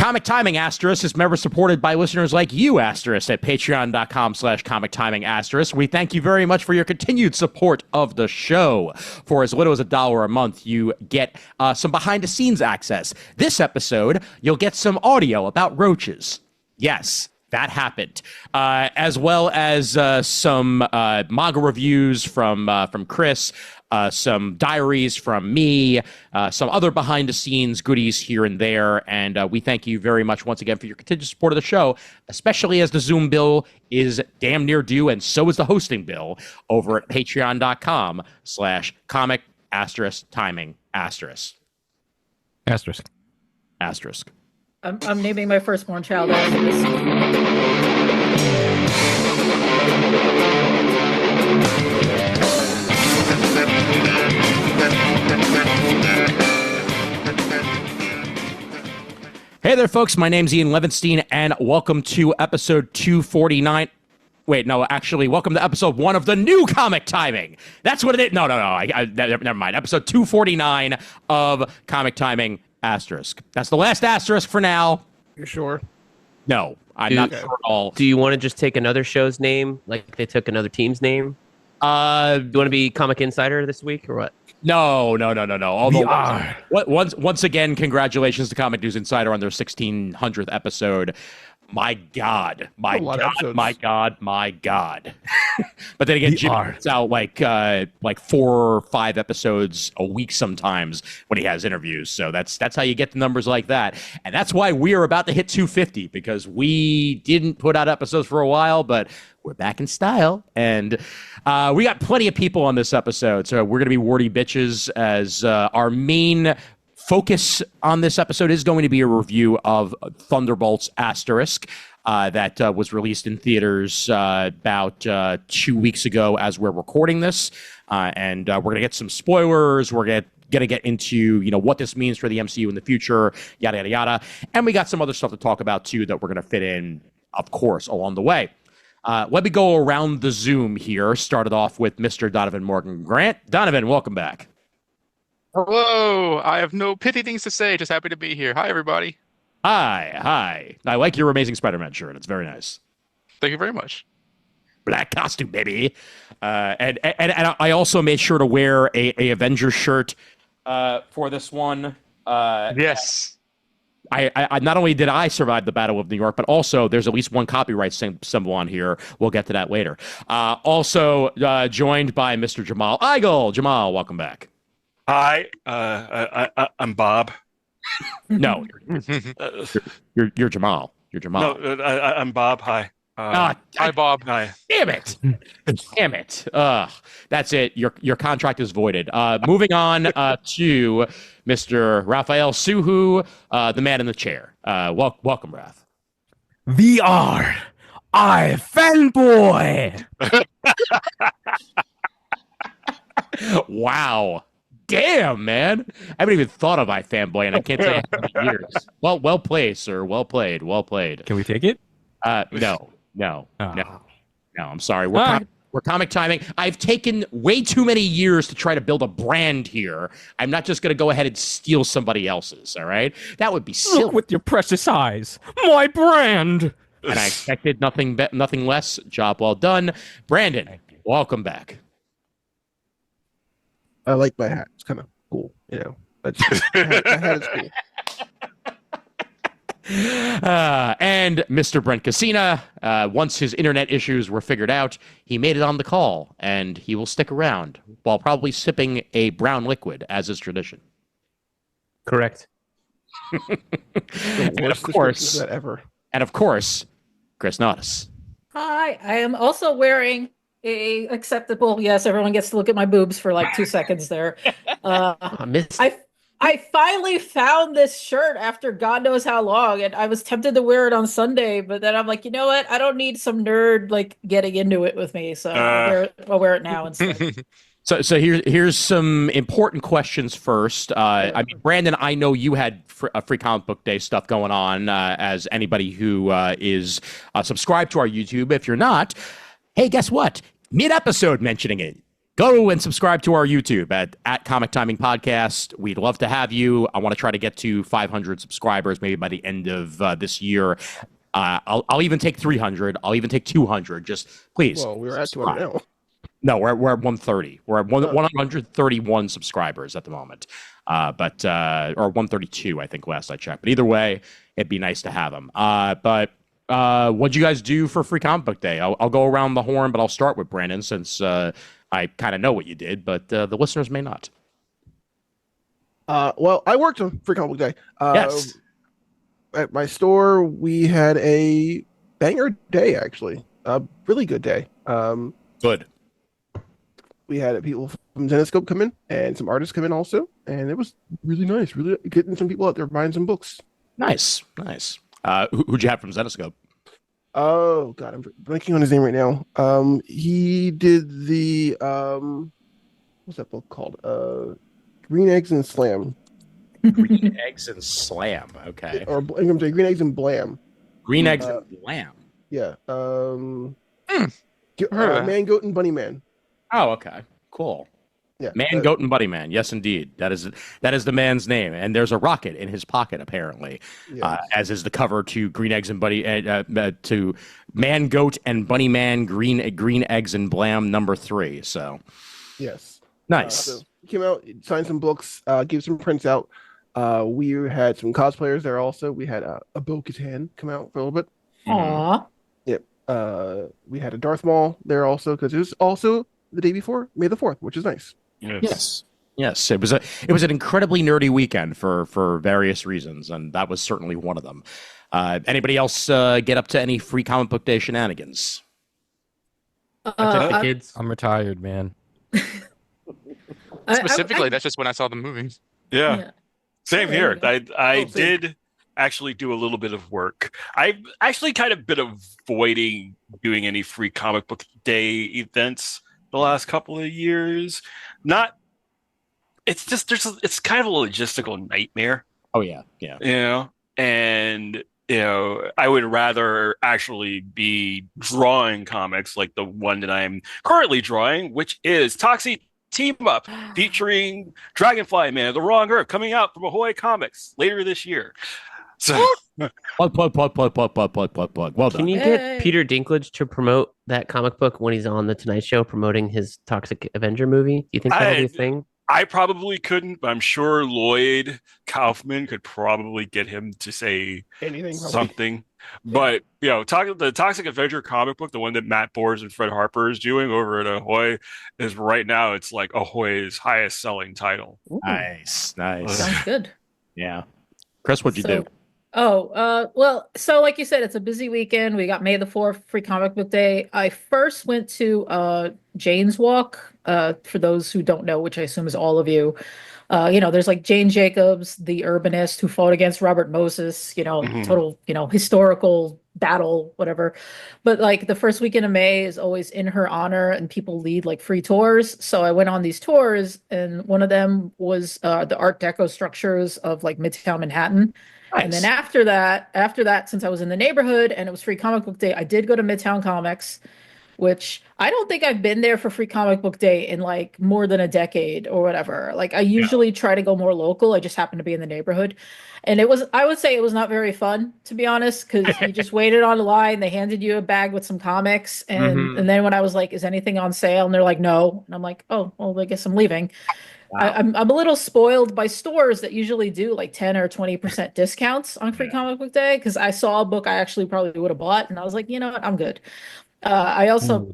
Comic Timing Asterisk is member supported by listeners like you, Asterisk, at patreon.com/comic timing asterisk. We thank you very much for your continued support of the show. For as little as $1 a month, you get some behind the scenes access. This episode, you'll get some audio about roaches. Yes, that happened. As well as some manga reviews from Kris, some diaries from me, some other behind-the-scenes goodies here and there, and we thank you very much once again for your continued support of the show, especially as the Zoom bill is damn near due, and so is the hosting bill over at patreon.com/comic asterisk timing asterisk. Asterisk. Asterisk. I'm naming my firstborn child Asterisk. Hey there, folks. My name's Ian Levinstein, and welcome to episode 249. Wait, no, actually, welcome to episode 1 of the new Comic Timing. That's what it is. No. Never mind. Episode 249 of Comic Timing Asterisk. That's the last asterisk for now. You sure? No, I'm not sure at all. Do you want to just take another show's name, like they took another team's name? Do you want to be Comic Insider this week, or what? No. Although, once again, congratulations to Comic News Insider on their 1600th episode. My God. But then again, Jim puts out like 4 or 5 episodes a week sometimes when he has interviews. So that's how you get the numbers like that. And that's why we are about to hit 250, because we didn't put out episodes for a while, but we're back in style. And we got plenty of people on this episode. So we're going to be wordy bitches, as our main focus on this episode is going to be a review of Thunderbolts Asterisk that was released in theaters about 2 weeks ago as we're recording this. And we're going to get some spoilers. We're going to get into, what this means for the MCU in the future, yada, yada, yada. And we got some other stuff to talk about, too, that we're going to fit in, of course, along the way. Let me go around the Zoom here. Started off with Mr. Donovan Morgan Grant. Donovan, welcome back. Hello. I have no pithy things to say. Just happy to be here. Hi, everybody. Hi. I like your Amazing Spider-Man shirt. It's very nice. Thank you very much. Black costume, baby. And I also made sure to wear a Avengers shirt for this one. Yes. I not only did I survive the Battle of New York, but also there's at least one copyright symbol on here. We'll get to that later. Also joined by Mr. Jamal Eigel. Jamal, welcome back. Hi, I'm Bob. No, you're Jamal. You're Jamal. No, I'm Bob. Hi. Hi, Bob. Hi. Damn it! Damn it! That's it. Your contract is voided. Moving on to Mr. Raphael Suhu, the man in the chair. Welcome, Raph. VR. I fanboy. Wow. Damn, man. I haven't even thought of iFanboy, and I can't say how many years. Well played, sir. Well played. Can we take it? No. I'm sorry. We're comic timing. I've taken way too many years to try to build a brand here. I'm not just going to go ahead and steal somebody else's, all right? That would be silly. Look with your precious eyes. My brand. And I expected nothing less. Job well done. Brandon, welcome back. I like my hat. It's kind of cool, But my hat is cool. And Mr. Brent Cassina, once his internet issues were figured out, he made it on the call, and he will stick around while probably sipping a brown liquid, as is tradition. Correct. The worst course- that ever. And of course, Chris Naudis. Hi, I am also wearing a acceptable. Yes, everyone gets to look at my boobs for like 2 seconds there. I missed. I finally found this shirt after God knows how long, and I was tempted to wear it on Sunday, but then I'm like, you know what? I don't need some nerd like getting into it with me, so I'll wear it now instead. So here's some important questions first. I mean, Brandon, I know you had a free comic book day stuff going on, as anybody who is subscribed to our YouTube. If you're not, hey, guess what? Mid-episode mentioning it. Go and subscribe to our YouTube at Comic Timing Podcast. We'd love to have you. I want to try to get to 500 subscribers maybe by the end of this year. I'll even take 300. I'll even take 200. Just please. Well, we're at 200 now. No, we're at 130. We're at 131 subscribers at the moment. Or 132, I think, last I checked. But either way, it'd be nice to have them. But what'd you guys do for Free Comic Book Day? I'll go around the horn, but I'll start with Brandon since I kind of know what you did, but the listeners may not. Well, I worked on Free Comic Book Day. Yes. At my store, we had a banger day, actually. A really good day. Good. We had people from Zenescope come in and some artists come in also, and it was really nice. Really getting some people out there buying some books. Nice. Who'd you have from Zenescope? Oh God, I'm blanking on his name right now. He did the what's that book called? Green Eggs and Slam. Green Eggs and Slam. Okay. Or I'm sorry, Green Eggs and Blam. Green Eggs and Blam. Yeah. Man, Goat, and Bunny Man. Oh, okay. Cool. Yeah. Man, Goat, and Bunny Man. Yes, indeed. That is the man's name, and there's a rocket in his pocket apparently, Yes. as is the cover to Green Eggs and Bunny to Man, Goat, and Bunny Man. Green Eggs and Blam #3. So Yes. nice. So he came out, signed some books, gave some prints out. We had some cosplayers there also. We had a Bo-Katan come out for a little bit. Aw. Yep. We had a Darth Maul there also because it was also the day before May the 4th, which is nice. Yes. It was an incredibly nerdy weekend for various reasons, and that was certainly one of them. Anybody else get up to any Free Comic Book Day shenanigans? I took the kids. I'm retired, man. Specifically, that's just when I saw the movie. Yeah. Same here. I same. did actually do a little bit of work. I've actually kind of been avoiding doing any Free Comic Book Day events the last couple of years. It's kind of a logistical nightmare. Oh yeah. And I would rather actually be drawing comics like the one that I'm currently drawing, which is Toxic Team Up, featuring Dragonfly Man of the Wrong Earth, coming out from Ahoy Comics later this year. So Plug. Well done. Can you get Peter Dinklage to promote that comic book when he's on the Tonight Show promoting his Toxic Avenger movie? Do you think that'll be a thing? I probably couldn't, but I'm sure Lloyd Kaufman could probably get him to say Anything. something. But the Toxic Avenger comic book, the one that Matt Bors and Fred Harper is doing over at Ahoy, is right now it's like Ahoy's highest selling title. Ooh, Nice. sounds good. Yeah. Chris, what'd you do? Well, so like you said, it's a busy weekend. We got May the 4th, Free Comic Book Day. I first went to Jane's Walk, for those who don't know, which I assume is all of you. There's like Jane Jacobs, the urbanist who fought against Robert Moses, total, historical battle, whatever. But like the first weekend of May is always in her honor and people lead like free tours. So I went on these tours and one of them was the Art Deco structures of like Midtown Manhattan. Nice. And then after that, since I was in the neighborhood and it was Free Comic Book Day, I did go to Midtown Comics, which I don't think I've been there for Free Comic Book Day in like more than a decade or whatever. Like I usually try to go more local. I just happened to be in the neighborhood. And I would say it was not very fun, to be honest, because you just waited on the line. They handed you a bag with some comics. And then when I was like, is anything on sale? And they're like, no. And I'm like, oh, well, I guess I'm leaving. Wow. I'm a little spoiled by stores that usually do like 10 or 20% discounts on Free Comic Book Day because I saw a book I actually probably would have bought and I was like, you know what, I'm good. I also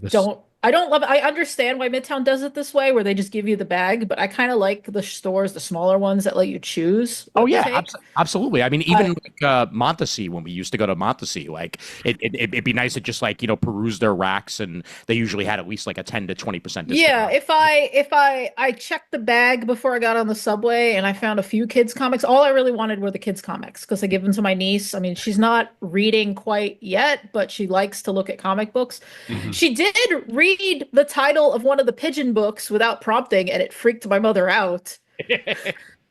I don't love it. I understand why Midtown does it this way, where they just give you the bag, but I kind of like the stores, the smaller ones that let you choose. Oh yeah, absolutely. I mean, even like Montesey, when we used to go to Montesey, like it'd be nice to just like peruse their racks, and they usually had at least like a 10 to 20% discount. Yeah, if I checked the bag before I got on the subway and I found a few kids comics, all I really wanted were the kids comics because I give them to my niece. I mean, she's not reading quite yet, but she likes to look at comic books. Mm-hmm. She did read the title of one of the Pigeon books without prompting, and it freaked my mother out.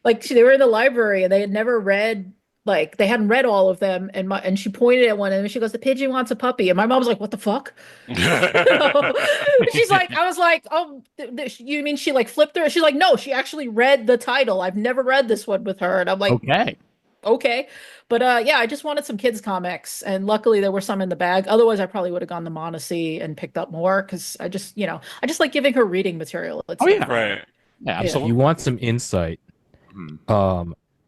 Like they were in the library and they had never read like they hadn't read all of them, and she pointed at one and she goes, "The pigeon wants a puppy," and my mom was like, "What the fuck?" She's like, I was like, "Oh, you mean she like flipped her?" She's like, "No, she actually read the title. I've never read this one with her," and I'm like, okay. But yeah, I just wanted some kids comics, and luckily there were some in the bag. Otherwise, I probably would have gone to Monacy and picked up more because I just like giving her reading material. It's right. Yeah, If absolutely. you want some insight,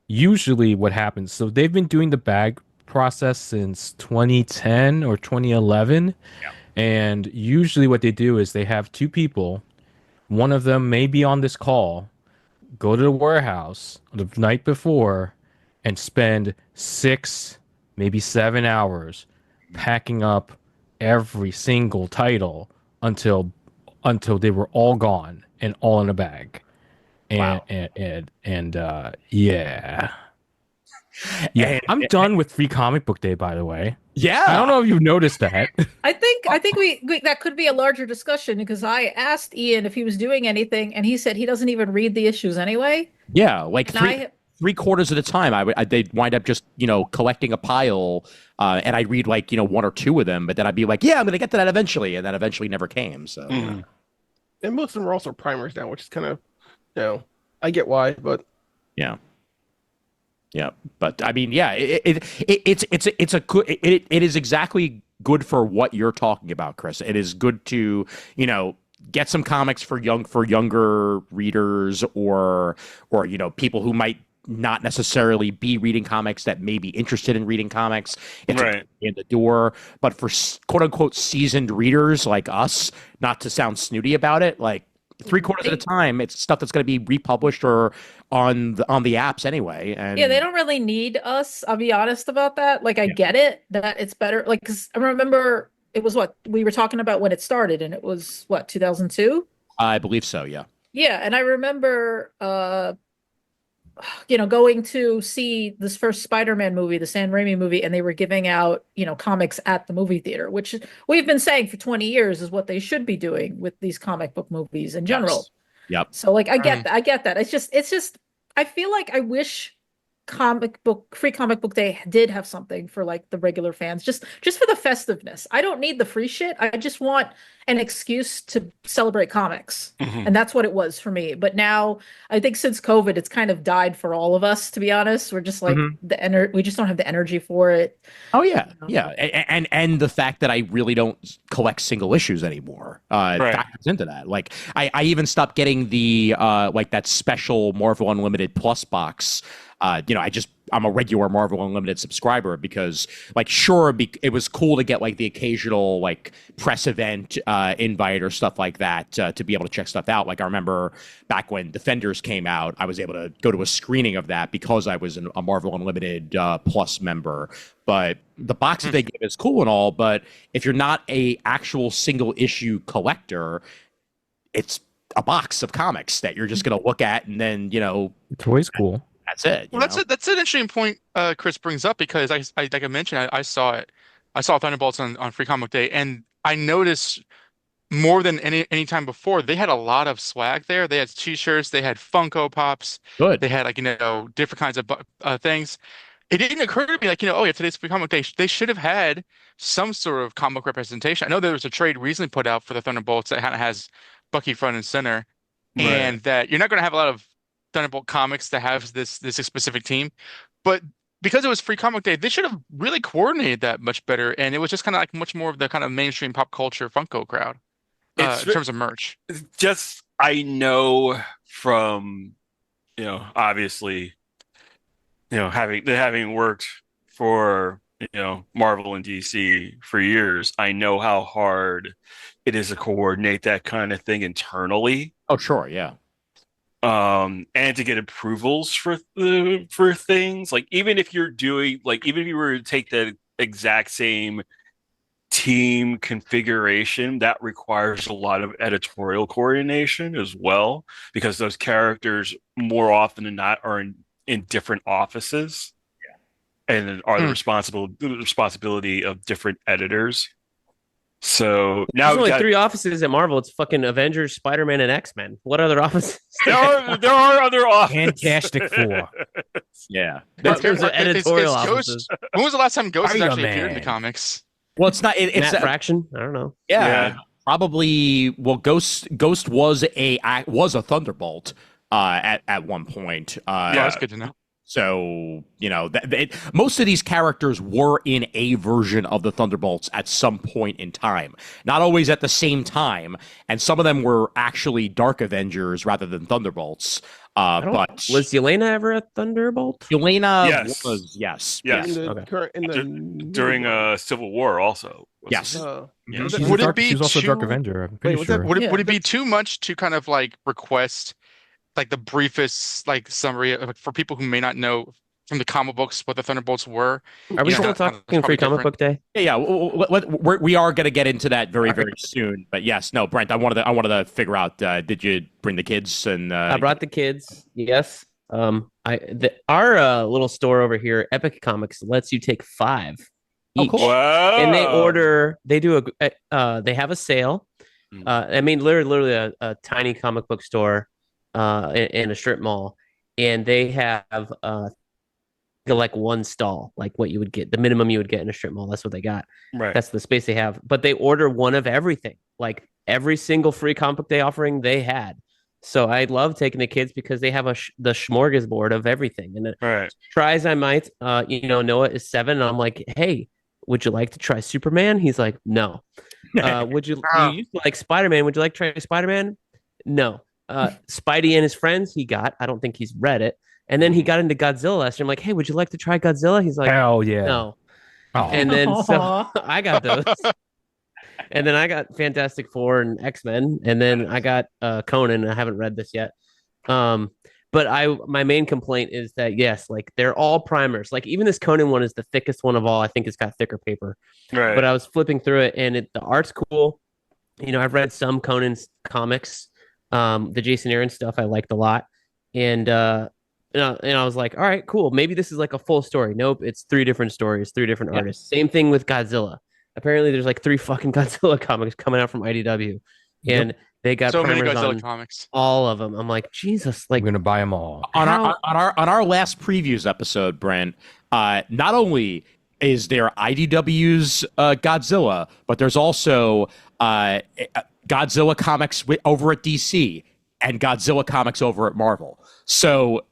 usually what happens, so they've been doing the bag process since 2010 or 2011. Yeah. And usually what they do is they have two people, one of them may be on this call, go to the warehouse the night before and spend 6, maybe 7 hours packing up every single title until they were all gone and all in a bag. And Wow. yeah. Yeah, I'm done with Free Comic Book Day, by the way. Yeah. I don't know if you've noticed that. I think we that could be a larger discussion because I asked Ian if he was doing anything, and he said he doesn't even read the issues anyway. Yeah, like And three quarters of the time, they'd wind up just collecting a pile, and I'd read like one or two of them, but then I'd be like, yeah, I'm gonna get to that eventually, and that eventually never came. So, And most of them are also primers now, which is kind of, I get why, but yeah. Yeah, but I mean, yeah, it's a good. It is exactly good for what you're talking about, Chris. It is good to get some comics for younger readers or people who might not necessarily be reading comics that may be interested in reading comics. It's Right. in the door, but for quote unquote seasoned readers like us, not to sound snooty about it, like 3/4 of the time, it's stuff that's going to be republished or on the apps anyway. And yeah, they don't really need us. I'll be honest about that. Like, I get it that it's better. Like, because I remember it was what we were talking about when it started, and it was what 2002. I believe so. Yeah. Yeah, and I remember, going to see this first Spider-Man movie, the Sam Raimi movie, and they were giving out, comics at the movie theater, which we've been saying for 20 years is what they should be doing with these comic book movies in general. Yes. Yep. So like, I get that. It's just, I feel like I wish Free Comic Book Day did have something for like the regular fans, just for the festiveness. I don't need the free shit. I just want an excuse to celebrate comics. And that's what it was for me. But now I think since COVID, it's kind of died for all of us, to be honest. We're just like we just don't have the energy for it. Oh yeah. Yeah. And the fact that I really don't collect single issues anymore factors into that. Like I even stopped getting the like that special Marvel Unlimited Plus box. I'm a regular Marvel Unlimited subscriber because, like, sure, it was cool to get like the occasional like press event invite or stuff like that to be able to check stuff out. Like I remember back when Defenders came out, I was able to go to a screening of that because I was a Marvel Unlimited Plus member. But the box that they give is cool and all, but if you're not a actual single issue collector, it's a box of comics that you're just gonna look at and then It's always cool. that's it. Well, that's an interesting point Chris brings up because I like I mentioned I saw it. I saw Thunderbolts on Free Comic Day, and I noticed more than any time before they had a lot of swag there. They had T-shirts, they had Funko Pops, Good. they had like different kinds of things. It didn't occur to me like oh yeah, today's Free Comic Day. They should have had some sort of comic representation. I know there was a trade recently put out for the Thunderbolts that has Bucky front and center, and that you're not going to have a lot of Thunderbolt comics that have this specific team, but because it was Free Comic Day, they should have really coordinated that much better, and it was just kind of like much more of the kind of mainstream pop culture Funko crowd in terms of merch. Just I know from obviously having worked for Marvel and DC for years, I know how hard it is to coordinate that kind of thing internally. Oh sure, yeah. And to get approvals for things, like even if you were to take the exact same team configuration, that requires a lot of editorial coordination as well, because those characters more often than not are in different offices, and are the responsibility of different editors. So now There's we've only got, 3 offices at Marvel. It's fucking Avengers, Spider-Man, and X-Men. What other offices? there are other offices. Fantastic Four. Yeah. Those are editorial Ghost, offices. when was the last time Ghost has Iron actually appeared in the Man. comics? Well, it's not. It's Matt Fraction. I don't know. yeah, probably. Well, Ghost was a Thunderbolt at one point. Yeah, that's good to know. So, most of these characters were in a version of the Thunderbolts at some point in time. Not always at the same time, and some of them were actually Dark Avengers rather than Thunderbolts. But Was Yelena ever a Thunderbolt? Yelena Yes. was, yes. Yes. During Civil War also. Yes. Yeah. Would it be She's also a Dark too- Avenger. I'm pretty what's sure. that? Would Yeah, it be too much to kind of like request like the briefest like summary for people who may not know from the comic books what the Thunderbolts were? Are we Yeah. still That's talking probably Free Comic different. Book Day? Yeah. We are going to get into that very, very soon. But yes, no, Brent, I wanted to figure out. Did you bring the kids? And I brought the kids. Yes. Our little store over here, Epic Comics, lets you take 5 each, cool. Wow. and they have a sale. I mean, literally a tiny comic book store, in a strip mall, and they have like one stall, like what you would get, the minimum you would get in a strip mall. That's what they got. Right. That's the space they have. But they order one of everything, like every single free comic book day offering they had. So I love taking the kids because they have the smorgasbord of everything. And Right. try as I might, Noah is 7, and I'm like, hey, would you like to try Superman? He's like, no. You used to like Spider-Man? Would you like to try Spider-Man? No. Spidey and his friends, he got. I don't think he's read it. And then he got into Godzilla last year. I'm like, hey, would you like to try Godzilla? He's like, Hell yeah. no. Oh. And then so Aw. I got those. And then I got Fantastic Four and X-Men. And then I got Conan. I haven't read this yet. But my main complaint is that, yes, like they're all primers. Like even this Conan one is the thickest one of all. I think it's got thicker paper. Right. But I was flipping through it, and the art's cool. I've read some Conan's comics. The Jason Aaron stuff I liked a lot. And I was like, all right, cool. Maybe this is like a full story. Nope, it's 3 different stories, 3 different artists. Same thing with Godzilla. Apparently, there's like 3 fucking Godzilla comics coming out from IDW, and they got So many primers Godzilla on comics. all of them. I'm like, Jesus, I'm like gonna buy them all. on our last previews episode, Brent, not only is there IDW's Godzilla, but there's also Godzilla comics over at DC and Godzilla comics over at Marvel. So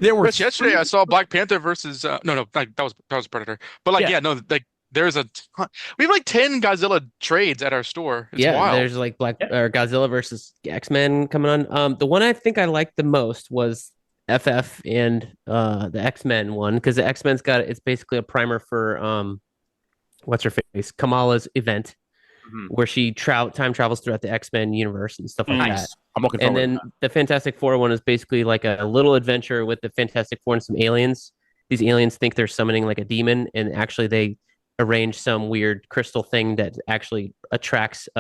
there were Rich, yesterday I saw Black Panther versus no, like, that was Predator. But like there's a ton, we have like 10 Godzilla trades at our store. It's wild. there's like Godzilla versus X-Men coming on. The one I think I liked the most was FF and the X-Men one, because the X-Men's it's basically a primer for what's her face, Kamala's event, where she time travels throughout the X-Men universe and stuff like that. I'm looking forward And then the Fantastic Four one is basically like a little adventure with the Fantastic Four and some aliens. These aliens think they're summoning like a demon, and actually they arrange some weird crystal thing that actually attracts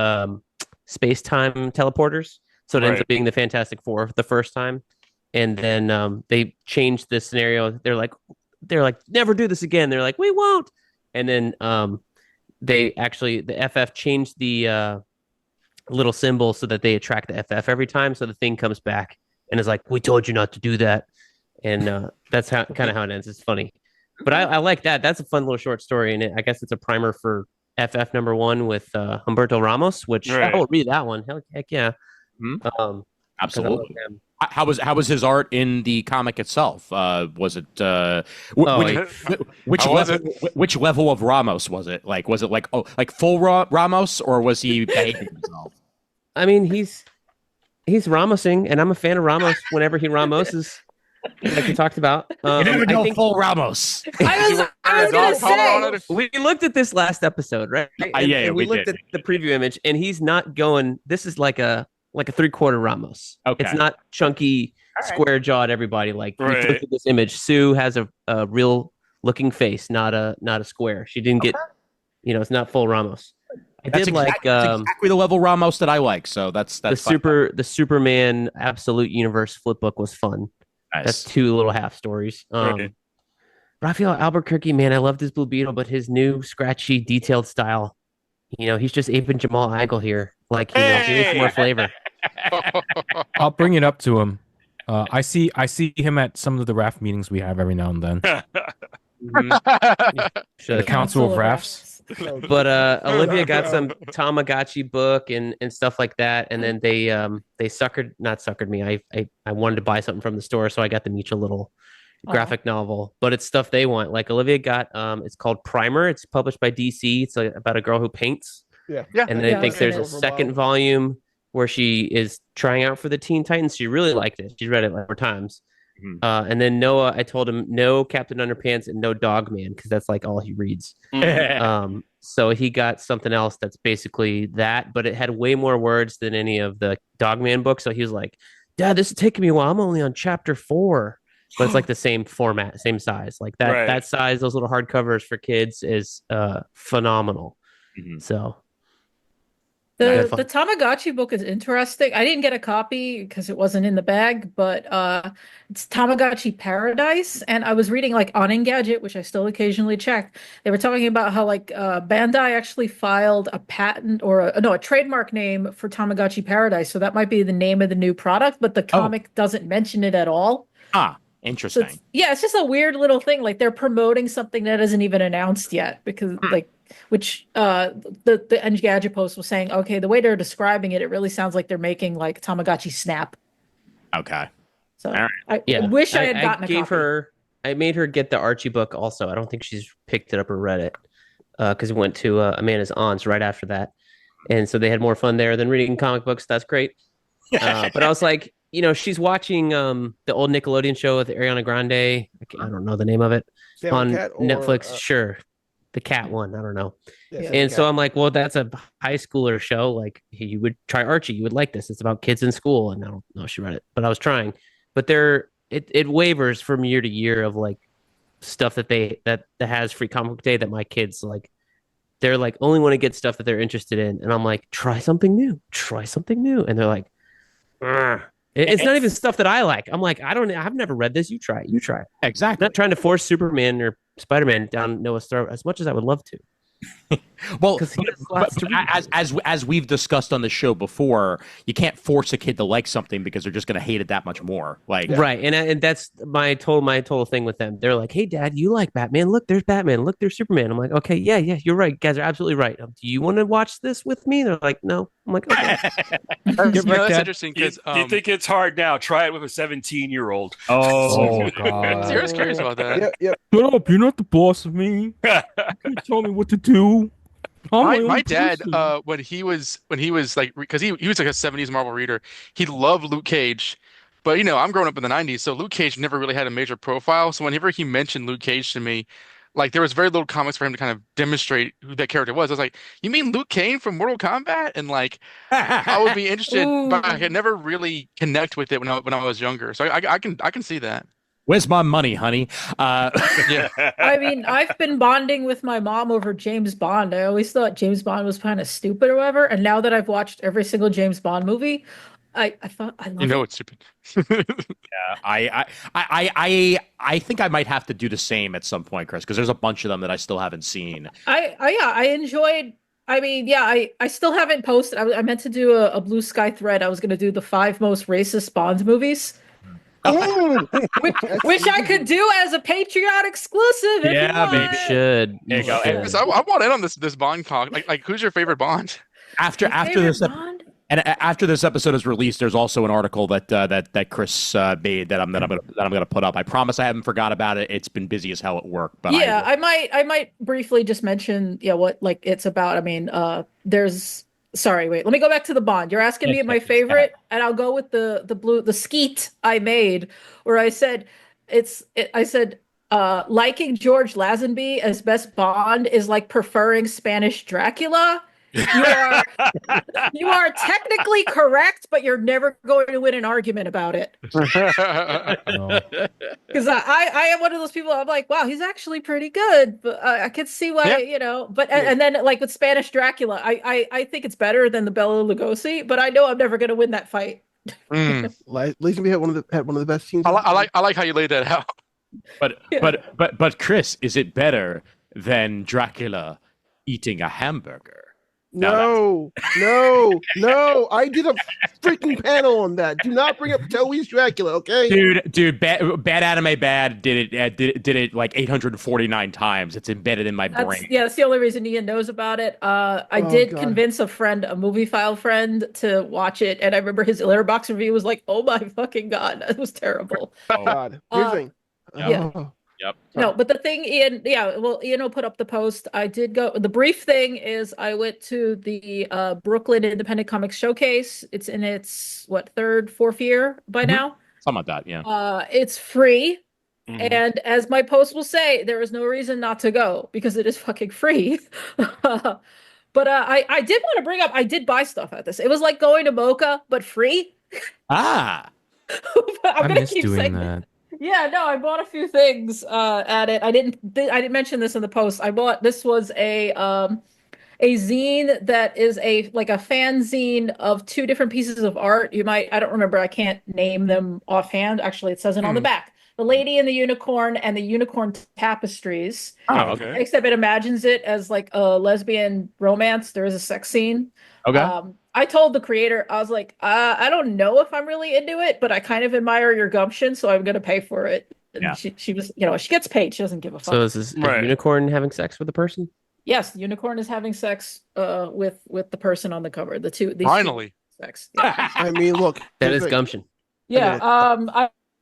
space-time teleporters. So it ends up being the Fantastic Four the first time. And then they changed the scenario. They're like, never do this again. They're like, we won't. And then the FF changed the little symbol so that they attract the FF every time. So the thing comes back and is like, we told you not to do that. And that's kind of how it ends. It's funny. But I like that. That's a fun little short story. And I guess it's a primer for FF #1 with Humberto Ramos, which I will read that one. Heck yeah. absolutely. How was his art in the comic itself? Was it which level of Ramos was it? Like was it like full Ramos, or was he behaving himself? I mean, he's Ramosing, and I'm a fan of Ramos whenever he Ramoses, like we talked about. You didn't go full Ramos. I was gonna say. We looked at this last episode, right? And we looked at the preview image, and he's not going. This is like a 3/4 Ramos. Okay. It's not chunky, square jawed. Everybody we looked at this image. Sue has a real looking face, not a square. She didn't get, it's not full Ramos. That's exactly the level Ramos that I like. So that's the Superman Absolute Universe flip book was fun. Nice. That's 2 little half stories. Raphael Albuquerque, man, I loved his Blue Beetle, but his new scratchy, detailed style he's just aping Jamal Angle here. Like, he needs more flavor. I'll bring it up to him. I see him at some of the Raph meetings we have every now and then. Mhm. The Council of Raphs. But Olivia got some Tamagotchi book and stuff like that, and then they not suckered me. I wanted to buy something from the store, so I got them each a little graphic novel. But it's stuff they want. Like Olivia got it's called Primer. It's published by DC. It's about a girl who paints. Yeah. And then I think there's a second volume where she is trying out for the Teen Titans. She really liked it. She's read it like 4 times. And then Noah, I told him no Captain Underpants and no Dogman because that's like all he reads. So he got something else that's basically that, but it had way more words than any of the Dogman books. So he was like, "Dad, this is taking me a while. I'm only on chapter 4." But it's like the same format, same size. Like that size, those little hardcovers for kids is phenomenal. So the Tamagotchi book is interesting. I didn't get a copy because it wasn't in the bag, but it's Tamagotchi Paradise. And I was reading like on Engadget, which I still occasionally check. They were talking about how like Bandai actually filed a patent or a trademark name for Tamagotchi Paradise. So that might be the name of the new product, but the comic doesn't mention it at all. Interesting. So it's just a weird little thing. Like they're promoting something that isn't even announced yet because which the Engadget post was saying, okay, the way they're describing it, it really sounds like they're making like Tamagotchi Snap. Okay. So I wish I had gotten a copy. I made her get the Archie book also. I don't think she's picked it up or read it because we went to Amanda's aunt's right after that. And so they had more fun there than reading comic books. That's great. But I was like, she's watching the old Nickelodeon show with Ariana Grande. I don't know the name of it. On Netflix. Sure. The cat one. I don't know. And so I'm like, well, that's a high schooler show. Like you would try Archie. You would like this. It's about kids in school. And I don't know if she read it, but I was trying. But it wavers from year to year of like stuff that has free comic book day that my kids like. They're like only want to get stuff that they're interested in. And I'm like, try something new. And they're like, it's not even stuff that I like. I'm like, I've never read this. You try it. Exactly. I'm not trying to force Superman or Spider-Man down Noah's throat as much as I would love to. Well, as we've discussed on the show before, you can't force a kid to like something because they're just going to hate it that much more. Like right, and that's my total thing with them. They're like, "Hey, Dad, you like Batman? Look, there's Batman. Look, there's Superman." I'm like, "Okay, yeah, you're right. Guys are absolutely right. Do you want to watch this with me?" They're like, "No." I'm like, "Okay." That's interesting because you think it's hard now? Try it with a 17-year-old. Oh God! I'm serious curious about that. Yep. Shut up! You're not the boss of me. You can't tell me what to do. My dad, when he was like, because he was like a 70s Marvel reader, he loved Luke Cage. But I'm growing up in the 90s, so Luke Cage never really had a major profile. So whenever he mentioned Luke Cage to me, like there was very little comics for him to kind of demonstrate who that character was. I was like, "You mean Luke Cage from Mortal Kombat?" And like, I would be interested, but I could never really connect with it when I was younger. So I can see that. Where's my money, honey? Yeah. I mean, I've been bonding with my mom over James Bond. I always thought James Bond was kind of stupid or whatever. And now that I've watched every single James Bond movie, I thought I love it. It's stupid. Yeah, I think I might have to do the same at some point, Chris, because there's a bunch of them that I still haven't seen. I enjoyed. I mean, I still haven't posted. I meant to do a Blue Sky thread. I was going to do the 5 most racist Bond movies. Which I could do as a Patreon exclusive. Yeah, maybe should. There you go. I want in on this Bond talk. Like who's your favorite Bond? After this episode is released, there's also an article that Chris made that I'm gonna put up. I promise I haven't forgot about it. It's been busy as hell at work, but I might briefly just mention what like it's about. I mean, Sorry, wait. Let me go back to the Bond. You're asking me my favorite, and I'll go with the skeet I made, where I said liking George Lazenby as best Bond is like preferring Spanish Dracula. You are technically correct, but you're never going to win an argument about it. Because I am one of those people. I'm like, wow, he's actually pretty good, but I can see why, But and then like with Spanish Dracula, I think it's better than the Bela Lugosi, but I know I'm never going to win that fight. Lazenby had one of the best teams. I like how you laid that out. But Chris, is it better than Dracula eating a hamburger? No, no. I did a freaking panel on that. Do not bring up Toei's Dracula, okay? Dude, bad anime bad did it like 849 times. It's embedded in my brain. Yeah, that's the only reason Ian knows about it. I did convince a friend, a movie file friend, to watch it, and I remember his Letterboxd review was like, "Oh my fucking god, that was terrible." Oh god. Here's the thing. Yeah. Yep. No, but the thing, Ian, Ian will put up the post. I did go. The brief thing is, I went to the Brooklyn Independent Comics Showcase. It's in its third, fourth year by now. Something like that, yeah. It's free, and as my post will say, there is no reason not to go because it is fucking free. But I did want to bring up, I did buy stuff at this. It was like going to Mocha, but free. Ah, I miss doing that. Yeah, no, I bought a few things at it. I didn't mention this in the post. This was a zine that is a fanzine of two different pieces of art. I don't remember, I can't name them offhand. Actually, it says it on the back. The Lady and the Unicorn and the Unicorn Tapestries. oh, okay. Except it imagines it as like a lesbian romance. There is a sex scene. Okay. I told the creator, I was like, I don't know if I'm really into it, but I kind of admire your gumption, so I'm going to pay for it. And Yeah. she was, she gets paid. She doesn't give a fuck. So is this a unicorn having sex with a person? Yes, the unicorn is having sex with the person on the cover. Finally. Sex. Yeah. I mean, look. That here's is the- I gumption.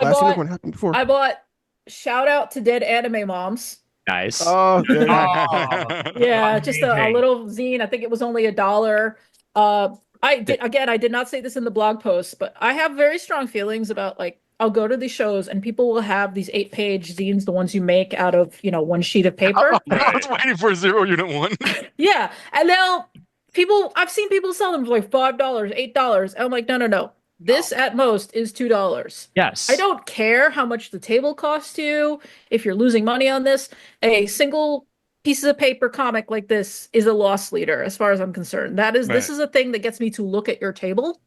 Last unicorn happened before. I bought shout out to dead anime moms. Nice. Oh, good. Yeah, just a little zine. I think it was only $1. I did not say this in the blog post, but I have very strong feelings about, like, I'll go to these shows and people will have these 8-page zines, the ones you make out of, one sheet of paper. I was waiting for 0 Unit 1. Yeah. And I've seen people sell them for like $5, $8. And I'm like, no. This at most is $2. Yes. I don't care how much the table costs you. If you're losing money on this, a single pieces of paper comic like this is a loss leader as far as I'm concerned. This is a thing that gets me to look at your table.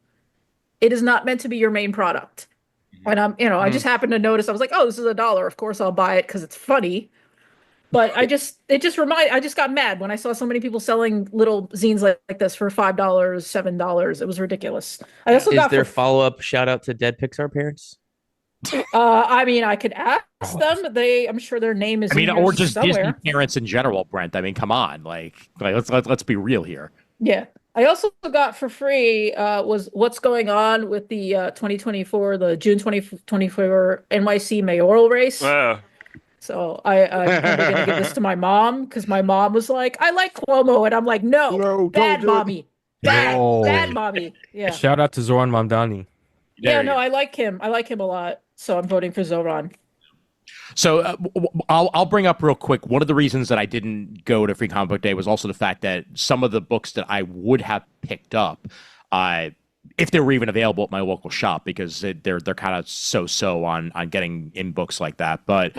It is not meant to be your main product. And I just happened to notice, I was like, oh, this is $1. Of course I'll buy it because it's funny. But I just got mad when I saw so many people selling little zines like this for $5, $7. It was ridiculous. I also Is there follow-up shout out to dead Pixar parents? I could ask them. I'm sure their name is. or just somewhere. Disney parents in general, Brent. I mean, come on, like let's be real here. Yeah, I also got for free was What's Going On with the 2024, the June 2024 NYC mayoral race. Wow. So I'm going to give this to my mom because my mom was like, I like Cuomo, and I'm like, no, bad mommy, bad mommy. Yeah. Shout out to Zoran Mamdani. I like him. I like him a lot. So I'm voting for Zoran. So I'll bring up real quick. One of the reasons that I didn't go to Free Comic Book Day was also the fact that some of the books that I would have picked up, if they were even available at my local shop, because they're kind of so on getting in books like that, but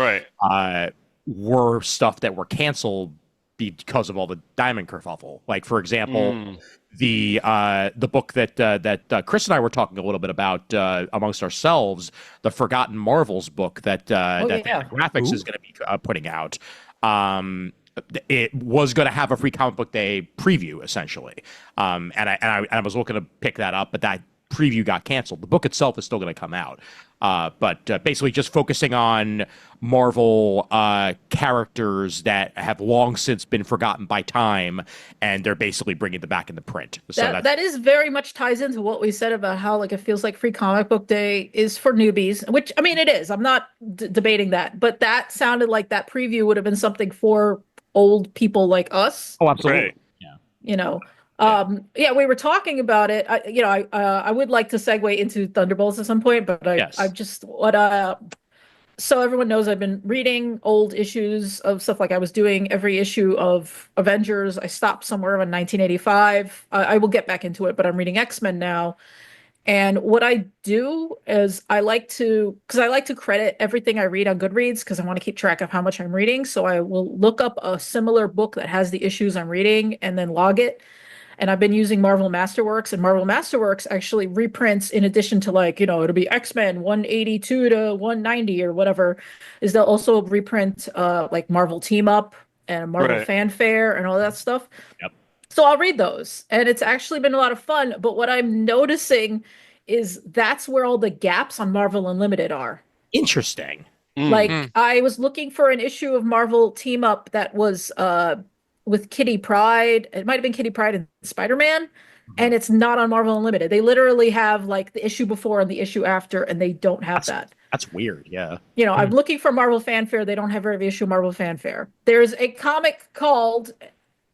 were stuff that were canceled because of all the diamond kerfuffle. Like, for example, the book that Kris and I were talking a little bit about amongst ourselves, the Forgotten Marvels book that Graphics is going to be putting out. It was going to have a Free Comic Book Day preview, essentially, and I was looking to pick that up, but that preview got canceled. The book itself is still going to come out, but basically just focusing on Marvel characters that have long since been forgotten by time, and they're basically bringing them back into print. So that is very much ties into what we said about how, like, it feels like Free Comic Book Day is for newbies, which, I mean, it is. I'm not debating that, but that sounded like that preview would have been something for old people like us. Oh, absolutely. Right. We were talking about it. I would like to segue into Thunderbolts at some point, but so everyone knows I've been reading old issues of stuff. Like, I was doing every issue of Avengers. I stopped somewhere in 1985. I will get back into it, but I'm reading X-Men now. And what I do is I like to credit everything I read on Goodreads because I want to keep track of how much I'm reading. So I will look up a similar book that has the issues I'm reading and then log it. And I've been using Marvel Masterworks, and Marvel Masterworks actually reprints, in addition to, like, it'll be X-Men 182 to 190 or whatever, is they'll also reprint like Marvel Team Up and Marvel Fanfare and all that stuff. Yep. So I'll read those, and it's actually been a lot of fun. But what I'm noticing is that's where all the gaps on Marvel Unlimited are. Interesting. Like Mm. I was looking for an issue of Marvel Team Up that was with Kitty Pryde. It might have been Kitty Pryde and Spider-Man, and it's not on Marvel Unlimited. They literally have like the issue before and the issue after, and they don't have that. That's weird. Yeah. You know, I'm looking for Marvel Fanfare. They don't have every issue of Marvel Fanfare. There's a comic called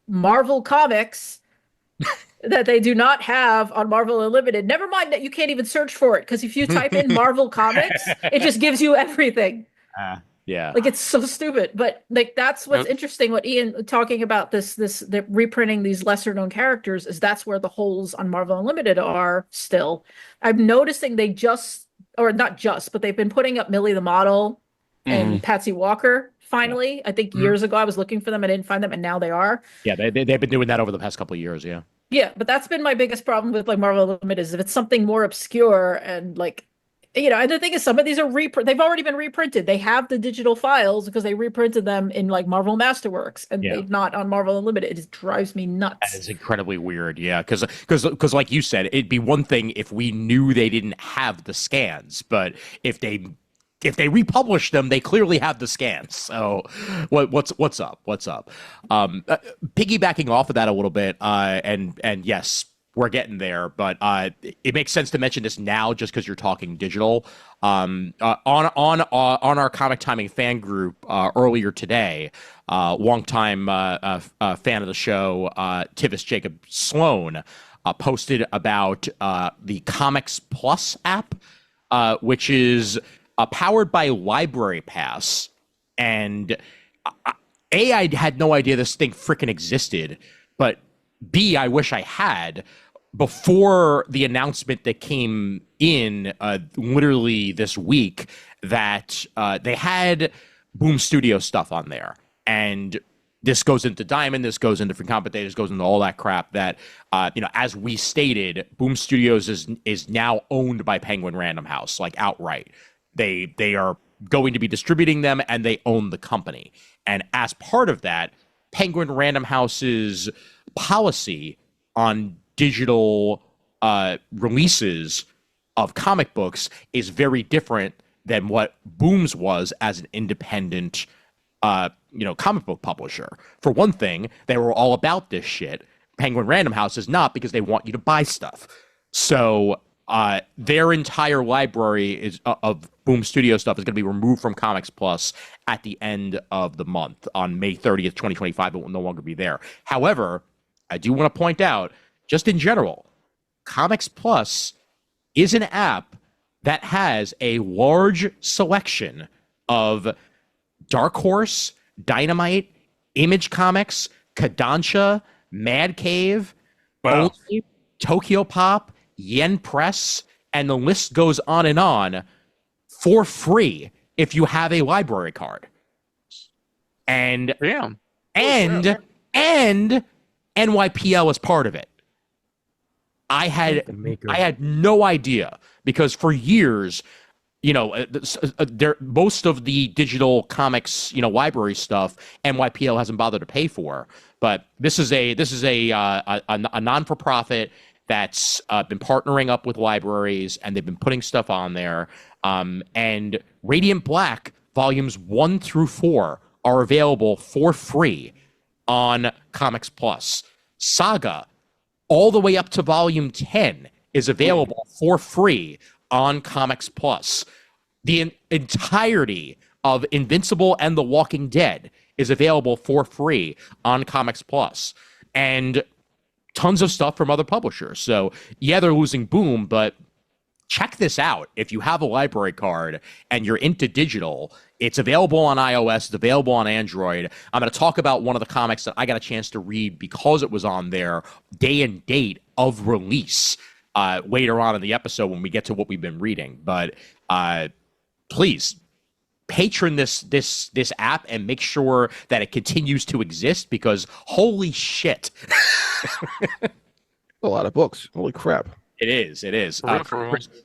Marvel Comics that they do not have on Marvel Unlimited. Never mind that you can't even search for it, because if you type in Marvel Comics, it just gives you everything. Yeah. Like it's so stupid, but like that's what's Yep. interesting. What Ian talking about they're reprinting these lesser known characters is that's where the holes on Marvel Unlimited are still. I'm noticing they just, or not just, but they've been putting up Millie the Model and Patsy Walker. Finally, I think years ago I was looking for them, I didn't find them, and now they are. Yeah. They've been doing that over the past couple of years. Yeah. Yeah, but that's been my biggest problem with like Marvel Unlimited is if it's something more obscure and like, you know, and the thing is some of these are they've already been reprinted. They have the digital files because they reprinted them in like Marvel Masterworks, and they're not on Marvel Unlimited. It just drives me nuts. That is incredibly weird. Yeah, because like you said, it'd be one thing if we knew they didn't have the scans, but if they republish them, they clearly have the scans. So what's up? What's up? Piggybacking off of that a little bit, and yes, we're getting there, but it makes sense to mention this now just because you're talking digital. On our Comic Timing fan group earlier today, longtime fan of the show, Tivis Jacob Sloan, posted about the Comics Plus app, which is powered by Library Pass. And I had no idea this thing freaking existed, but B, I wish I had. Before the announcement that came in literally this week that they had Boom Studio stuff on there. And this goes into Diamond, this goes into Free Competition, this goes into all that crap that, as we stated, Boom Studios is now owned by Penguin Random House, like outright. They are going to be distributing them, and they own the company. And as part of that, Penguin Random House's policy on digital releases of comic books is very different than what Boom's was as an independent comic book publisher. For one thing, they were all about this shit. Penguin Random House is not, because they want you to buy stuff. So their entire library of Boom Studio stuff is going to be removed from Comics Plus at the end of the month. On May 30th, 2025, it will no longer be there. However, I do want to point out, just in general, Comics Plus is an app that has a large selection of Dark Horse, Dynamite, Image Comics, Kodansha, Mad Cave, Only, Tokyo Pop, Yen Press, and the list goes on for free if you have a library card. And NYPL is part of it. I had no idea, because for years, most of the digital comics, library stuff, NYPL hasn't bothered to pay for. But this is a non-for-profit that's been partnering up with libraries, and they've been putting stuff on there. And Radiant Black volumes 1 through 4 are available for free on Comics Plus. Saga, all the way up to volume 10, is available for free on Comics Plus. The entirety of Invincible and The Walking Dead is available for free on Comics Plus. And tons of stuff from other publishers. So, yeah, they're losing Boom, but check this out. If you have a library card and you're into digital, it's available on iOS, it's available on Android. I'm going to talk about one of the comics that I got a chance to read because it was on there, day and date of release, later on in the episode when we get to what we've been reading. But please patron this app and make sure that it continues to exist, because holy shit. A lot of books. Holy crap. It is.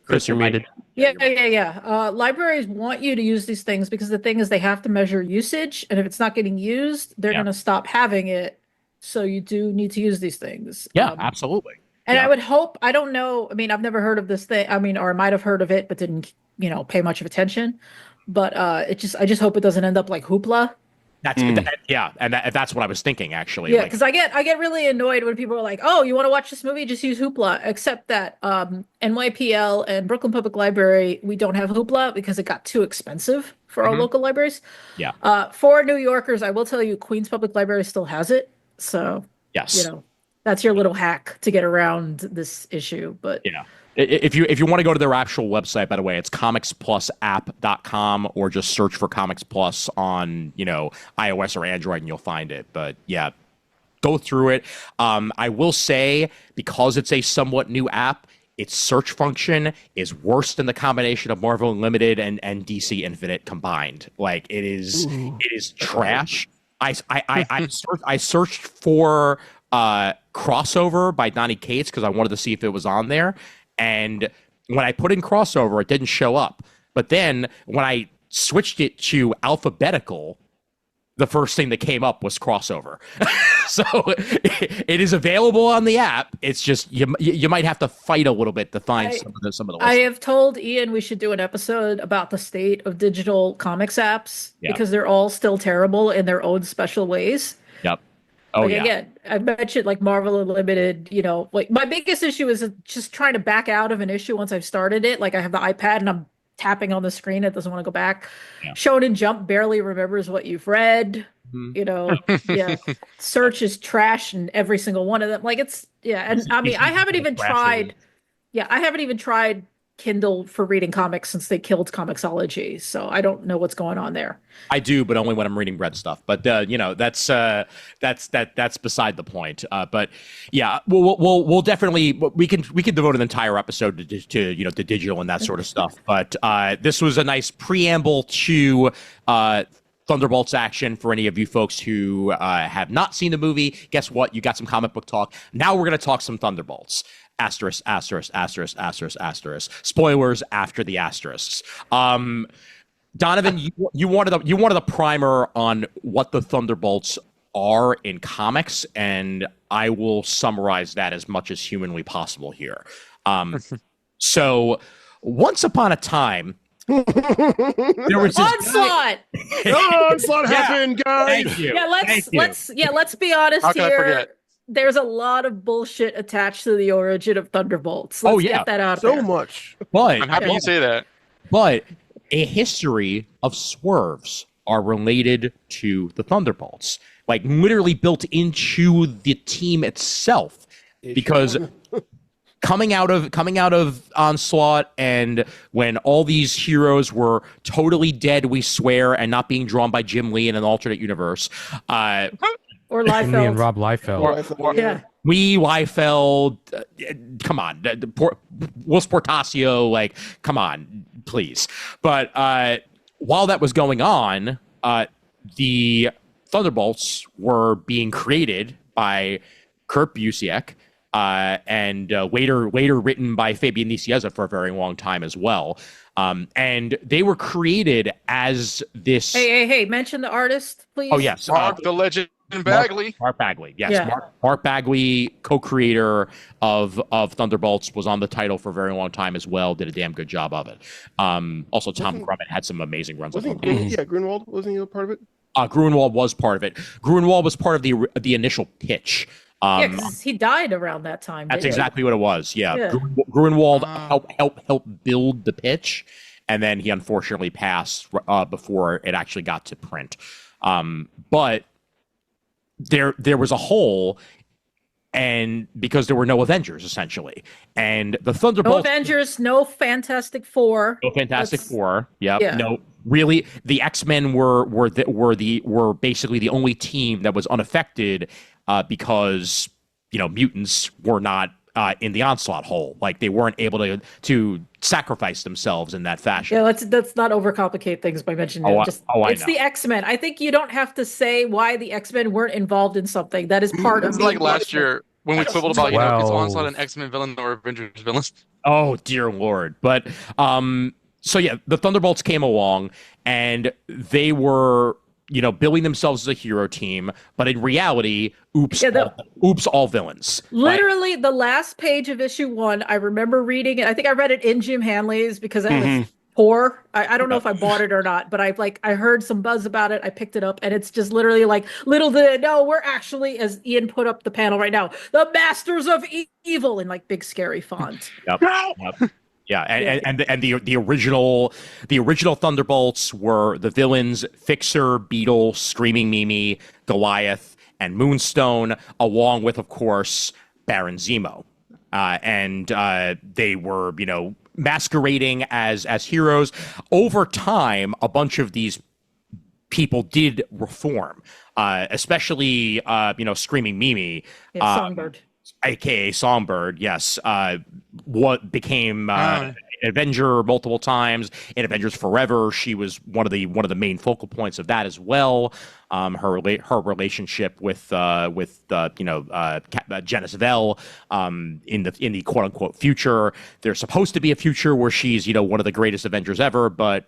Chris, you're muted. Yeah. Libraries want you to use these things because the thing is they have to measure usage, and if it's not getting used, they're going to stop having it. so you do need to use these things. Yeah, absolutely. And Yeah. I would hope, I don't know, I mean, I've never heard of this thing. I mean, or I might have heard of it, but didn't, pay much of attention. But I just hope it doesn't end up like Hoopla. That's what I was thinking actually. Yeah, Like, because I get really annoyed when people are like, "Oh, you want to watch this movie? Just use Hoopla." Except that NYPL and Brooklyn Public Library, we don't have Hoopla because it got too expensive for our local libraries. Yeah. For New Yorkers, I will tell you, Queens Public Library still has it. So, yes. that's your little hack to get around this issue. But Yeah. If you want to go to their actual website, by the way, it's comicsplusapp.com, or just search for Comics Plus on, iOS or Android and you'll find it. But yeah, go through it. I will say, because it's a somewhat new app, its search function is worse than the combination of Marvel Unlimited and DC Infinite combined. Like it is trash. I searched for Crossover by Donny Cates because I wanted to see if it was on there. And when I put in Crossover, it didn't show up. But then when I switched it to alphabetical, the first thing that came up was Crossover. So it is available on the app. It's just you might have to fight a little bit to find some of the I have told Ian we should do an episode about the state of digital comics apps because they're all still terrible in their own special ways. Yep. Oh, like, again, I mentioned like Marvel Unlimited, like my biggest issue is just trying to back out of an issue once I've started it. Like I have the iPad and I'm tapping on the screen. It doesn't want to go back. Yeah. Shonen Jump barely remembers what you've read. Search is trash in every single one of them. Like and I mean, I haven't even tried Kindle for reading comics since they killed Comixology. So I don't know what's going on there. I do, but only when I'm reading Brent stuff. But that's beside the point. But yeah, we'll definitely we can devote an entire episode to digital and that sort of stuff. But this was a nice preamble to Thunderbolts action for any of you folks who have not seen the movie. Guess what? You got some comic book talk. Now we're going to talk some Thunderbolts. Asterisk, asterisk, asterisk, asterisk, asterisk. Spoilers after the asterisks. Donovan, you wanted a primer on what the Thunderbolts are in comics, and I will summarize that as much as humanly possible here. So, once upon a time, there was Onslaught. Onslaught happened, guys. Thank you. Yeah, let's be honest How can I here. forget? There's a lot of bullshit attached to the origin of Thunderbolts. Let's get that out so there. much. But I'm happy you say that. But a history of swerves are related to the Thunderbolts, like literally built into the team itself, because coming out of Onslaught, and when all these heroes were totally dead, we swear, and not being drawn by Jim Lee in an alternate universe, Or Me Liefeld. and Rob Liefeld. Yeah. Liefeld, come on, Will Portacio, like, come on, please. But while that was going on, the Thunderbolts were being created by Kurt Busiek, and later written by Fabian Nicieza for a very long time as well. And they were created as this. Hey! Mention the artist, please. Oh yes, Mark the Legend Bagley. Mark Bagley, yes. Yeah. Mark Bagley, co-creator of Thunderbolts, was on the title for a very long time as well. Did a damn good job of it. Also, Tom Grummett had some amazing runs. Grunwald, wasn't he a part of it? Grunwald was part of it. Grunwald was part of the initial pitch. Because he died around that time. That's exactly what it was. Yeah. Grunwald helped build the pitch, and then he unfortunately passed before it actually got to print. But there was a hole, and because there were no Avengers essentially, and the Thunderbolts. No Avengers, no Fantastic Four. No Fantastic Four. Yep. Yeah. No, really, the X-Men were basically the only team that was unaffected because mutants were not in the Onslaught hole. Like, they weren't able to sacrifice themselves in that fashion. Yeah, let's not overcomplicate things by mentioning it. It's the X-Men. I think you don't have to say why the X-Men weren't involved in something. That is part of. It's like last year when we quibbled about is Onslaught an X-Men villain or Avengers villain? Oh dear lord! But so yeah, the Thunderbolts came along, and they were billing themselves as a hero team, but in reality, oops, all villains. Literally, the last page of issue 1, I remember reading it. I think I read it in Jim Hanley's because I was poor. I don't know if I bought it or not, but I heard some buzz about it. I picked it up, and it's just literally like, little did I know, we're actually, as Ian put up the panel right now, the masters of evil in like big scary font. Yep. Yeah, and the original Thunderbolts were the villains: Fixer, Beetle, Screaming Mimi, Goliath, and Moonstone, along with, of course, Baron Zemo, and they were masquerading as heroes. Over time, a bunch of these people did reform, especially Screaming Mimi, Songbird. AKA Songbird, yes, what became an Avenger multiple times in Avengers Forever. She was one of the main focal points of that as well. Her relationship with Janice Vell in the quote unquote future. There's supposed to be a future where she's one of the greatest Avengers ever, but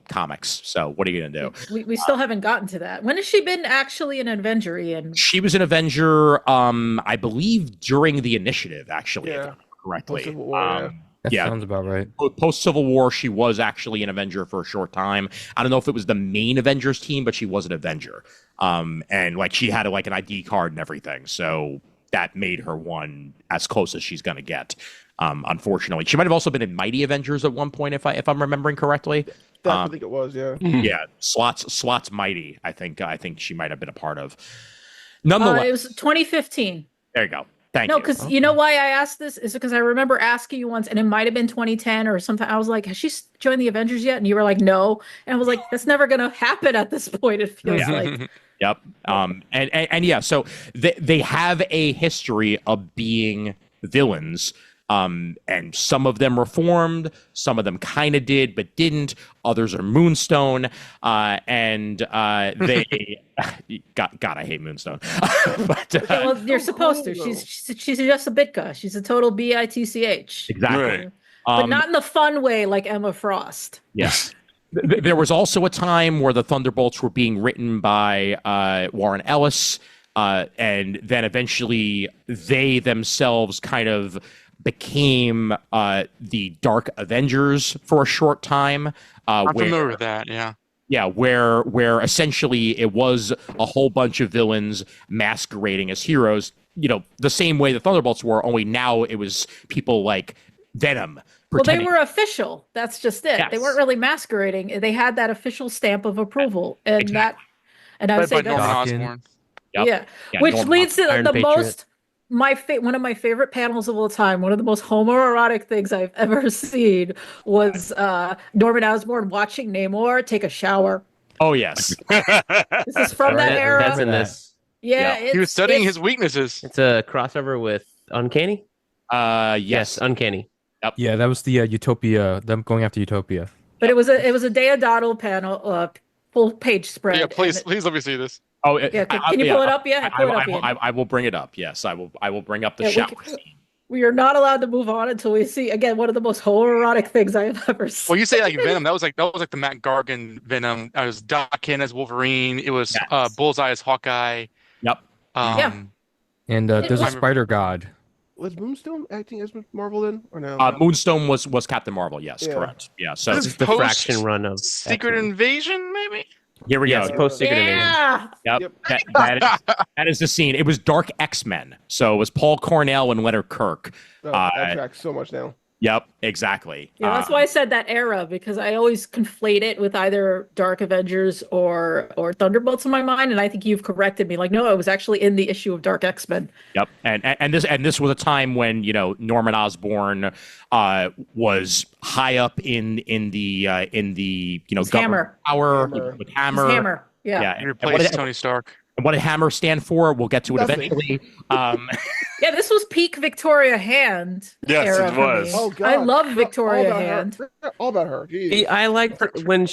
comics. So what are you gonna do? We still haven't gotten to that. When has she been actually an Avenger, Ian? She was an Avenger, I believe, during the Initiative, actually, if I remember correctly. Civil War, That sounds about right. Post Civil War, she was actually an Avenger for a short time. I don't know if it was the main Avengers team, but she was an Avenger. And like she had like an ID card and everything, so that made her one as close as she's gonna get. Unfortunately, she might have also been in Mighty Avengers at one point, if I'm remembering correctly. I think it was, yeah. Yeah, Slots Mighty. I think she might have been a part of. Nonetheless, it was 2015. There you go. Thank no, you. because you know why I asked this is because I remember asking you once, and it might have been 2010 or something. I was like, "Has she joined the Avengers yet?" And you were like, "No." And I was like, "That's never gonna happen at this point." It feels like. Yep. And yeah, so they have a history of being villains. And some of them reformed, some of them kind of did but didn't. Others are Moonstone, and they God, I hate Moonstone. But well, you're supposed to. She's just a Bitka. She's a total bitch. Exactly, right. But not in the fun way like Emma Frost. Yes. There was also a time where the Thunderbolts were being written by Warren Ellis, and then eventually they themselves kind of became the Dark Avengers for a short time. I'm familiar with that, yeah. Yeah, where essentially it was a whole bunch of villains masquerading as heroes, the same way the Thunderbolts were, only now it was people like Venom. Well, they were official. That's just it. Yes. They weren't really masquerading. They had that official stamp of approval. And exactly. I would say Norman that's... Osborn. Yep. Yeah, which leads to Iron the Patriot. most... one of my favorite panels of all time, one of the most homoerotic things I've ever seen was Norman Osborn watching Namor take a shower. Oh, yes. This is from that era. That's in this. Yeah, He was studying his weaknesses. It's a crossover with Uncanny. Yes. Uncanny. Yeah, that was the Utopia. Them going after Utopia. But it was a Deodato panel, full page spread. Yeah, please let me see this. Oh, yeah. Can you pull it up? Yeah, pull it up. I will bring it up. Yes, I will bring up the shower scene. We are not allowed to move on until we see again one of the most homoerotic things I have ever seen. Well, you say like Venom. That was like the Matt Gargan Venom. It was Doc Ken as Wolverine. It was Bullseye as Hawkeye. Yep. Yeah. And there's a Spider God. Was Moonstone acting as Marvel then, or no? Moonstone was Captain Marvel. Yes, correct. Yeah. So This This is the fraction run of Secret X-Men. Invasion, maybe. here we Yes, go. post Secret Invasion. Yeah. Yep. That is the scene. It was Dark X-Men. So it was Paul Cornell and Leonard Kirk. That tracks so much now. Yep, exactly. Yeah, that's why I said that era, because I always conflate it with either Dark Avengers or Thunderbolts in my mind, and I think you've corrected me. Like, no, it was actually in the issue of Dark X-Men. Yep, and this was a time when Norman Osborn was high up in the government Hammer. power Hammer. with Hammer. His Hammer. Yeah. He replaced Tony Stark. And what did Hammer stand for? We'll get to it Nothing. eventually. Yeah, this was peak Victoria Hand. Yes, era it for was. me. Oh God, I love Victoria all about Hand. Her. All about her. Jeez. I liked her when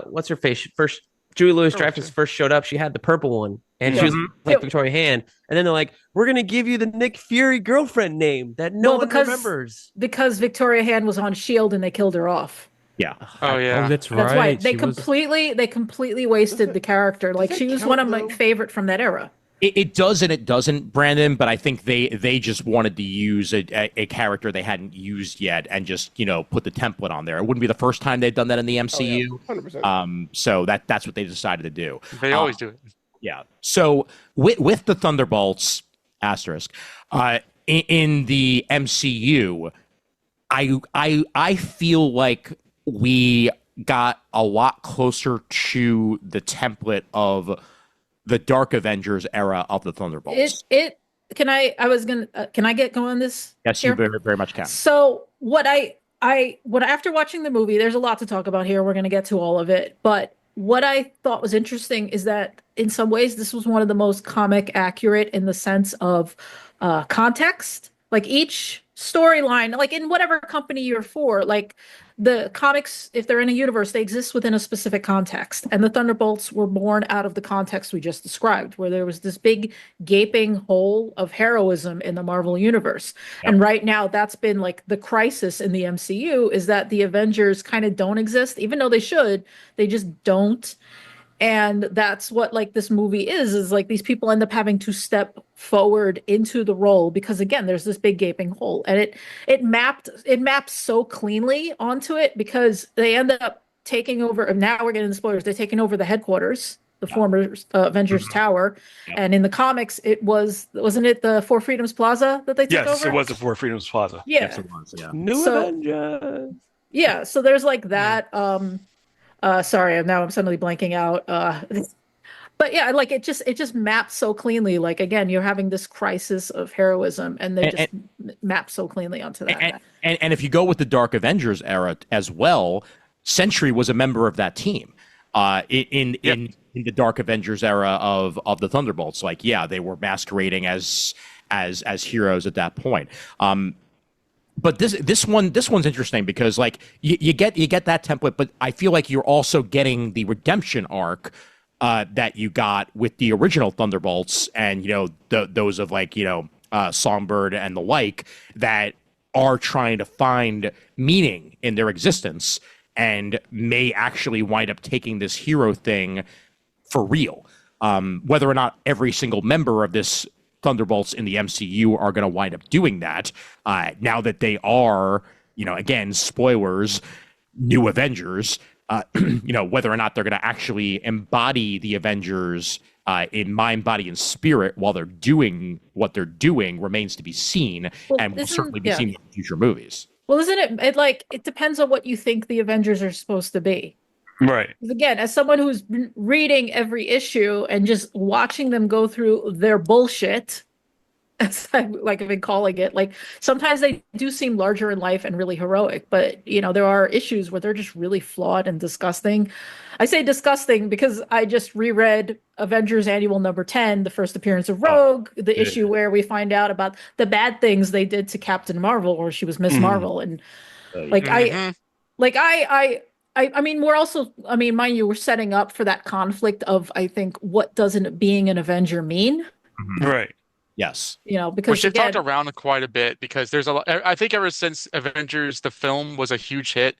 what's her face first. Julie Louis-Dreyfus first showed up. She had the purple one, and she was like Victoria Hand. And then they're like, "We're gonna give you the Nick Fury girlfriend name that no one remembers." Because Victoria Hand was on Shield and they killed her off. Yeah. Oh yeah. Oh, that's That's right. why they She was- completely wasted the character. Like that she was count, one of my though? favorite from that era. It does and it doesn't, Brandon, but I think they just wanted to use a character they hadn't used yet and just, put the template on there. It wouldn't be the first time they've done that in the MCU. 100%. So that's what they decided to do. They always do it. Yeah. So with the Thunderbolts, asterisk, in the MCU, I feel like we got a lot closer to the template of the Dark Avengers era of the Thunderbolts. Can I get going on this? Yes, here? you very, very much can. So after watching the movie, there's a lot to talk about here. We're going to get to all of it, but what I thought was interesting is that in some ways this was one of the most comic accurate in the sense of context. Like each storyline, like in whatever company you're for, like the comics, if they're in a universe, they exist within a specific context. And the Thunderbolts were born out of the context we just described, where there was this big gaping hole of heroism in the Marvel universe. Yep. And right now that's been like the crisis in the MCU, is that the Avengers kind of don't exist, even though they should, they just don't. And that's what like this movie is like these people end up having to step forward into the role because again there's this big gaping hole, and it maps so cleanly onto it because they end up taking over. And now we're getting the spoilers. They're taking over the headquarters, the former Avengers Tower. And in the comics it wasn't it the Four Freedoms Plaza that they took over? Yes, it was the Four Freedoms Plaza. Yeah. Yes, it was, yeah. New Avengers. Yeah, so there's like that. Sorry, I'm suddenly blanking out. But yeah, like it just maps so cleanly. Like again, you're having this crisis of heroism, and they just map so cleanly onto that. And if you go with the Dark Avengers era as well, Sentry was a member of that team. In the Dark Avengers era of the Thunderbolts, like they were masquerading as heroes at that point. But this one's interesting because like you get that template, but I feel like you're also getting the redemption arc that you got with the original Thunderbolts, and those of like Songbird and the like that are trying to find meaning in their existence and may actually wind up taking this hero thing for real. Whether or not every single member of this Thunderbolts in the MCU are going to wind up doing that now that they are, again, spoilers, new Avengers, whether or not they're going to actually embody the Avengers in mind, body, and spirit while they're doing what they're doing remains to be seen, and will certainly be seen in future movies. Well, isn't it depends on what you think the Avengers are supposed to be. Right. Again, as someone who's been reading every issue and just watching them go through their bullshit, as I've been calling it, like sometimes they do seem larger in life and really heroic, but there are issues where they're just really flawed and disgusting. I say disgusting because I just reread Avengers Annual number 10, the first appearance of Rogue, the issue where we find out about the bad things they did to Captain Marvel, or she was Miss Marvel, and I mean, we're also, mind you, we're setting up for that conflict of, I think, what doesn't being an Avenger mean? Right. Yes. Because which they've talked around quite a bit, because there's a lot. I think ever since Avengers, the film was a huge hit,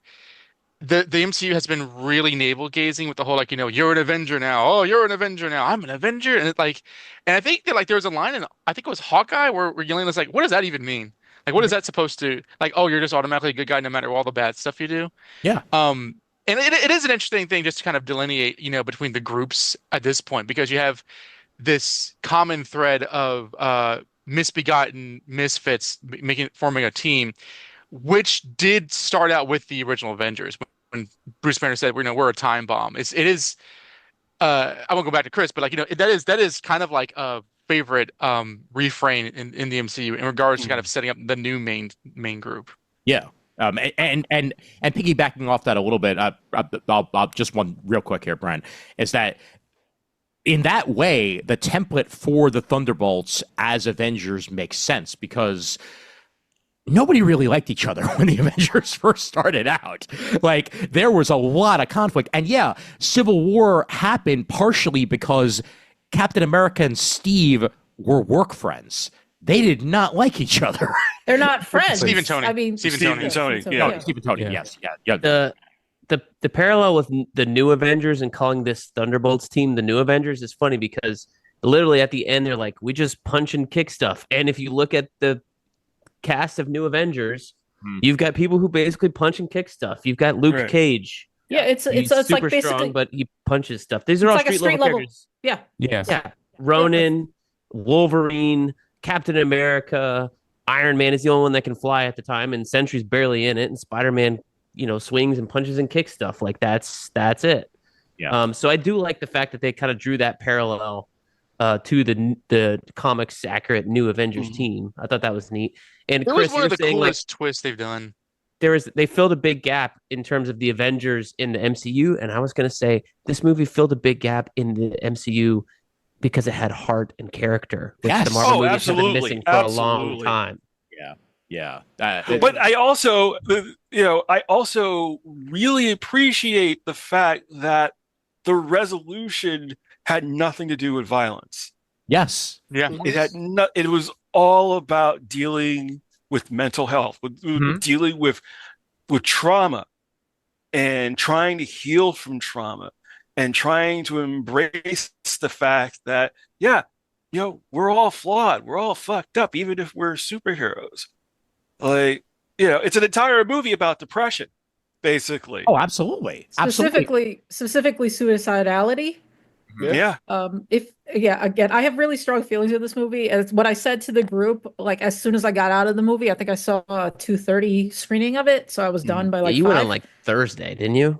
the MCU has been really navel gazing with the whole, you're an Avenger now. Oh, you're an Avenger now. I'm an Avenger. And and I think that there was a line in, I think it was Hawkeye where Yelena's like, what does that even mean? Like, what is that supposed to, oh, you're just automatically a good guy no matter all the bad stuff you do? Yeah. And it is an interesting thing just to kind of delineate, between the groups at this point, because you have this common thread of misbegotten misfits forming a team, which did start out with the original Avengers when Bruce Banner said, we're a time bomb. It is. I won't go back to Kris, but that is kind of like a favorite refrain in the MCU in regards to kind of setting up the new main group. Yeah. And piggybacking off that a little bit, I'll just one real quick here, Brent, is that in that way, the template for the Thunderbolts as Avengers makes sense, because nobody really liked each other when the Avengers first started out. Like, there was a lot of conflict. And yeah, Civil War happened partially because Captain America and Steve were work friends. They did not like each other. They're not friends. Steve and Tony. I mean, Steve and Tony. Steve and Tony, Yeah. yes. Yeah. The the parallel with the New Avengers and calling this Thunderbolts team the New Avengers is funny because literally at the end they're like, we just punch and kick stuff. And if you look at the cast of New Avengers, you've got people who basically punch and kick stuff. You've got Luke Cage. Yeah, it's super like basically strong, but he punches stuff. These are all like street level characters. Yeah. Yes. Yeah. Ronin, Wolverine, Captain America, Iron Man is the only one that can fly at the time, and Sentry's barely in it, and Spider-Man, swings and punches and kicks stuff. Like that's it. Yeah. So I do like the fact that they kind of drew that parallel to the comics accurate New Avengers team. I thought that was neat. And That Chris, was one of the saying, coolest twists they've done. they filled a big gap in terms of the Avengers in the MCU, and I was going to say this movie filled a big gap in the MCU because it had heart and character, which the Marvel movies have been missing for a long time. Yeah. But I also, really appreciate the fact that the resolution had nothing to do with violence. Yes. Yeah. It was all about dealing with mental health, with dealing with trauma and trying to heal from trauma and trying to embrace the fact that, we're all flawed. We're all fucked up, even if we're superheroes. Like, it's an entire movie about depression, basically. Oh, absolutely. Specifically suicidality. Yeah. Again, I have really strong feelings in this movie. As what I said to the group, like as soon as I got out of the movie, I think I saw a 2:30 screening of it, so I was done by like you 5. went on like Thursday, didn't you?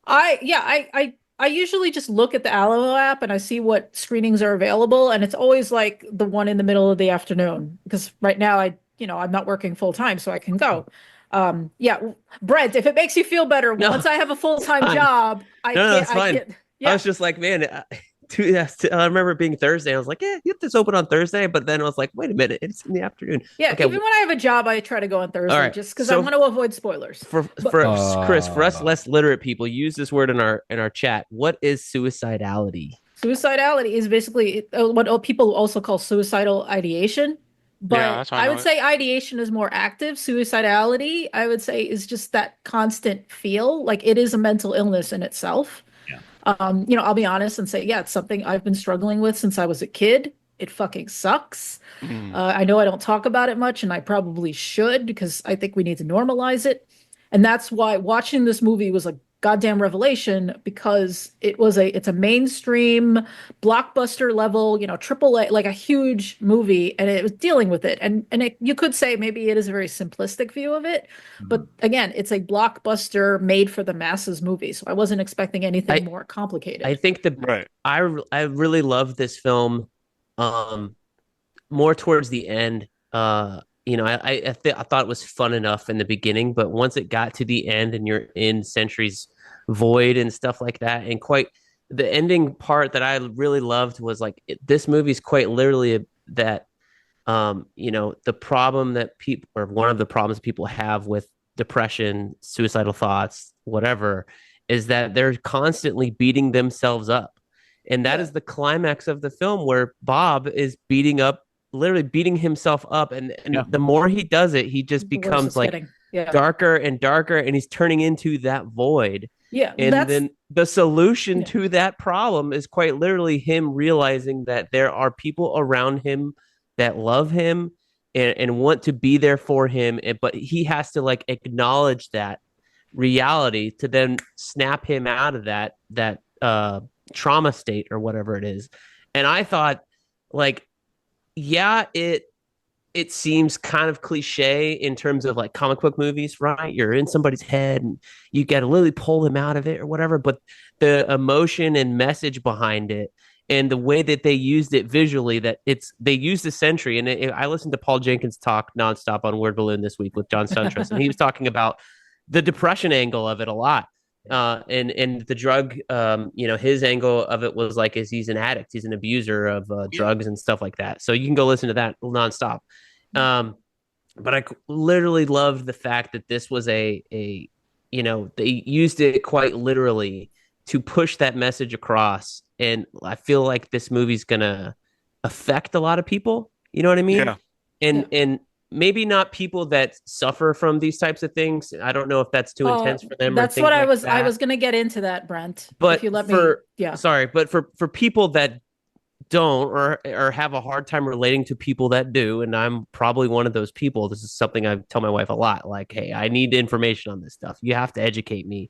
I usually just look at the Alamo app and I see what screenings are available, and it's always like the one in the middle of the afternoon because right now I'm not working full time, so I can go. Brent, if it makes you feel better, once I have a full-time job, that's fine. I was just like, man, I remember it being Thursday. I was like, you have this open on Thursday, but then I was like, wait a minute, it's in the afternoon. Yeah, okay. Even when I have a job, I try to go on Thursday just because I want to avoid spoilers. For Chris, for us less literate people, use this word in our chat. What is suicidality? Suicidality is basically what people also call suicidal ideation. But I would say ideation is more active. Suicidality, I would say, is just that constant feel. Like it is a mental illness in itself. Yeah. I'll be honest and say, it's something I've been struggling with since I was a kid. It fucking sucks. I know I don't talk about it much, and I probably should because I think we need to normalize it. And that's why watching this movie was a goddamn revelation because it's a mainstream blockbuster level, triple A, like a huge movie, and it was dealing with it. And you could say maybe it is a very simplistic view of it, but again, it's a blockbuster made for the masses movie. So I wasn't expecting anything more complicated. I think I really loved this film more towards the end. I thought it was fun enough in the beginning, but once it got to the end and you're in Sentry's void and stuff like that, and quite the ending part that I really loved was like this movie's quite literally that the problem that people, or one of the problems people have with depression, suicidal thoughts, whatever, is that they're constantly beating themselves up, and that is the climax of the film where Bob is literally beating himself up, and the more he does it, he just becomes like darker and darker, and he's turning into that void. And then the solution to that problem is quite literally him realizing that there are people around him that love him and want to be there for him, but he has to like acknowledge that reality to then snap him out of that trauma state or whatever it is. And I thought, like, it seems kind of cliche in terms of like comic book movies, right? You're in somebody's head and you got to literally pull them out of it or whatever. But the emotion and message behind it and the way that they used it visually, they used the Sentry. And I listened to Paul Jenkins talk nonstop on Word Balloon this week with John Suntress, and he was talking about the depression angle of it a lot. And the drug, his angle of it was like, he's an addict, he's an abuser of drugs and stuff like that. So you can go listen to that nonstop. But I literally loved the fact that this was they used it quite literally to push that message across. And I feel like this movie's gonna affect a lot of people. You know what I mean? Yeah. And maybe not people that suffer from these types of things. I don't know if that's too intense for them. That's or what things I like was going to get into that, Brent. But if you let for me, yeah. sorry, but for people that don't or have a hard time relating to people that do, and I'm probably one of those people. This is something I tell my wife a lot. Like, hey, I need information on this stuff. You have to educate me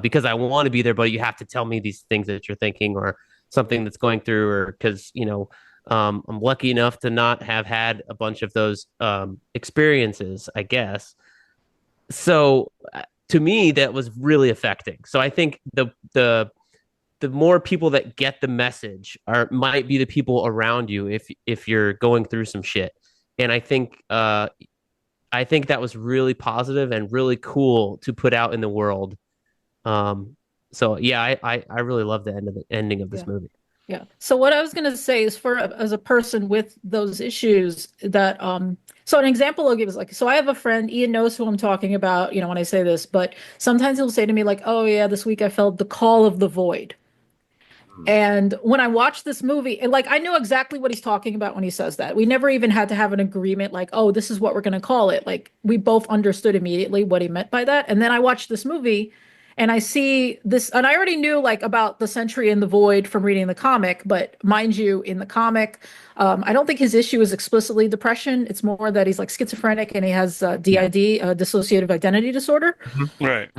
because I want to be there, but you have to tell me these things that you're thinking or something that's going through, or because I'm lucky enough to not have had a bunch of those experiences, I guess. So to me, that was really affecting. So I think the more people that get the message might be the people around you if you're going through some shit. And I think that was really positive and really cool to put out in the world. So yeah, I really love the ending of this movie. Yeah. So what I was going to say is as a person with those issues that so an example I'll give is like, so I have a friend, Ian knows who I'm talking about, when I say this, but sometimes he'll say to me like, oh yeah, this week I felt the call of the void. And when I watched this movie, and like I know exactly what he's talking about when he says that. We never even had to have an agreement like, oh, this is what we're going to call it. Like we both understood immediately what he meant by that. And then I watched this movie and I see this, and I already knew like about the Sentry in the Void from reading the comic, but mind you, in the comic, I don't think his issue is explicitly depression. It's more that he's like schizophrenic and he has DID, dissociative identity disorder. Right.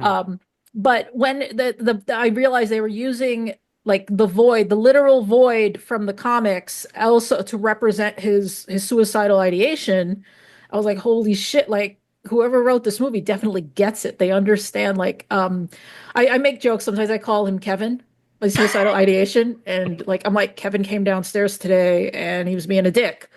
But when I realized they were using like the void, the literal void from the comics, also to represent his suicidal ideation, I was like, holy shit! Like whoever wrote this movie definitely gets it. They understand. Like, I make jokes sometimes. I call him Kevin, like suicidal ideation, and like I'm like Kevin came downstairs today and he was being a dick.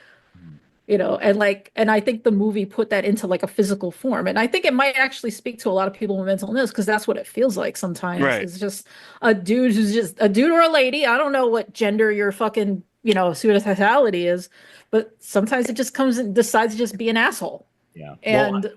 And I think the movie put that into like a physical form. And I think it might actually speak to a lot of people with mental illness because that's what it feels like sometimes. Right. It's just a dude who's just a dude or a lady. I don't know what gender your fucking, suicidality is, but sometimes it just comes and decides to just be an asshole. Yeah. And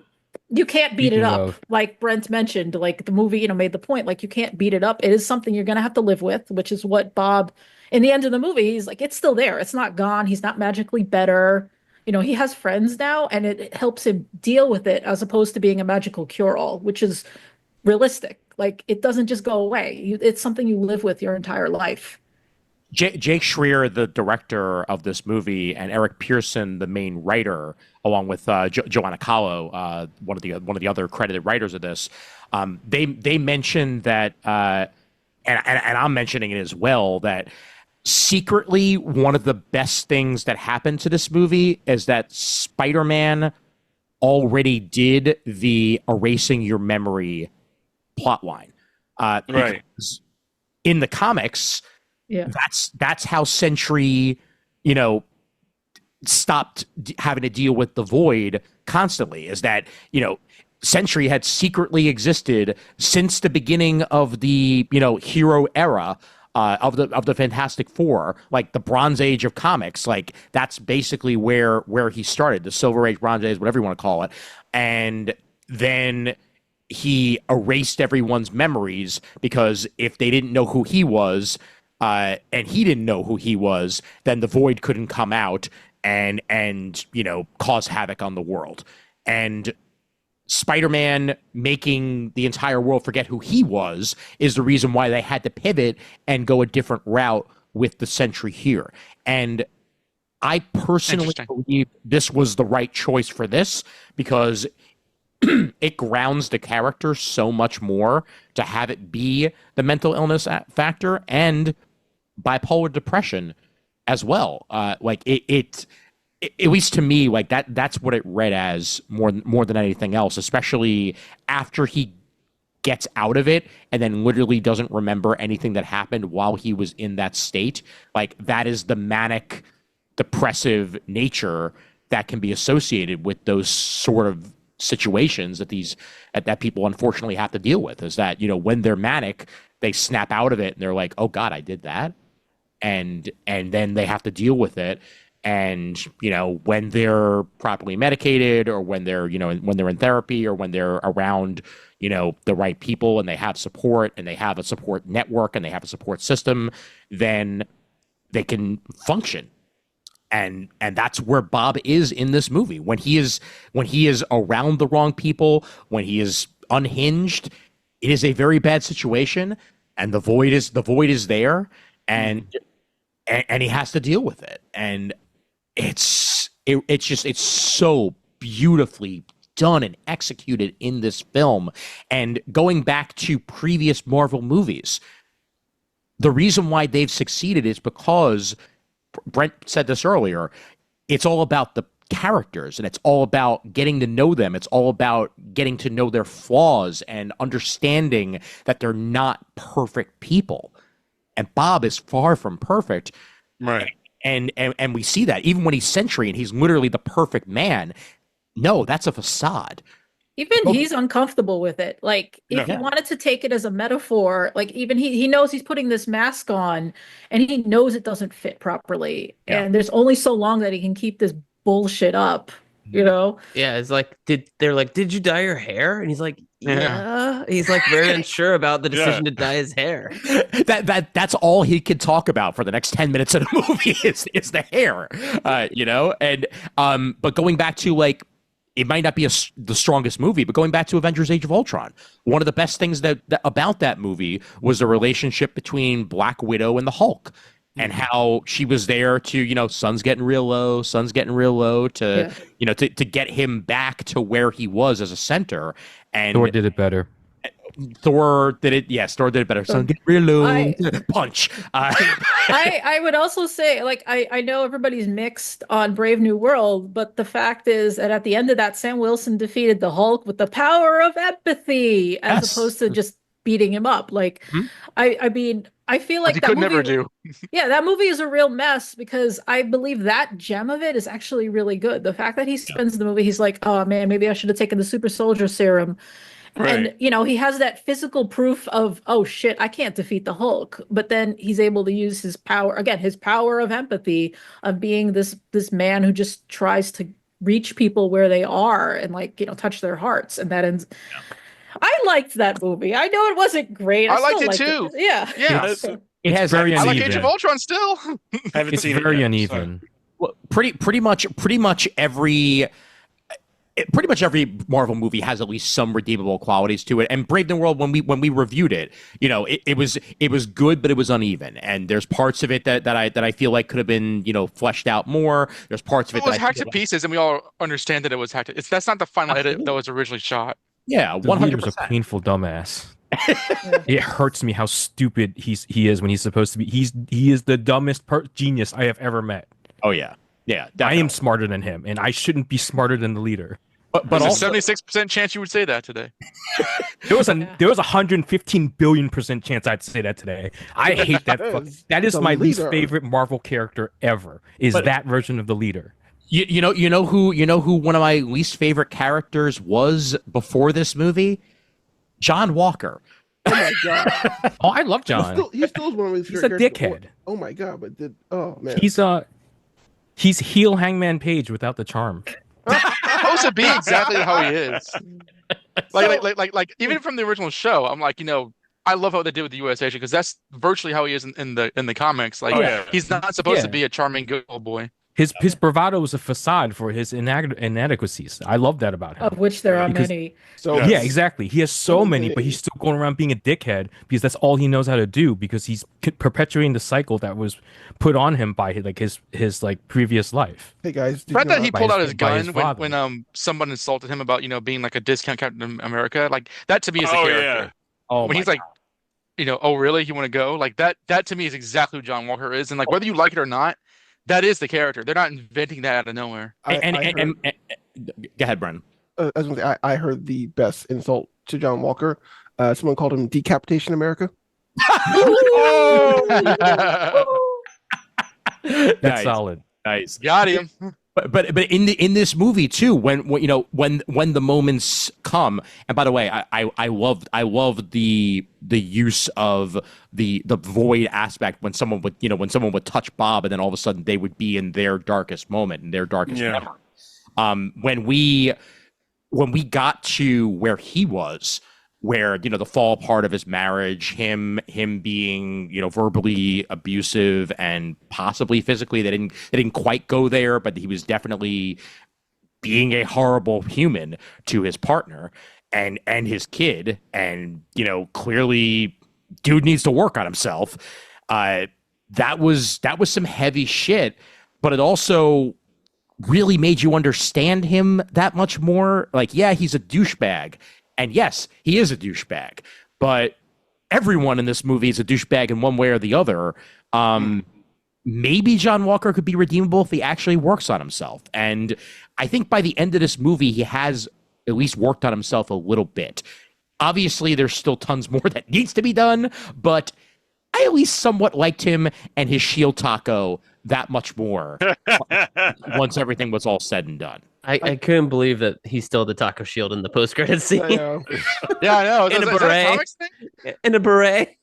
you can't beat it Speaking up. of- Like Brent mentioned, like the movie, made the point, like you can't beat it up. It is something you're going to have to live with, which is what Bob, in the end of the movie, he's like, it's still there. It's not gone. He's not magically better. He has friends now and it helps him deal with it as opposed to being a magical cure-all, which is realistic. Like it doesn't just go away. It's something you live with your entire life. Jake Schreier, the director of this movie, and Eric Pearson, the main writer, along with Joanna Kahlo, one of the other credited writers of this, they mentioned that, and I'm mentioning it as well, that secretly one of the best things that happened to this movie is that Spider-Man already did the erasing your memory plotline. Right. In the comics, that's how Sentry, stopped having to deal with the void constantly. Is that Sentry had secretly existed since the beginning of the hero era. Of the Fantastic Four, like the Bronze Age of comics, like that's basically where he started, the Silver Age, Bronze Age, whatever you want to call it, and then he erased everyone's memories because if they didn't know who he was, and he didn't know who he was, then the Void couldn't come out and cause havoc on the world. And Spider-Man making the entire world forget who he was is the reason why they had to pivot and go a different route with the Sentry here. And I personally believe this was the right choice for this because it grounds the character so much more to have it be the mental illness factor and bipolar depression as well. Like it at least to me, like that's what it read as more than anything else, especially after he gets out of it and then literally doesn't remember anything that happened while he was in that state. Like that is the manic depressive nature that can be associated with those sort of situations that people unfortunately have to deal with, is that, when they're manic, they snap out of it and they're like, oh God, I did that. And then they have to deal with it. And, when they're properly medicated or when they're, when they're in therapy or when they're around, the right people and they have support and they have a support network and they have a support system, then they can function. and that's where Bob is in this movie. When he is around the wrong people, when he is unhinged, it is a very bad situation, and the void is there, and he has to deal with it. And it's so beautifully done and executed in this film. And going back to previous Marvel movies, the reason why they've succeeded is because Brent said this earlier, it's all about the characters, and it's all about getting to know them. It's all about getting to know their flaws and understanding that they're not perfect people. And Bob is far from perfect. Right. And we see that even when he's Sentry and he's literally the perfect man. No, that's a facade. Even he's uncomfortable with it. Like, if he wanted to take it as a metaphor, like, even he knows he's putting this mask on and he knows it doesn't fit properly. Yeah. And there's only so long that he can keep this bullshit up, you know? Yeah, it's like, did you dye your hair? And he's like, yeah. He's like very unsure about the decision to dye his hair. That's all he could talk about for the next 10 minutes of the movie is the hair, you know? And but going back to, like, it might not be the strongest movie, but going back to Avengers Age of Ultron, one of the best things that about that movie was the relationship between Black Widow and the Hulk, and how she was there to, you know, sun's getting real low to, you know, to get him back to where he was as a center. And Thor did it better. Thor did it better. Sun get real low. Punch. I would also say, like, I know everybody's mixed on Brave New World, but the fact is that at the end of that, Sam Wilson defeated the Hulk with the power of empathy, as opposed to just beating him up. Like, I mean, I feel like he that could movie, never do. Yeah, that movie is a real mess, because I believe that gem of it is actually really good. The fact that he spends the movie, he's like, oh man, maybe I should have taken the super soldier serum. Right. And, you know, he has that physical proof of, oh shit, I can't defeat the Hulk. But then he's able to use his power, again, his power of empathy, of being this man who just tries to reach people where they are and, like, you know, touch their hearts. And that ends. I liked that movie. I know it wasn't great. I liked it too. Yeah. It has very I uneven. like Age of Ultron still. I haven't It's seen it very yet, uneven. Well, pretty much every Marvel movie has at least some redeemable qualities to it. And Brave New World, when we reviewed it, you know, it was good, but it was uneven. And there's parts of it that I feel like could have been, you know, fleshed out more. There's parts of it It was that hacked to pieces, and we all understand that it was hacked. That's not the final edit that was originally shot. Yeah, The 100%. leader's a painful dumbass. It hurts me how stupid he is when he's supposed to be. He is the dumbest genius I have ever met. Oh yeah, definitely. I am smarter than him, and I shouldn't be smarter than the leader. But There's also, a 76% chance you would say that today. There was 115 billion% chance I'd say that today. I hate that. That is my least favorite Marvel character ever. That version of the leader. You know who one of my least favorite characters was before this movie? John Walker. Oh my god. Oh, I love John. He still is one of my He's favorite a characters. dickhead. Oh my god, but oh man. He's heel Hangman Page without the charm. Supposed to be exactly how he is. Like even from the original show, I'm like, you know, I love what they did with the U.S. agent, because that's virtually how he is in the comics. Like, he's not supposed to be a charming good old boy. His bravado is a facade for his inadequacies. I love that about him. Of which there are many. So yeah, exactly. He has so many, but he's still going around being a dickhead because that's all he knows how to do, because he's perpetuating the cycle that was put on him by his like previous life. Hey guys, The fact that he pulled out his by his gun father. when someone insulted him about, you know, being like a discount Captain America, like that to me is a character. Yeah. Oh, When he's like, you know, oh really, you want to go? Like that to me is exactly who John Walker is, and like whether you like it or not, that is the character. They're not inventing that out of nowhere. And go ahead, Brennan. I was gonna say, I heard the best insult to John Walker. Someone called him Decapitation America. that's Nice. solid. Nice. Got him. But in this movie too, when you know when the moments come, and by the way, I loved the use of the void aspect when someone would touch Bob, and then all of a sudden they would be in their darkest moment, in their darkest memory. When we got to where he was, where the fall apart of his marriage, him being verbally abusive and possibly physically. They didn't quite go there, but he was definitely being a horrible human to his partner and his kid. And clearly, dude needs to work on himself. That was some heavy shit, but it also really made you understand him that much more. Like, yeah, he's a douchebag. And yes, he is a douchebag, but everyone in this movie is a douchebag in one way or the other. Maybe John Walker could be redeemable if he actually works on himself. And I think by the end of this movie, he has at least worked on himself a little bit. Obviously, there's still tons more that needs to be done, but I at least somewhat liked him and his shield taco that much more once everything was all said and done. I couldn't believe that he stole the taco shield in the post-credit scene. I know. Yeah, I know. In a Is that a beret. comics thing? In a beret.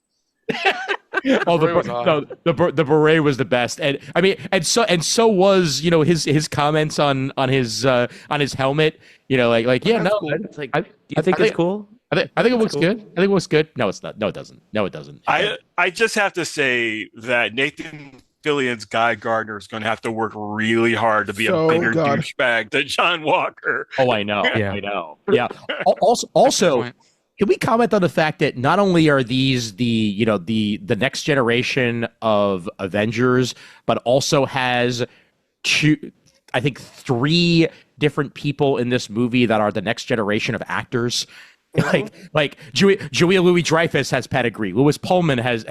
Oh, beret was awesome. the beret was the best, and I mean, and so was his comments on his helmet. Like yeah, That's no, cool. It's like, do you think it's cool? I think it looks cool. good. I think it looks good. No, it's not. No, it doesn't. No, it doesn't. I just have to say that Nathan Fillion's Guy Gardner is going to have to work really hard to be So a bigger good. douchebag than John Walker. Oh, I know. Yeah. I know. Yeah. Also, Point. can we comment on the fact that not only are these the next generation of Avengers, but also has I think 3 different people in this movie that are the next generation of actors. Like Julia Louis-Dreyfus has pedigree. Louis Pullman has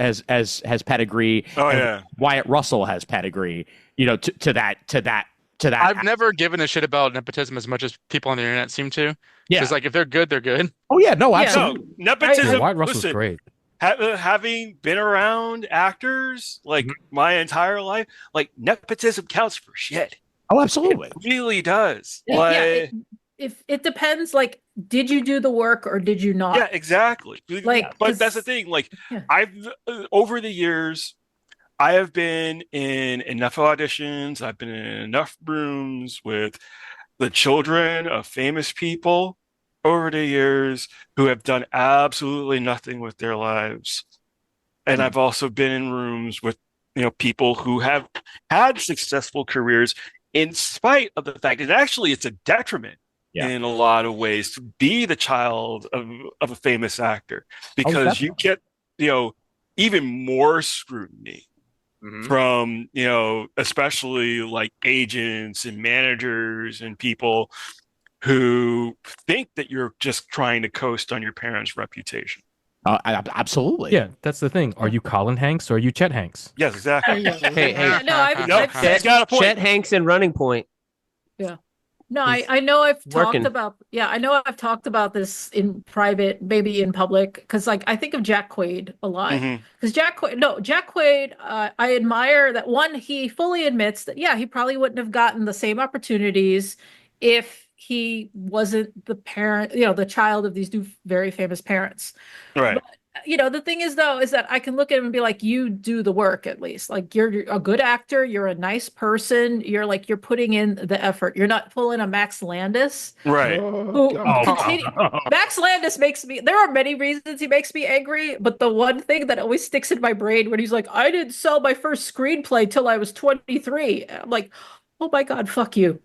pedigree. Oh, and yeah. Wyatt Russell has pedigree. To that. I've never given a shit about nepotism as much as people on the internet seem to. Yeah. Because like if they're good, they're good. Oh yeah. No. Yeah. Absolutely. No, nepotism. White Russell's listen, great. Having been around actors like my entire life, like nepotism counts for shit. Oh, absolutely. It really does. Yeah, Like, if it depends, like, did you do the work or did you not? yeah, exactly. Like, but that's the thing. Like, Yeah. I've over the years, I have been in enough auditions. I've been in enough rooms with the children of famous people over the years who have done absolutely nothing with their lives. And I've also been in rooms with people who have had successful careers in spite of the fact that actually it's a detriment in a lot of ways to be the child of a famous actor, because you get even more scrutiny from especially like agents and managers and people who think that you're just trying to coast on your parents' reputation. Absolutely. Yeah, that's the thing. Are you Colin Hanks or are you Chet Hanks? Yes, exactly. Hey, No, I've He's got a point. Chet Hanks in Running Point. No, He's I know I've working. talked about this in private, maybe in public, because like I think of Jack Quaid a lot. Mhm. Because Jack Quaid, I admire that one, he fully admits that he probably wouldn't have gotten the same opportunities if he wasn't the parent, the child of these two very famous parents. Right. The thing is though, is that I can look at him and be like, you do the work at least. Like you're a good actor, you're a nice person, you're putting in the effort. You're not pulling a Max Landis. Right. Max Landis there are many reasons he makes me angry, but the one thing that always sticks in my brain when he's like, I didn't sell my first screenplay till I was 23. I'm like, oh my God, fuck you.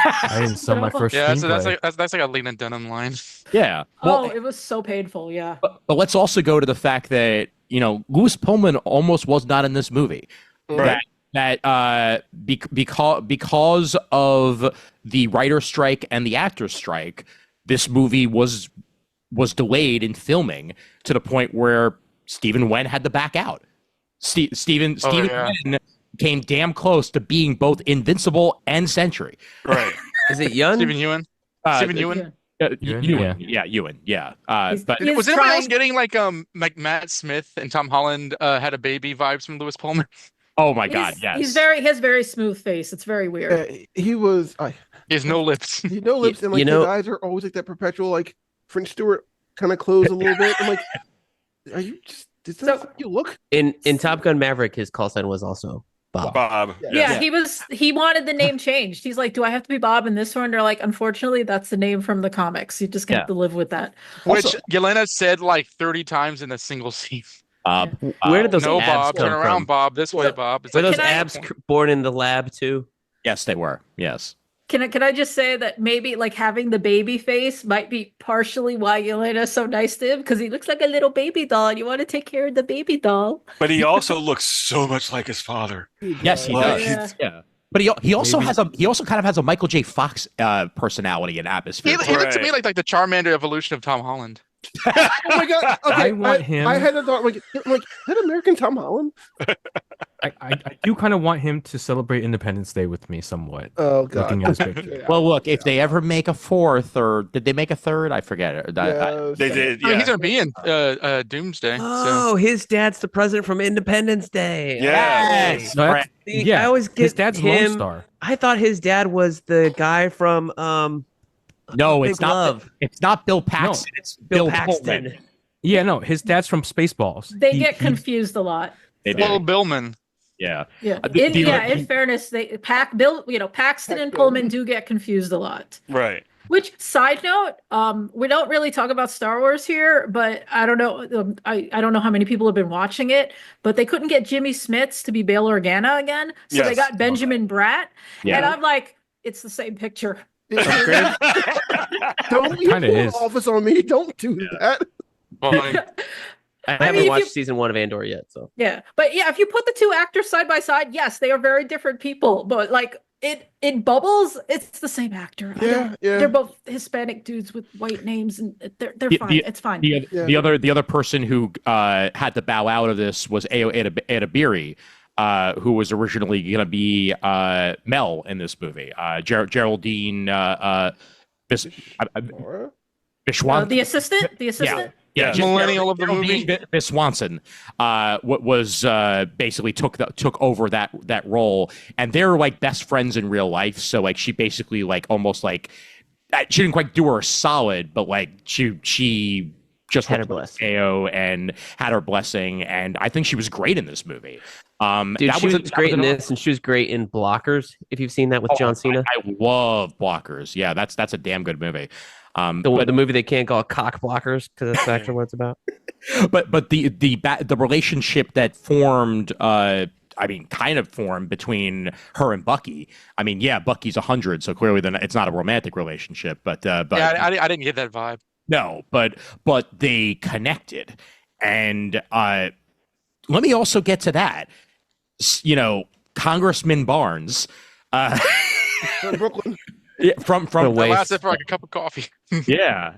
I didn't sell my first Yeah, so screenplay. that's like a Lena Dunham line. Yeah. Well, It was so painful. Yeah. but let's also go to the fact that Louis Pullman almost was not in this movie. Right. Because of the writer strike and the actor strike, this movie was delayed in filming to the point where Stephen Wen had to back out. Stephen Wen came damn close to being both Invincible and Sentry. Right. Is it Yun? Stephen Ewan. Stephen Ewan. Ewan. Yeah. But He's Was anybody else trying- getting like Matt Smith and Tom Holland had a baby vibes from Louis Pullman? oh my God, yes. He has very smooth face. It's very weird. He was. He has no lips. He no lips, and like his eyes are always like that perpetual like French Stewart kind of close a little bit. I'm like, are you just? Is that how you look? In Top Gun Maverick, his call sign was also Bob. Yeah, he wanted the name changed. He's like, do I have to be Bob in this one? They're like, unfortunately, that's the name from the comics. You just gonna have to live with that. Which Yelena said like 30 times in a single scene. Where did those No, abs Bob, come turn around, from? Bob. This way, Bob. It's Were like, those abs born in the lab too? Yes, they were. Yes. Can I just say that maybe like having the baby face might be partially why Yelena's so nice to him, because he looks like a little baby doll and you want to take care of the baby doll. But he also looks so much like his father. Yes, he does. Yeah. But he also kind of has a Michael J. Fox personality and atmosphere. he looks to me like the Charmander evolution of Tom Holland. Oh my god! Okay, I want him. I had a thought, like, that American Tom Holland. I do kind of want him to celebrate Independence Day with me somewhat. Oh god! Looking at his picture. Well, look, if they ever make a fourth, or did they make a third? I forget. They did. I mean, Yeah. he's gonna be in Doomsday. Oh, his dad's the president from Independence Day. Yes. No, that's- See, yeah, I always get his dad's Lone him. Star. I thought his dad was the guy from No, Big it's not. Love. It's not Bill Paxton. It's Bill Paxton. Pullman. Yeah, no, his dad's from Spaceballs. They He- get he- confused a lot. They So- do. Little Billman. Yeah. Yeah. The- In fairness, Paxton and Pullman do get confused a lot. Right. Which, side note, we don't really talk about Star Wars here, but I don't know. I don't know how many people have been watching it, but they couldn't get Jimmy Smits to be Bail Organa again, so they Yes. got Benjamin Bratt, Yeah. and I'm like, it's the same picture. Don't you Kinda pull is. office on me? Don't do that. Well, I mean, haven't if watched you- season 1 of Andor yet, so Yeah, but yeah, if you put the two actors side by side, yes, they are very different people, but like in Bubbles, it's the same actor. Yeah. They're both Hispanic dudes with white names, and they're The- fine. the- It's fine. The other person who had to bow out of this was Ayo Edebiri, who was originally going to be Mel in this movie. Geraldine Bishwan. The assistant. Yeah, Millennial of the Geraldine movie. Swanson was basically took over that role, and they're like best friends in real life. So like she basically like almost like she didn't quite do her a solid, but like she just Had her replaced blessing. AO and had her blessing, and I think she was great in this movie. dude, that she was that great in an- this, and she was great in Blockers. If you've seen that with Oh, John Cena, I love Blockers. Yeah, that's a damn good movie. the movie they can't call Cock Blockers because that's actually what it's about. But the relationship that formed, kind of formed between her and Bucky. I mean, yeah, Bucky's 100, so clearly then it's not a romantic relationship. But yeah, I didn't get that vibe. no, but they connected, and let me also get to that. Congressman Barnes, From Brooklyn. from The That waste. lasted for like a cup of coffee. Yeah,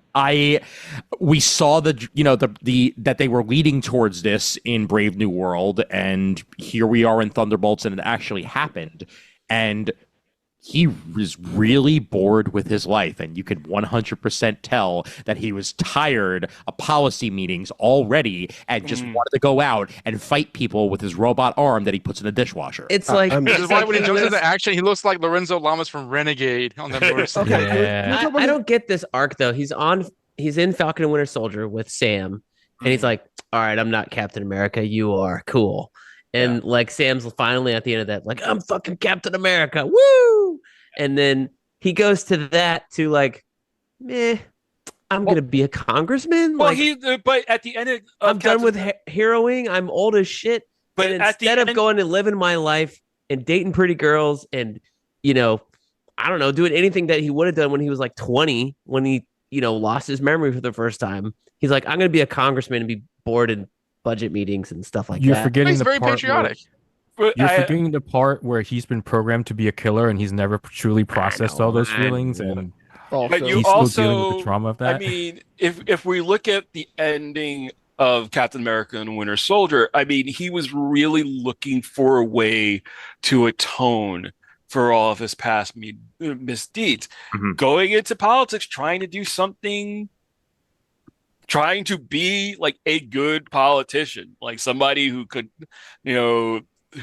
we saw that they were leading towards this in Brave New World, and here we are in Thunderbolts, and it actually happened. And he was really bored with his life, and you could 100% tell that he was tired of policy meetings already, and just wanted to go out and fight people with his robot arm that he puts in the dishwasher. It's like I'm- This it's is why like when he he jumps was- into action, he looks like Lorenzo Lamas from Renegade on that motorcycle. Okay. Yeah. I don't get this arc though. He's in Falcon and Winter Soldier with Sam, and he's like, "All right, I'm not Captain America. You are cool." And like Sam's finally at the end of that, like, "I'm fucking Captain America, woo!" And then he goes to that to like, I'm gonna be a congressman. Well, Like, but at the end of I'm done Captain- with heroing. I'm old as shit. But And at the instead of end- going and living my life and dating pretty girls and, I don't know, doing anything that he would have done when he was like 20, when he, lost his memory for the first time, he's like, I'm going to be a congressman and be bored in budget meetings and stuff like You're that. forgetting He's the very part patriotic. Where, you're I- forgetting the part where he's been programmed to be a killer and he's never truly processed all those feelings, and Also, But you he's still also, dealing with the trauma of that. I mean, if we look at the ending of Captain America and Winter Soldier, I mean, he was really looking for a way to atone for all of his past misdeeds. Mhm. Going into politics, trying to do something, trying to be like a good politician, like somebody who could, who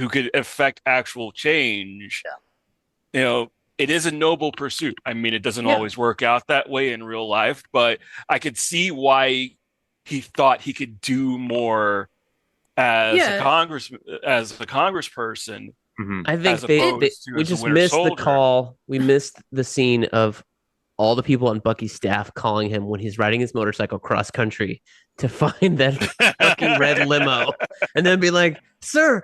could affect actual change. It is a noble pursuit. I mean, it doesn't Yeah. always work out that way in real life, but I could see why he thought he could do more as Yeah. a congressperson I think As opposed to we as a just Winter missed the Soldier. call. We missed the scene of all the people on Bucky's staff calling him when he's riding his motorcycle cross country to find that fucking red limo, and then be like, "Sir,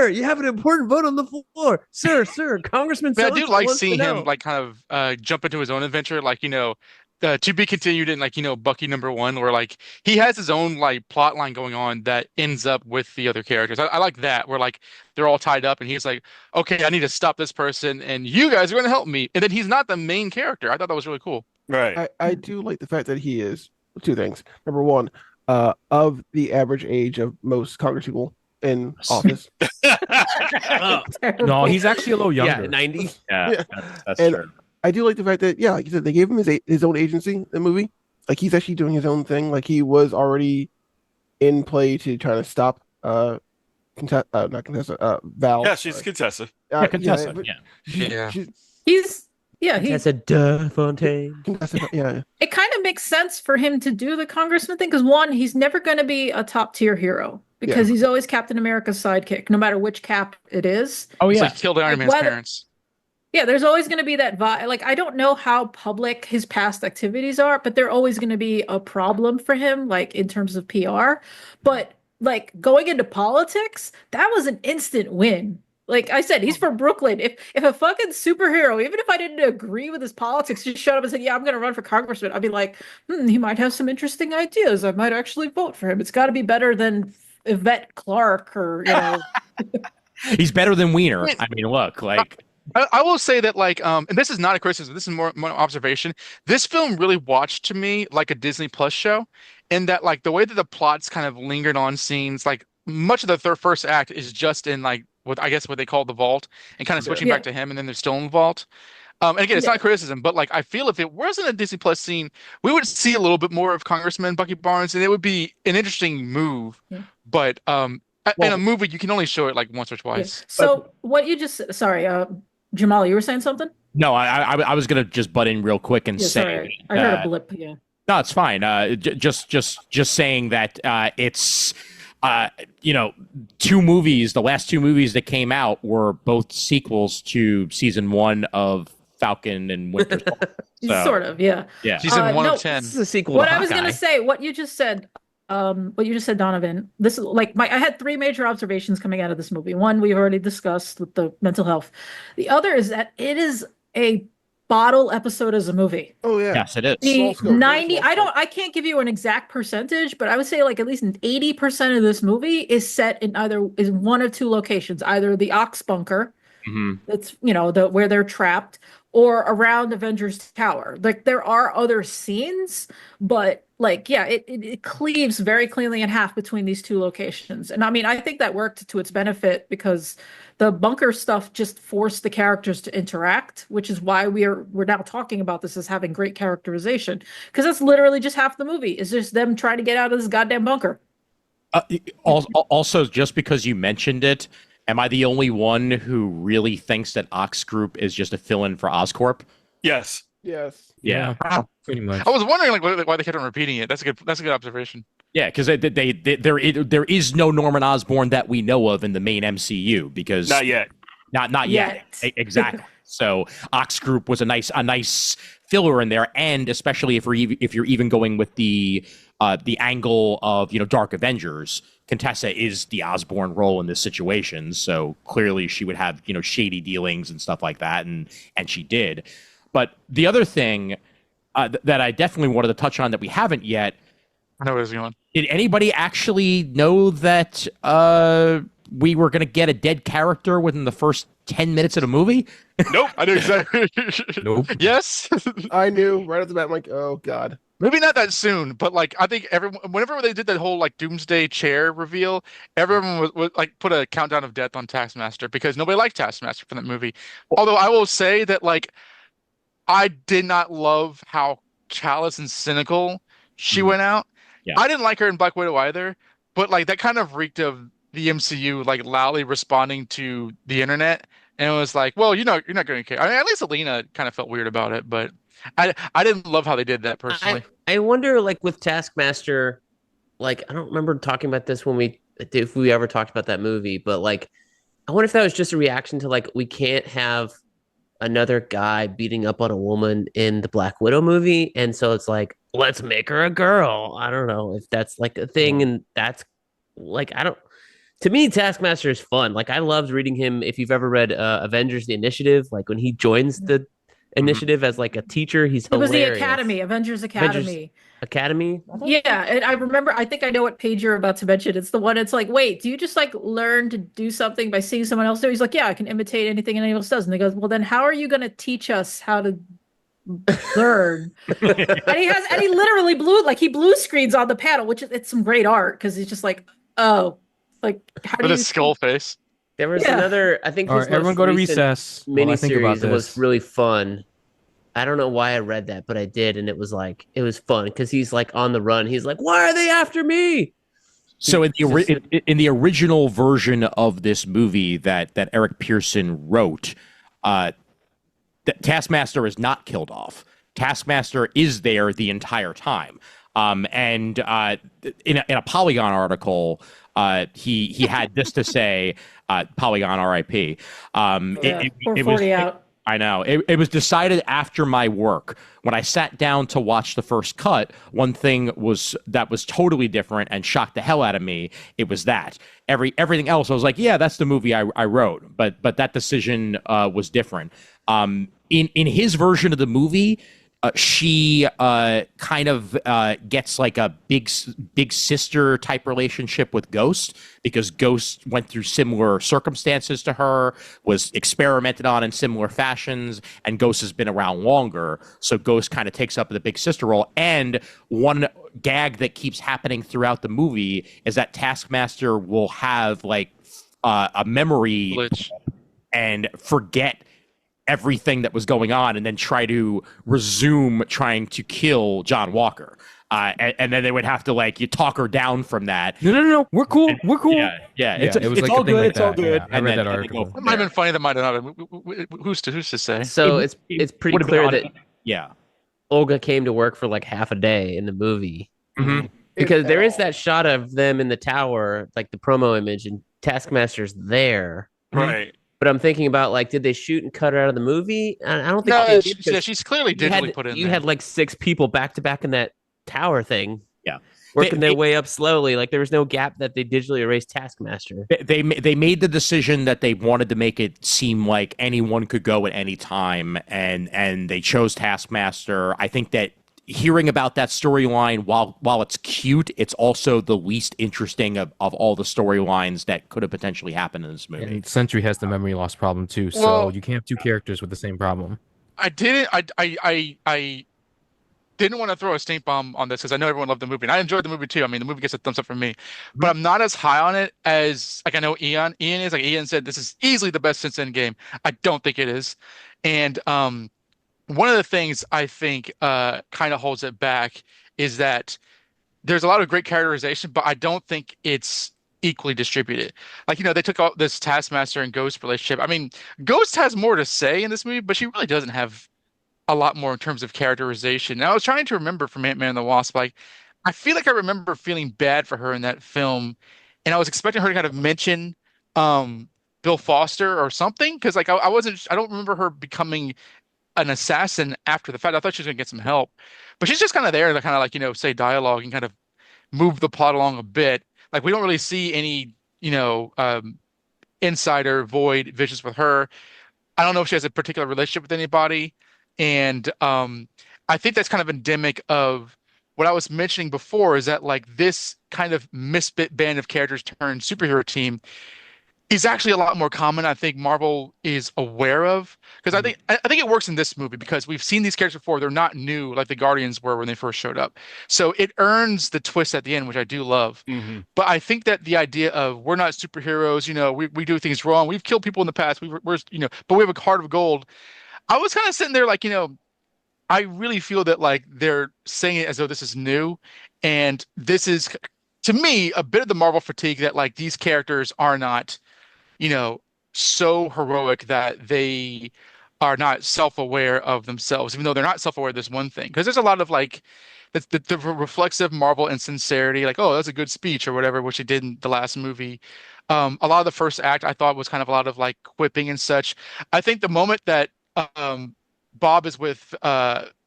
you have an important vote on the floor, sir, Congressman." I do So-and-so like wants to seeing him know." like kind of jump into his own adventure, like to be continued in like Bucky #1, where like he has his own like plot line going on that ends up with the other characters. I like that where like they're all tied up and he's like, okay, I need to stop this person and you guys are going to help me, and then he's not the main character. I thought that was really cool. Right. I do like the fact that he is two things. Number one, of the average age of most congresspeople in office. Oh, No, he's actually a little yeah, younger. 90. Yeah, Yeah. that's And true. I do like the fact that, yeah, like you said, they gave him his own agency in the movie. Like he's actually doing his own thing. Like he was already in play to try to stop not Contessa, Val. Yeah, she's Contessa. Yeah, Contessa. but Yeah. Yeah. He's That's a duh, Fontaine. Contessa, yeah. it kind of makes sense for him to do the congressman thing because one, he's never going to be a top tier hero because he's always Captain America's sidekick, no matter which cap it is. Oh It's yeah. like killed Iron Like, Man's whether- parents. Yeah, there's always going to be that vibe. Like, I don't know how public his past activities are, but they're always going to be a problem for him, like in terms of PR. But like going into politics, that was an instant win. Like I said, he's from Brooklyn. If a fucking superhero, even if I didn't agree with his politics, just showed up and said, "Yeah, I'm going to run for congressman," I'd be like, he might have some interesting ideas. I might actually vote for him. It's got to be better than Yvette Clarke or He's better than Wiener. I mean, look, like I will say that like and this is not a criticism, this is more observation. This film really watched to me like a Disney Plus show, in that like the way that the plots kind of lingered on scenes, like much of the first act is just in like what I guess what they call the vault, and kind of switching Yeah. back to him, and then they're still in the vault. And again, it's Yeah. not criticism, but like I feel if it wasn't a Disney Plus scene, we would see a little bit more of Congressman Bucky Barnes, and it would be an interesting move. Yeah. But in a movie, you can only show it like once or Yeah. twice. So what you just sorry, Jamal, you were saying something? no, I was gonna just butt in real quick and Yeah, say sorry. I heard a blip. Yeah. no, it's fine. Just saying that it's two movies. The last two movies that came out were both sequels to season 1 of Falcon and Winter Soldier. So, Sort of, yeah. yeah. Season 1 no, of 10. This is a sequel What to I was Hawkeye. gonna say, what you just said, Donovan. This is like I had three major observations coming out of this movie. One we've already discussed with the mental health. The other is that it is a bottle episode as a movie. Oh yeah. Yes, it is. The Small scope, very 90, small I can't give you an exact percentage, but I would say like at least 80% of this movie is set in is one of two locations, either the Ox bunker, Mhm. that's where they're trapped, or around Avengers Tower. Like there are other scenes, but like yeah, it cleaves very cleanly in half between these two locations. And I mean, I think that worked to its benefit because the bunker stuff just forced the characters to interact, which is why we're now talking about this as having great characterization, because that's literally just half the movie is just them trying to get out of this goddamn bunker. Also, just because you mentioned it, am I the only one who really thinks that Ox Group is just a fill-in for Oscorp? Yes. Yes. Yeah. Pretty much. I was wondering like why they kept on repeating it. That's a good observation. Yeah, because there is no Norman Osborn that we know of in the main MCU because Not yet. not yet. Exactly. So Ox Group was a nice filler in there, and especially if you're even going with the angle of Dark Avengers, Contessa is the Osborn role in this situation. So clearly she would have shady dealings and stuff like that, and she did. But the other thing that I definitely wanted to touch on that we haven't yet. I know where this is going. Did anybody actually know that we were going to get a dead character within the first 10 minutes of the movie? Nope, I knew exactly. Nope. Yes. I knew right off the bat. I'm like, oh god. Maybe not that soon, but like I think whenever they did that whole like Doomsday chair reveal, everyone was like put a countdown of death on Taskmaster because nobody liked Taskmaster from that movie. Although I will say that like I did not love how callous and cynical she went out. Yeah. I didn't like her in Black Widow either, but like that kind of reeked of the MCU like loudly responding to the internet, and it was like, well, you're not going to care. I mean, at least Alina kind of felt weird about it, but I didn't love how they did that personally. I wonder, like with Taskmaster, like I don't remember talking about this if we ever talked about that movie, but like I wonder if that was just a reaction to like we can't have another guy beating up on a woman in the Black Widow movie, and so it's like let's make her a girl. I don't know if that's like a thing, and that's like I don't. To me, Taskmaster is fun. Like I loved reading him. If you've ever read Avengers: The Initiative, like when he joins the initiative as like a teacher, he's It was hilarious. the Academy, Avengers Academy. Academy. Yeah, and I remember. I think I know what page you're about to mention. It's the one. It's like, wait, do you just like learn to do something by seeing someone else do? He's like, yeah, I can imitate anything anyone else does. And they goes, well, then how are you going to teach us how to learn? and he literally blue screens on the panel, which it's some great art because he's just like, oh, like how do With you a skull face. There was Yeah. another. I think All his right, everyone most go to recent recess while I think about miniseries was this. really fun. I don't know why I read that, but I did, and it was fun because he's like on the run. He's like, "Why are they after me?" So in the original version of this movie that Eric Pearson wrote, Taskmaster is not killed off. Taskmaster is there the entire time. And in a Polygon article, he had this to say, Polygon R.I.P. It 440 out. I know. It was decided after my work. When I sat down to watch the first cut, one thing that was totally different and shocked the hell out of me. It was that. Everything else, I was like, yeah, that's the movie I wrote. But that decision was different. In his version of the movie, she kind of gets like a big sister type relationship with Ghost because Ghost went through similar circumstances to her, was experimented on in similar fashions, and Ghost has been around longer. So Ghost kind of takes up the big sister role. And one gag that keeps happening throughout the movie is that Taskmaster will have like a memory Glitch. and forget everything that was going on and then try to resume trying to kill John Walker. And then they would have to like you talk her down from that. No. We're cool. We're cool. Yeah. It was it's like all a thing good. like It's all that. good. Yeah, I read that and article. It might have been funny. That might not have been. Who's to say? So it's pretty would've been clear on- that Yeah. Olga came to work for like half a day in the movie Mhm. because there is that shot of them in the tower, like the promo image, and Taskmaster's there. Right. But I'm thinking about like, did they shoot and cut her out of the movie? I don't think No, they did. 'Cause she's clearly digitally put in you there. had like 6 people back to back in that tower thing. Yeah. Working their They- way up slowly. Like there was no gap that they digitally erased Taskmaster. They made the decision that they wanted to make it seem like anyone could go at any time, and they chose Taskmaster. I think that hearing about that storyline, while it's cute, it's also the least interesting of all the storylines that could have potentially happened in this movie. And Sentry has the memory loss problem too, so Well- you can't have two characters with the same problem. I didn't want to throw a stink bomb on this because I know everyone loved the movie, and I enjoyed the movie too. I mean, the movie gets a thumbs up from me, but I'm not as high on it as like I know Ian. Ian is like Ian said, this is easily the best since Endgame. I don't think it is, and one of the things I think kind of holds it back is that there's a lot of great characterization, but I don't think it's equally distributed. Like, they took all this Taskmaster and Ghost relationship. I mean, Ghost has more to say in this movie, but she really doesn't have a lot more in terms of characterization. And I was trying to remember from Ant-Man and the Wasp, like, I feel like I remember feeling bad for her in that film, and I was expecting her to kind of mention Bill Foster or something, because like I don't remember her becoming an assassin after the fact. I thought she was gonna get some help, but she's just kind of there to kind of like say dialogue and kind of move the plot along a bit. Like we don't really see any insider void visions with her. I don't know if she has a particular relationship with anybody, and I think that's kind of endemic of what I was mentioning before. Is that like this kind of misfit band of characters turned superhero team is actually a lot more common. I think Marvel is aware of, because I think it works in this movie because we've seen these characters before. They're not new like the Guardians were when they first showed up, so it earns the twist at the end, which I do love. Mm-hmm. But I think that the idea of we're not superheroes, we do things wrong. We've killed people in the past. We're but we have a heart of gold. I was kind of sitting there like, I really feel that like they're saying it as though this is new, and this is to me a bit of the Marvel fatigue that like these characters are not so heroic that they are not self-aware of themselves, even though they're not self-aware of this one thing. Because there's a lot of like the reflexive Marvel insincerity, like, oh, that's a good speech or whatever, which he did in the last movie. A lot of the first act I thought was kind of a lot of like quipping and such. I think the moment that Bob is with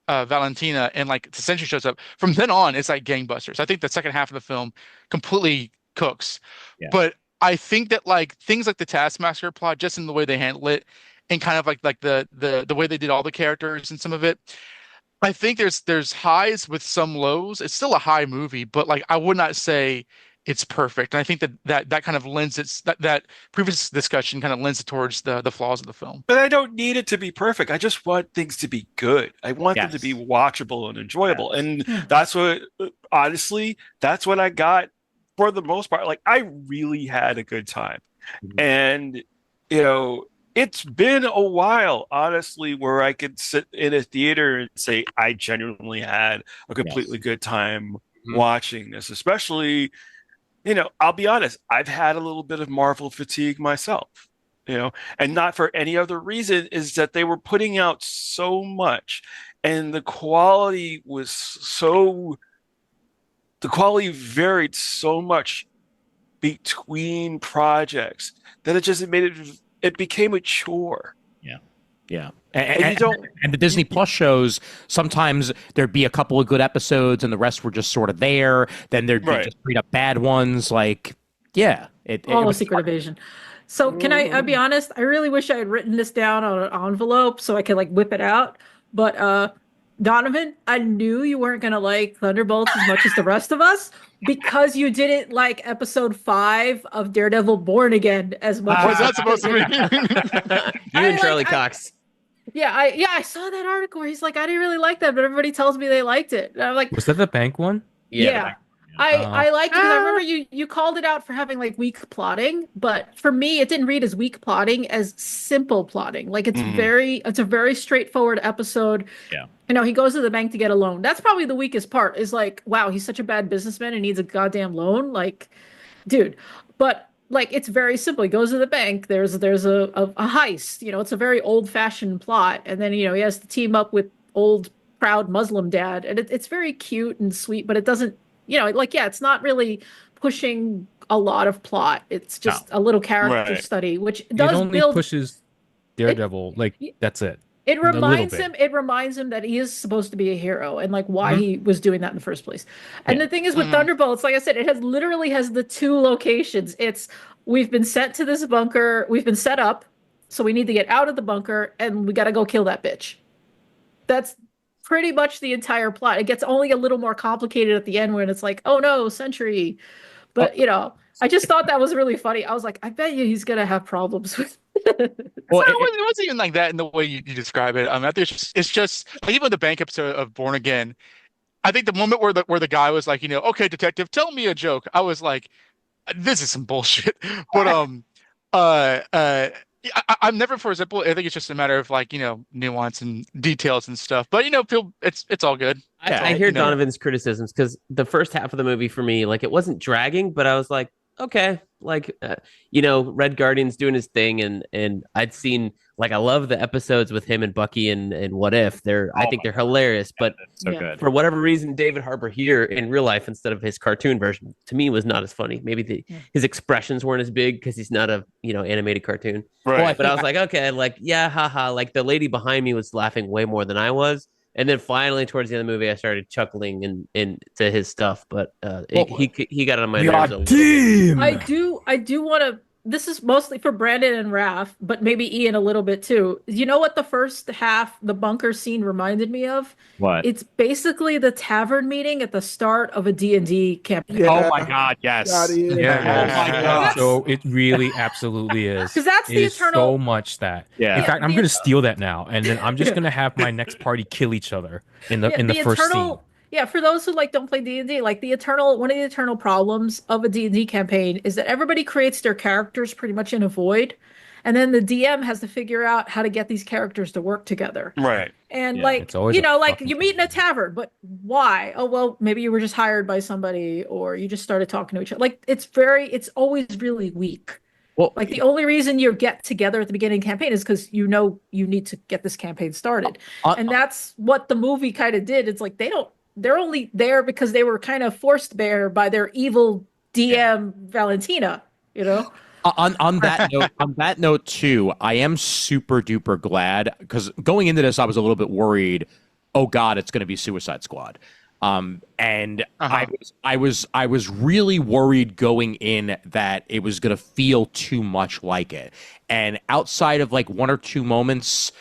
Valentina and like the Sentry shows up, from then on it's like gangbusters. I think the second half of the film completely cooks. Yeah. But I think that like things like the Taskmaster plot, just in the way they handle it, and kind of like the way they did all the characters and some of it, I think there's highs with some lows. It's still a high movie, but like I would not say it's perfect. And I think that kind of lends that previous discussion kind of lends it towards the flaws of the film. But I don't need it to be perfect. I just want things to be good. I want them to be watchable and enjoyable. Yes. And that's what, honestly, that's what I got for the most part. Like, I really had a good time. And, it's been a while, honestly, where I could sit in a theater and say I genuinely had a completely good time watching this, especially. I'll be honest, I've had a little bit of Marvel fatigue myself, and not for any other reason, is that they were putting out so much and the quality varied so much between projects that it became a chore. Yeah. And the Disney Plus shows, sometimes there'd be a couple of good episodes and the rest were just sort of there. Then there'd be just straight up bad ones. Like, Secret Invasion. So can I'll be honest, I really wish I had written this down on an envelope so I could like whip it out. But Donovan, I knew you weren't going to like Thunderbolts as much as the rest of us because you didn't like episode 5 of Daredevil Born Again as much. Was that supposed to be? You and Charlie Cox. I saw that article where he's like, I didn't really like that, but everybody tells me they liked it. And I'm like, was that the bank one? Yeah. I liked it because I remember you called it out for having like weak plotting, but for me it didn't read as weak plotting as simple plotting. Like it's a very straightforward episode. Yeah. He goes to the bank to get a loan. That's probably the weakest part is like, wow, he's such a bad businessman and needs a goddamn loan. Like, dude. But like it's very simple. He goes to the bank, there's a heist. It's a very old-fashioned plot. And then, he has to team up with old proud Muslim dad. And it's very cute and sweet, but it doesn't it's not really pushing a lot of plot. It's just a little character study, which does it only pushes Daredevil. That's it. It reminds him that he is supposed to be a hero and like why he was doing that in the first place. And the thing is with Thunderbolts, like I said, it literally has the 2 locations. It's we've been sent to this bunker, we've been set up, so we need to get out of the bunker and we got to go kill that bitch. That's pretty much the entire plot. It gets only a little more complicated at the end when it's like, oh no, Sentry. But I just thought that was really funny. I was like, I bet you he's gonna have problems with It wasn't even like that in the way you describe it. I think it's just like even the bank episode of Born Again. I think the moment where the guy was like, okay, detective, tell me a joke. I was like, this is some bullshit. But I'm never, for example, I think it's just a matter of like, nuance and details and stuff. But it's all good. I hear Donovan's criticisms because the first half of the movie for me, like it wasn't dragging, but I was like, okay, like Red Guardian's doing his thing, and I'd seen like I love the episodes with him and Bucky and What If. I think they're hilarious, but so good. For whatever reason, David Harbour here in real life instead of his cartoon version to me was not as funny. Maybe his expressions weren't as big because he's not a animated cartoon. Right. But I was like, okay, like haha. Like the lady behind me was laughing way more than I was. And then finally, towards the end of the movie, I started chuckling to his stuff. But he got on my nerves a little bit. I do want to. This is mostly for Brandon and Raph, but maybe Ian a little bit too. You know what the first half, the bunker scene reminded me of? What? It's basically the tavern meeting at the start of a D&D campaign. Yeah. Oh my God, yes. That is. Yeah. Oh my God. So it really absolutely is. 'Cause that's the eternal- so much that. Yeah. In fact, I'm going to steal that now, and then I'm just going to have my next party kill each other in the first scene. Yeah, for those who don't play D&D, like one of the eternal problems of a D&D campaign is that everybody creates their characters pretty much in a void, and then the DM has to figure out how to get these characters to work together. Right. And it's always you meet in a tavern, but why? Oh, well, maybe you were just hired by somebody or you just started talking to each other. Like it's always really weak. Well, like the only reason you get together at the beginning of the campaign is because you need to get this campaign started. And that's what the movie kind of did. It's like they're only there because they were kind of forced there by their evil DM Valentina, On that note too, I am super duper glad because going into this, I was a little bit worried. Oh God, it's going to be Suicide Squad, and I was really worried going in that it was going to feel too much like it. And outside of like one or two moments,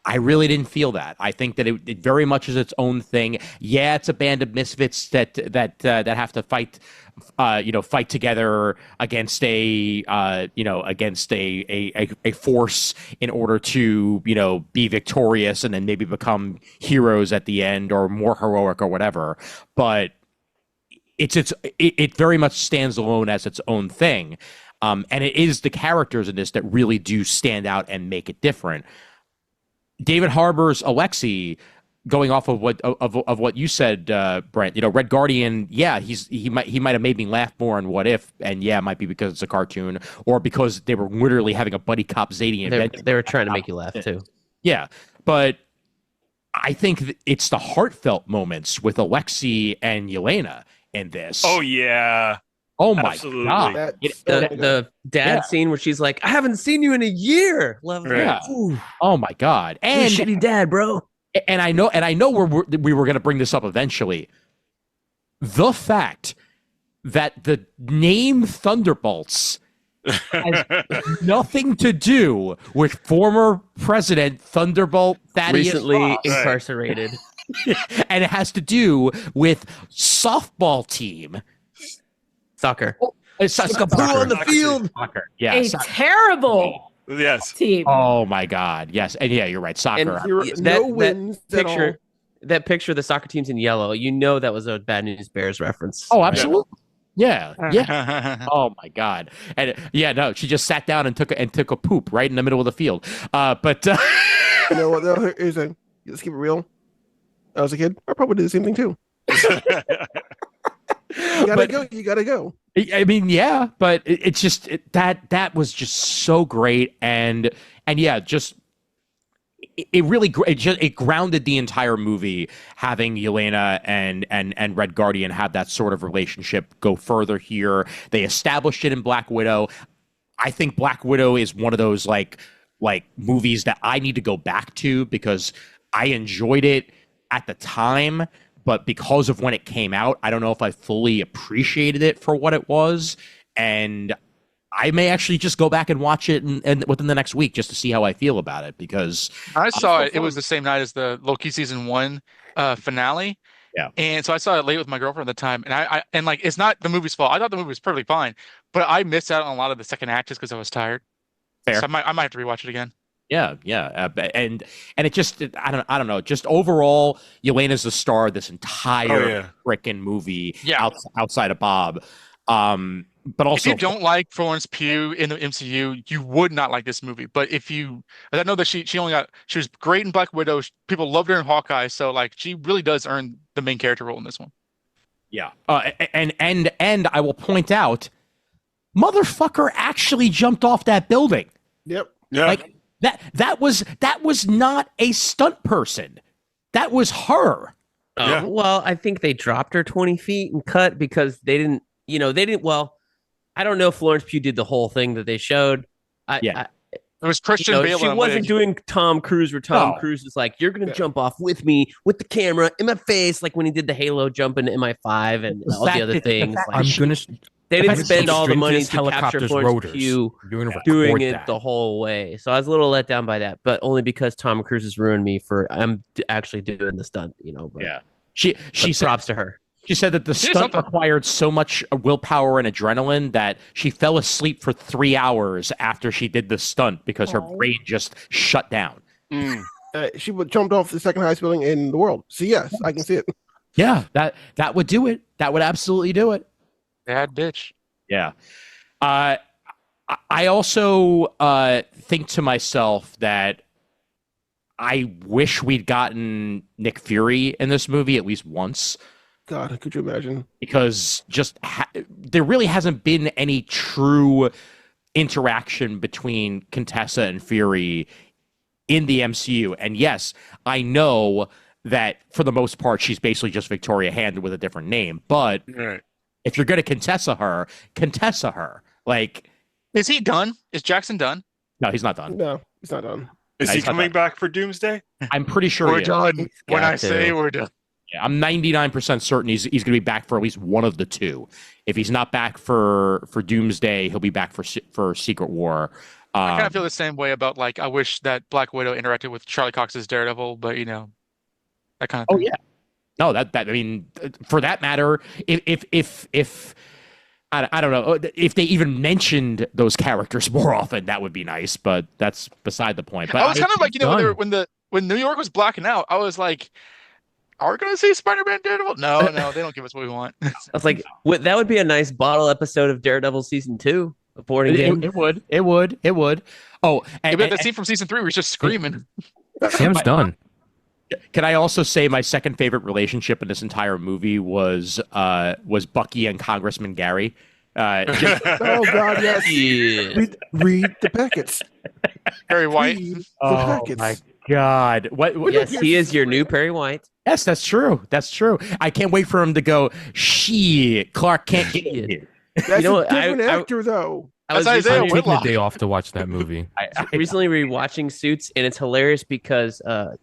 I really didn't feel that. I think that it very much is its own thing. Yeah, it's a band of misfits that have to fight together against a force in order to, be victorious and then maybe become heroes at the end or more heroic or whatever. But it very much stands alone as its own thing. And it is the characters in this that really do stand out and make it different. David Harbour's Alexi, going off of what you said, Brent, Red Guardian, yeah, he might have made me laugh more on What If, and yeah, it might be because it's a cartoon or because they were literally having a buddy cop Zadie adventure. They were trying to make you laugh too. Yeah, but I think it's the heartfelt moments with Alexi and Yelena in this. Oh yeah. Oh my Absolutely. God! The dad scene where she's like, "I haven't seen you in a year." Love that. Yeah. Oh my God! And You're a shitty dad, bro. And I know we were going to bring this up eventually. The fact that the name Thunderbolts has nothing to do with former President Thunderbolt Thaddeus Recently Ross, incarcerated, and it has to do with softball team. soccer. It's Like a blue on the field. Soccer. Yeah. A Soccer. terrible Yes. team. Oh my God. Yes. And yeah, you're right. Soccer. And No wins at all. that picture of the soccer team's in yellow. You know that was a Bad News Bears reference. Oh, absolutely. Yeah. Yeah. Oh my God. And yeah, no, she just sat down and took a poop right in the middle of the field. But You know what? Though, let's keep it real. I was a kid. I probably did the same thing too. You gotta go. You gotta go. I mean, yeah, but it's just that was just so great, and yeah, just it really it grounded the entire movie, having Yelena and Red Guardian have that sort of relationship go further here. They established it in Black Widow. I think Black Widow is one of those like movies that I need to go back to because I enjoyed it at the time. But because of when it came out, I don't know if I fully appreciated it for what it was. And I may actually just go back and watch it and within the next week just to see how I feel about it. Because I saw it. It was the same night as the Loki season 1 finale. Yeah. And so I saw it late with my girlfriend at the time. And I it's not the movie's fault. I thought the movie was perfectly fine. But I missed out on a lot of the second act just because I was tired. Fair. So I might have to rewatch it again. Yeah, and it just I don't know. Just overall, Yelena's the star of this entire frickin' movie. Yeah. Outside of Bob, but also if you don't like Florence Pugh in the MCU, you would not like this movie. But I know that she was great in Black Widow. People loved her in Hawkeye. So like she really does earn the main character role in this one. Yeah, and I will point out, motherfucker actually jumped off that building. Yep. Yeah. Like. That was not a stunt person. That was her. Oh, Yeah. Well, I think they dropped her 20 feet and cut because they didn't. Well, I don't know if Florence Pugh did the whole thing that they showed. It was Christian Bale. She wasn't doing Tom Cruise where Tom Cruise is like, "You're gonna jump off with me with the camera in my face," like when he did the Halo jump into MI5 and all the other things. They didn't spend all the money to capture Florence Pugh doing it the whole way. So I was a little let down by that, but only because Tom Cruise has ruined me for I'm actually doing the stunt, But, yeah, she said, props to her. She said that the stunt required so much willpower and adrenaline that she fell asleep for 3 hours after she did the stunt because her brain just shut down. She jumped off the second highest building in the world. So yes, I can see it. Yeah, that would do it. That would absolutely do it. Bad bitch. Yeah. I also think to myself that I wish we'd gotten Nick Fury in this movie at least once. God, could you imagine? Because there really hasn't been any true interaction between Contessa and Fury in the MCU. And yes, I know that for the most part, she's basically just Victoria Hand with a different name. But if you're going to Contessa her. Like, Is he done? Is Jackson done? No, he's not done. No, he's not done. Is No, he he's not coming done. back for Doomsday? I'm pretty sure We're he is. done. When got I say to. we're done. Yeah, I'm 99% certain he's going to be back for at least one of the two. If he's not back for Doomsday, he'll be back for Secret War. I kind of feel the same way about like I wish that Black Widow interacted with Charlie Cox's Daredevil, but that kind of Oh thing. yeah. No, that I mean, for that matter, if I don't know if they even mentioned those characters more often, that would be nice. But that's beside the point. But I was kind of like done. when New York was blacking out, I was like, are we going to see Spider-Man Daredevil? No, they don't give us what we want. I was like, that would be a nice bottle episode of Daredevil season 2. A boarding game. it would. Oh, Yeah, but the scene from season 3 was just screaming. Sam's done. Can I also say my second favorite relationship in this entire movie was Bucky and Congressman Gary. Oh God, yes. Yeah. Read the packets. Very white. Read the Oh packets. my God! What? Yes, he is your new Perry White. Yes, that's true. That's true. I can't wait for him to go. Shit, Clark can't get in here. That's know a what, I- different actor, though. I was That's Isaiah I'm recently, taking a Whitlock. day off to watch that movie. I recently rewatching Suits, and it's hilarious because the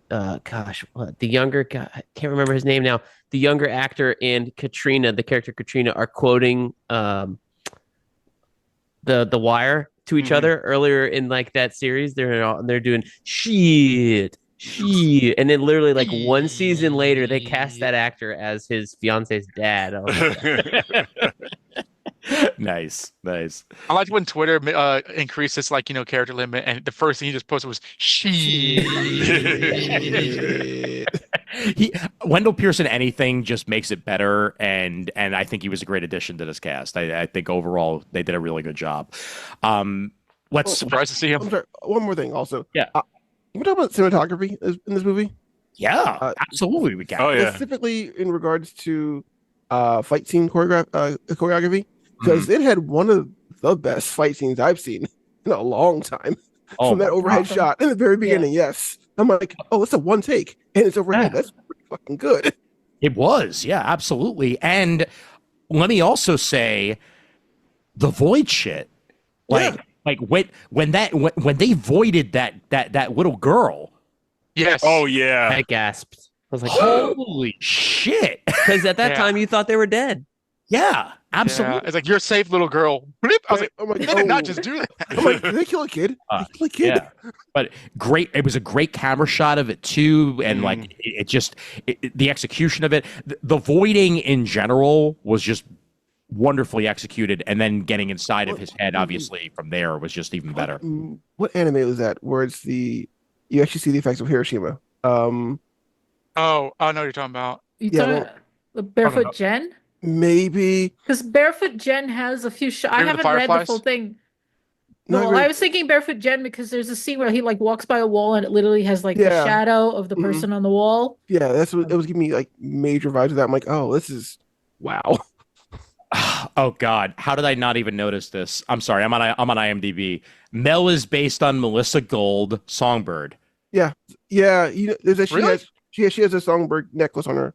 younger guy, I can't remember his name now. The younger actor and Katrina, the character Katrina, are quoting the Wire to each other earlier in like that series. They're doing shit, and then literally like one season later, they cast that actor as his fiance's dad. I was like, nice. I liked when Twitter increased its character limit, and the first thing he just posted was she. Wendell Pearson, anything just makes it better, and I think he was a great addition to this cast. I think overall they did a really good job. Let's Surprised to see him. I'm sorry. One more thing, also. Yeah. Can we talk about cinematography in this movie? yeah, absolutely we can. Oh yeah. Specifically in regards to fight scene choreography, because it had one of the best fight scenes I've seen in a long time. From that my overhead God. shot in the very beginning, yes. I'm like, oh, it's a one take, and it's overhead. Yeah. That's pretty fucking good. It was, yeah, absolutely. And let me also say, the void shit, like when they voided that little girl. Yes. Oh yeah. I gasped. I was like, Holy shit! because at that Yeah. time you thought they were dead. Yeah, absolutely. Yeah. It's like you're safe, little girl. Blip. I was like, I'm like, they did not oh. just do that. I'm like, did they kill a kid? Uh, They kill a kid? Yeah, but great. It was a great camera shot of it too, and like the execution of it, the voiding in general was just wonderfully executed, and then getting inside of his head, obviously from there, was just even better. What anime was that? Where it's you actually see the effects of Hiroshima. Oh, I know what you're talking about. You Yeah, talking well- the Barefoot Jen? Maybe. Because Barefoot Jen has a few shots. I Remember the haven't read the Fireflies? full thing. No, No, I read- I was thinking Barefoot Jen because there's a scene where he like walks by a wall and it literally has like the Yeah. shadow of the Mhm. person on the wall. Yeah, that's what it was giving me like major vibes of that. I'm like, oh, this is wow. Oh God, how did I not even notice this? I'm sorry, I'm on IMDb. Mel is based on Melissa Gold, Songbird. Yeah, there's a Really? she has a songbird necklace on her.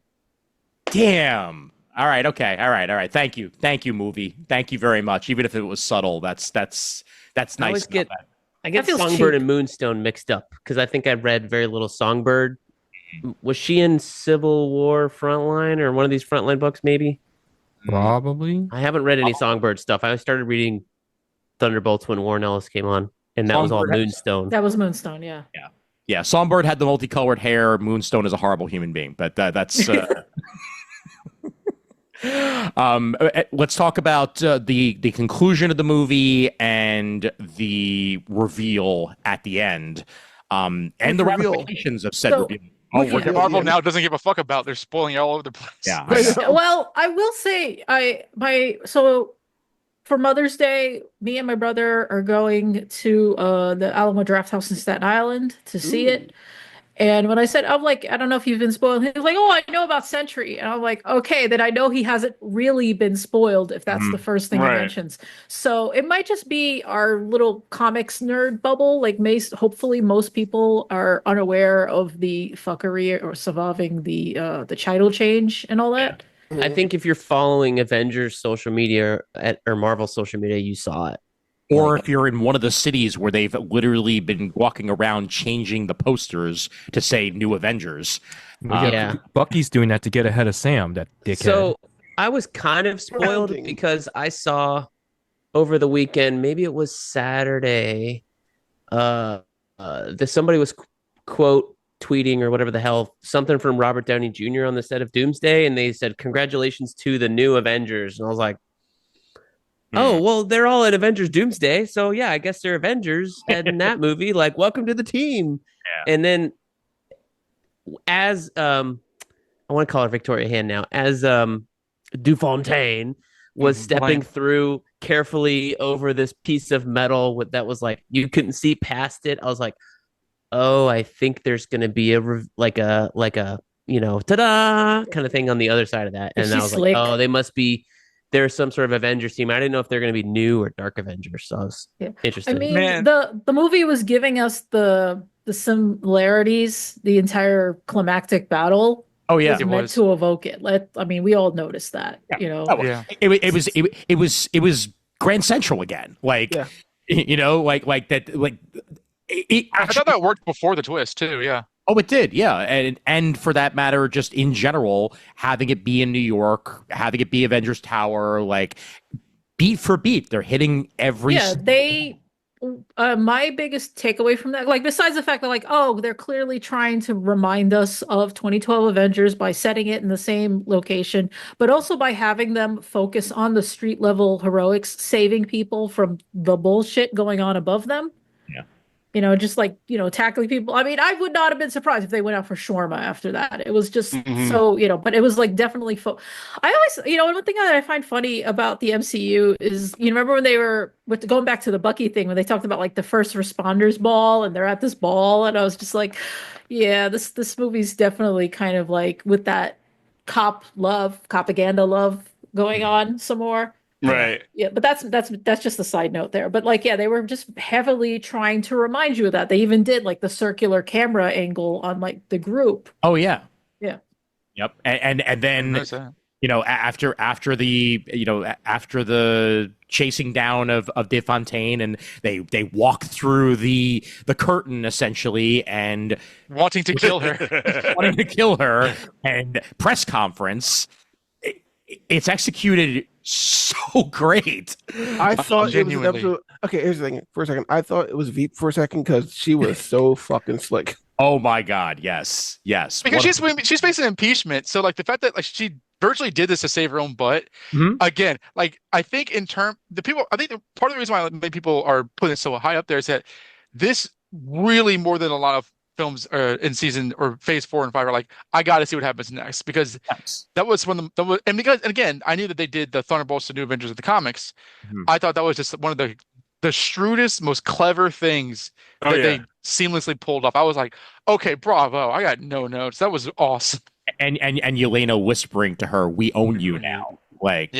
Damn. All right. Okay. All right. Thank you, movie. Thank you very much. Even if it was subtle, that's nice. I always about get that. I get feels Songbird cheap. and Moonstone mixed up because I think I read very little Songbird. Was she in Civil War Frontline or one of these Frontline books? Maybe Probably. I haven't read any Songbird stuff. I started reading Thunderbolts when Warren Ellis came on, and that was all Songbird has- Moonstone. That was Moonstone, yeah. Yeah, Songbird had the multicolored hair. Moonstone is a horrible human being, but that's. Let's talk about the conclusion of the movie and the reveal at the end, and the reveal? ramifications of said So- reveal. Which we're reveal? gonna- Marvel now doesn't give a fuck about. They're spoiling it all over the place. Yeah, I know. Well, I will say so for Mother's Day, me and my brother are going to the Alamo Draft House in Staten Island to see it. And when I said, I'm like, I don't know if you've been spoiled. He was like, oh, I know about Sentry. And I'm like, okay, then I know he hasn't really been spoiled if that's the first thing he Right. mentions. So it might just be our little comics nerd bubble. Like, hopefully most people are unaware of the fuckery or surviving the title change and all that. I think if you're following Avengers social media or Marvel social media, you saw it. Or if you're in one of the cities where they've literally been walking around changing the posters to say New Avengers. Yeah. Bucky's doing that to get ahead of Sam, that dickhead. So I was kind of spoiled Branding. because I saw over the weekend, maybe it was Saturday, that somebody was quote tweeting or whatever the hell, something from Robert Downey Jr. on the set of Doomsday, and they said, "Congratulations to the new Avengers." And I was like, oh, well, they're all in Avengers Doomsday, so yeah, I guess they're Avengers. And in that movie, like, welcome to the team. Yeah. And then as I want to call her Victoria Hand now, as Dufontaine was stepping through carefully over this piece of metal that was like you couldn't see past it. I was like, oh, I think there's gonna be like a ta-da kind of thing on the other side of that. And I was slick? like, oh, they must be. There's some sort of Avengers team. I didn't know if they're going to be new or Dark Avengers. So I was interested. I mean, Man. the movie was giving us the similarities, the entire climactic battle. Oh yeah, was meant to evoke it. We all noticed that. Yeah. It was Grand Central again. Like Yeah. like that. Like it I actually, thought that worked before the twist too. Yeah. Oh, it did, yeah, and for that matter, just in general, having it be in New York, having it be Avengers Tower, like beat for beat, they're hitting every. Yeah, they. My biggest takeaway from that, like besides the fact that, like, oh, they're clearly trying to remind us of 2012 Avengers by setting it in the same location, but also by having them focus on the street level heroics, saving people from the bullshit going on above them. Just like, tackling people. I mean, I would not have been surprised if they went out for shawarma after that. It was just so, but it was like definitely. I always, one thing that I find funny about the MCU is, remember when they were going back to the Bucky thing, when they talked about like the first responders ball and they're at this ball. And I was just like, yeah, this movie's definitely kind of like with that propaganda love going on some more. Right. Yeah, but that's just a side note there. But like, yeah, they were just heavily trying to remind you of that. They even did like the circular camera angle on like the group. Oh yeah. Yeah. Yep. And then after the chasing down of DeFontaine, and they walk through the curtain essentially and Wanting to kill her. And press conference. It's executed so great. I thought it was an Genuinely. episode. Okay, here's the thing. For a second, I thought it was Veep for a second because she was so fucking slick. Oh my god, yes. Because she's facing impeachment, so like the fact that like she virtually did this to save her own butt. Again, like I think part of the reason why many people are putting it so high up there is that this really, more than a lot of films in season or phase 4 and 5, are like, I got to see what happens next, because that was and again, I knew that they did the Thunderbolts, the New Avengers of the comics. I thought that was just one of the shrewdest, most clever things that they seamlessly pulled off. I was like, okay, bravo! I got no notes. That was awesome. And Yelena whispering to her, "We own you now." Like,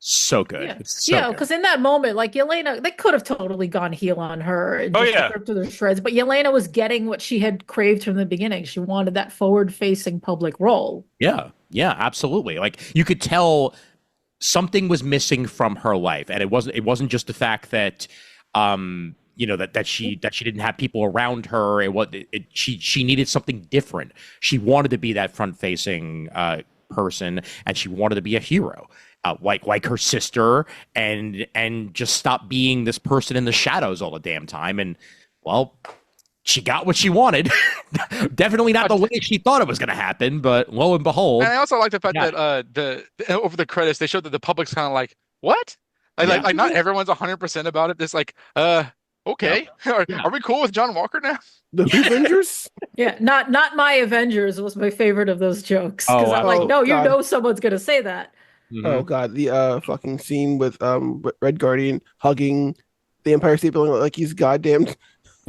so good. Yeah, It's so good. because in that moment, like Yelena, they could have totally gone heel on her and just took her to the shreds. But Yelena was getting what she had craved from the beginning. She wanted that forward-facing public role. Yeah, absolutely. Like you could tell something was missing from her life, and it wasn't just the fact that that she didn't have people around her. She needed something different. She wanted to be that front-facing person, and she wanted to be a hero. Like her sister, and just stop being this person in the shadows all the damn time. And well, she got what she wanted. Definitely not the way she thought it was going to happen, but lo and behold. And I also like the fact that over the credits they showed that the public's kind of like, what? Like not everyone's 100% about it. It's like, okay, are we cool with John Walker now? The Avengers? Yeah, not my Avengers was my favorite of those jokes, because I'm like, no, you know someone's going to say that. Oh god, the fucking scene with Red Guardian hugging the Empire State Building like he's goddamn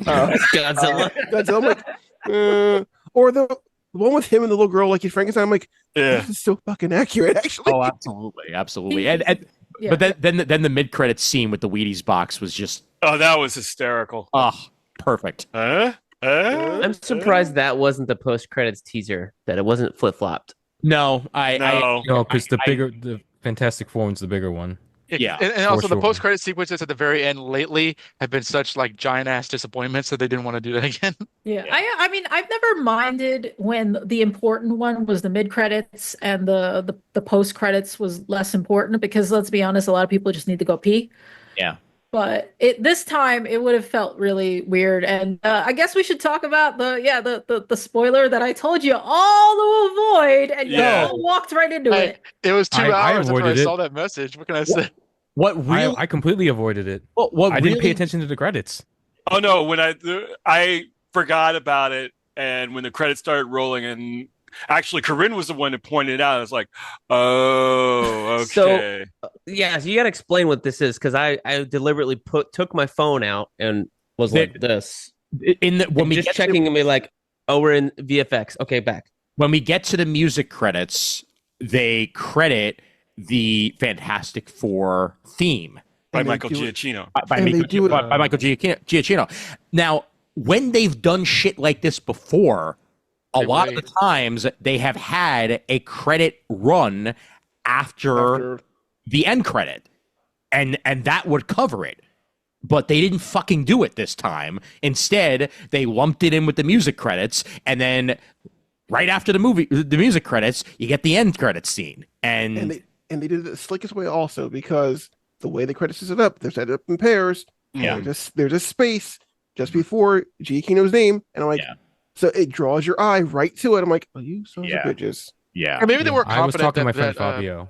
Godzilla. Godzilla. I'm like, or the one with him and the little girl like he's Frankenstein. I'm like, this is so fucking accurate, actually. Oh, absolutely. But then the mid credits scene with the Wheaties box was just that was hysterical. Oh, perfect. I'm surprised that wasn't the post credits teaser, that it wasn't flip flopped. No, because the Fantastic Four one's the bigger one. Yeah, and also the sure. post-credit sequences at the very end lately have been such like giant ass disappointments that they didn't want to do that again. Yeah, Yeah. I mean, I've never minded when the important one was the mid credits and the post credits was less important because let's be honest, a lot of people just need to go pee. Yeah. But this time it would have felt really weird, and I guess we should talk about the spoiler that I told you all to avoid, and you Yeah. all walked right into it. It was 2 I hours after I avoided it. saw that message. What can I say? What really? I completely avoided it. what I didn't pay really- attention to the credits. Oh no, when I forgot about it, and when the credits started rolling, and actually Corinne was the one that pointed it out. I was like, oh, okay. So yeah, so you got to explain what this is because I deliberately took my phone out and was like this. In the, when And we just get checking to, and be like, oh, we're in VFX. Okay, back. when we get to the music credits, they credit the Fantastic Four theme By And they Michael do it- Giacchino. by And they Michael, do it- by Michael Giacchino. Now, when they've done shit like this before, a They lot of wait. the times they have had a credit run after the end credit, and that would cover it. But they didn't fucking do it this time. Instead, they lumped it in with the music credits, and then right after the music credits, you get the end credits scene. and they did it the slickest way also because the way the credits are set up, they're set up in pairs. Yeah. There's a space just before Giacchino's name, and I'm like, Yeah. so it draws your eye right to it. I'm like, oh, you sons Yeah. of bitches. yeah. Or maybe they were I was confident talking to my that, friend Fabio.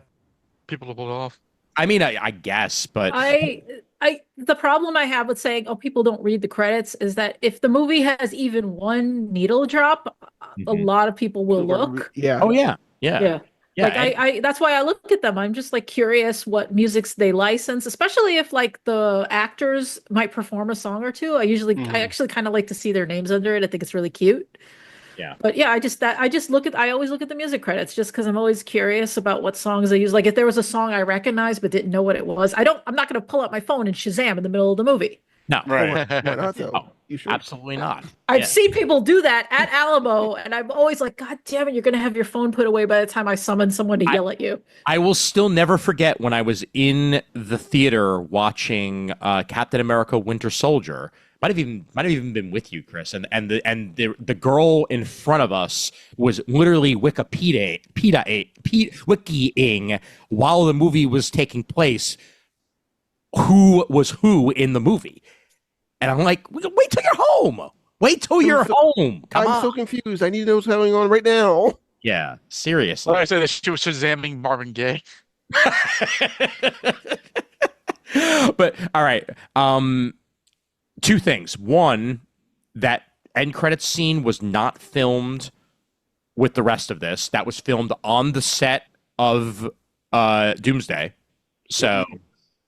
people will pull it off. I mean, I guess, but The problem I have with saying, oh, people don't read the credits is that if the movie has even one needle drop, a Mhm. lot of people will look. Yeah. oh yeah, yeah, Yeah. yeah. Like I that's why I look at them. I'm just like curious what musics they license, especially if like the actors might perform a song or two. I Mhm. actually kind of like to see their names under it. I think it's really cute. Yeah. But yeah, I always look at the music credits just because I'm always curious about what songs they use. Like if there was a song I recognized but didn't know what it was, I'm not gonna pull out my phone and Shazam in the middle of the movie. no, Right. Why not though? Oh, You should. absolutely not. I've Yeah. seen people do that at Alamo, and I'm always like, God damn it, you're gonna have your phone put away by the time I summon someone to yell at you. I will still never forget when I was in the theater watching Captain America: Winter Soldier. Might have even been with you, Chris, and the girl in front of us was literally wikiing while the movie was taking place who was who in the movie, and I'm like, wait till you're home. Wait till you're home. Come I'm on. so confused. I need to know what's going on right now. Yeah, seriously. Well, I say that she was Shazamming Marvin Gaye. But all right. Two things. One, that end credits scene was not filmed with the rest of this. That was filmed on the set of Doomsday. So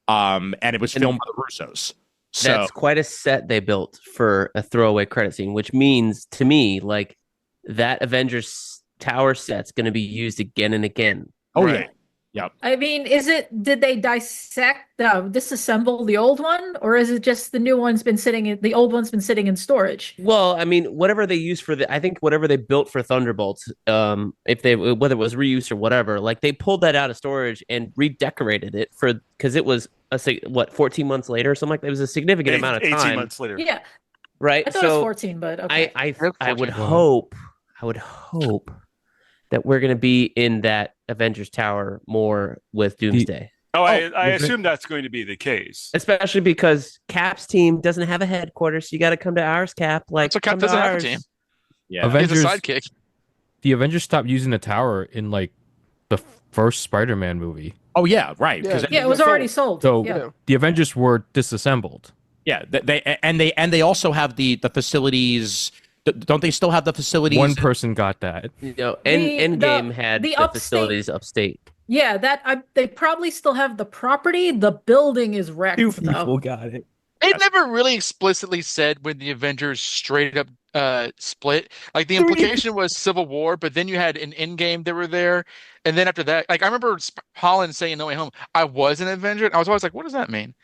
and it was filmed by the Russos. So That's quite a set they built for a throwaway credit scene, which means to me, like that Avengers Tower set's going to be used again and again. oh Right. yeah. I mean, did they disassemble the old one, or is it just the old one's been sitting in storage? Well, I mean, whatever they used I think whatever they built for Thunderbolts, whether it was reuse or whatever, like they pulled that out of storage and redecorated it because it was 14 months later or something like that. It was a significant amount of 18 time, months later. Yeah, right? I thought it was 14, but okay. I would 14. hope that we're going to be in that Avengers Tower more with Doomsday. I assume that's going to be the case. Especially because Cap's team doesn't have a headquarters, so you got to come to ours, Cap. Like, So Cap come to doesn't have a ours. team. Yeah. He's Avengers, a sidekick. the Avengers stopped using the tower in like the first Spider-Man movie. Oh yeah, right. Because Yeah, it was already sold. So Yeah. the Avengers were disassembled. yeah, they also have the facilities. Don't they still have the facilities? One person got that. You know, The- Endgame the- had the the upstate- facilities upstate. Yeah, they probably still have the property. The building is wrecked, though. got it. They never really explicitly said when the Avengers straight up split. Like the implication was Civil War, but then you had an Endgame that were there, and then after that, like I remember Holland saying No Way Home, I was an Avenger, and I was always like, what does that mean?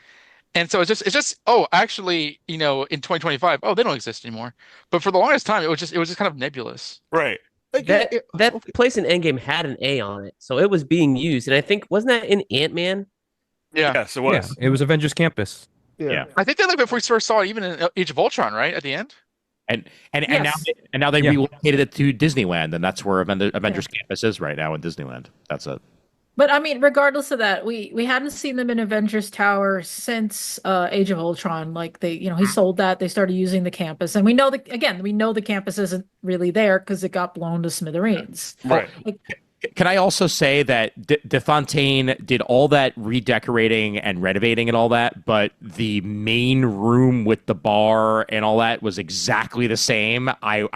And so it's just oh, actually, in 2025, oh, they don't exist anymore. But for the longest time, it was just kind of nebulous. Right. Like, That okay. place in Endgame had an A on it, so it was being used. And I think wasn't that in Ant-Man? Yeah. Yes, it was. Yeah, it was Avengers Campus. Yeah. I think they like before we first saw it, even in Age of Ultron, right at the end. And Yes. now they Yeah. relocated it to Disneyland, and that's where Avengers Campus is right now in Disneyland. That's it. But I mean, regardless of that, we hadn't seen them in Avengers Tower since Age of Ultron. Like he sold that. They started using the campus, and we know the campus isn't really there because it got blown to smithereens. Right. Can I also say that DeFontaine did all that redecorating and renovating and all that, but the main room with the bar and all that was exactly the same. I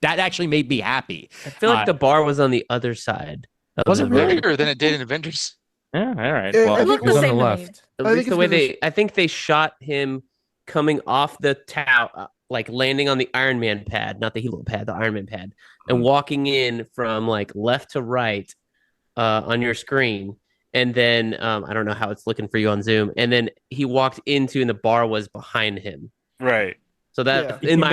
that actually made me happy. I feel like the bar was on the other side. Was it really? Bigger than it did in Avengers. Yeah, all right. Yeah, Well, I It looked It was the on the same to me. left. At I least think the it's way because I think they shot him coming off the tower, like landing on the Iron Man pad, not the Helo pad, the Iron Man pad, and walking in from like left to right on your screen. And then I don't know how it's looking for you on Zoom. And then he walked into, and the bar was behind him. Right. So that Yeah. He in came my brain,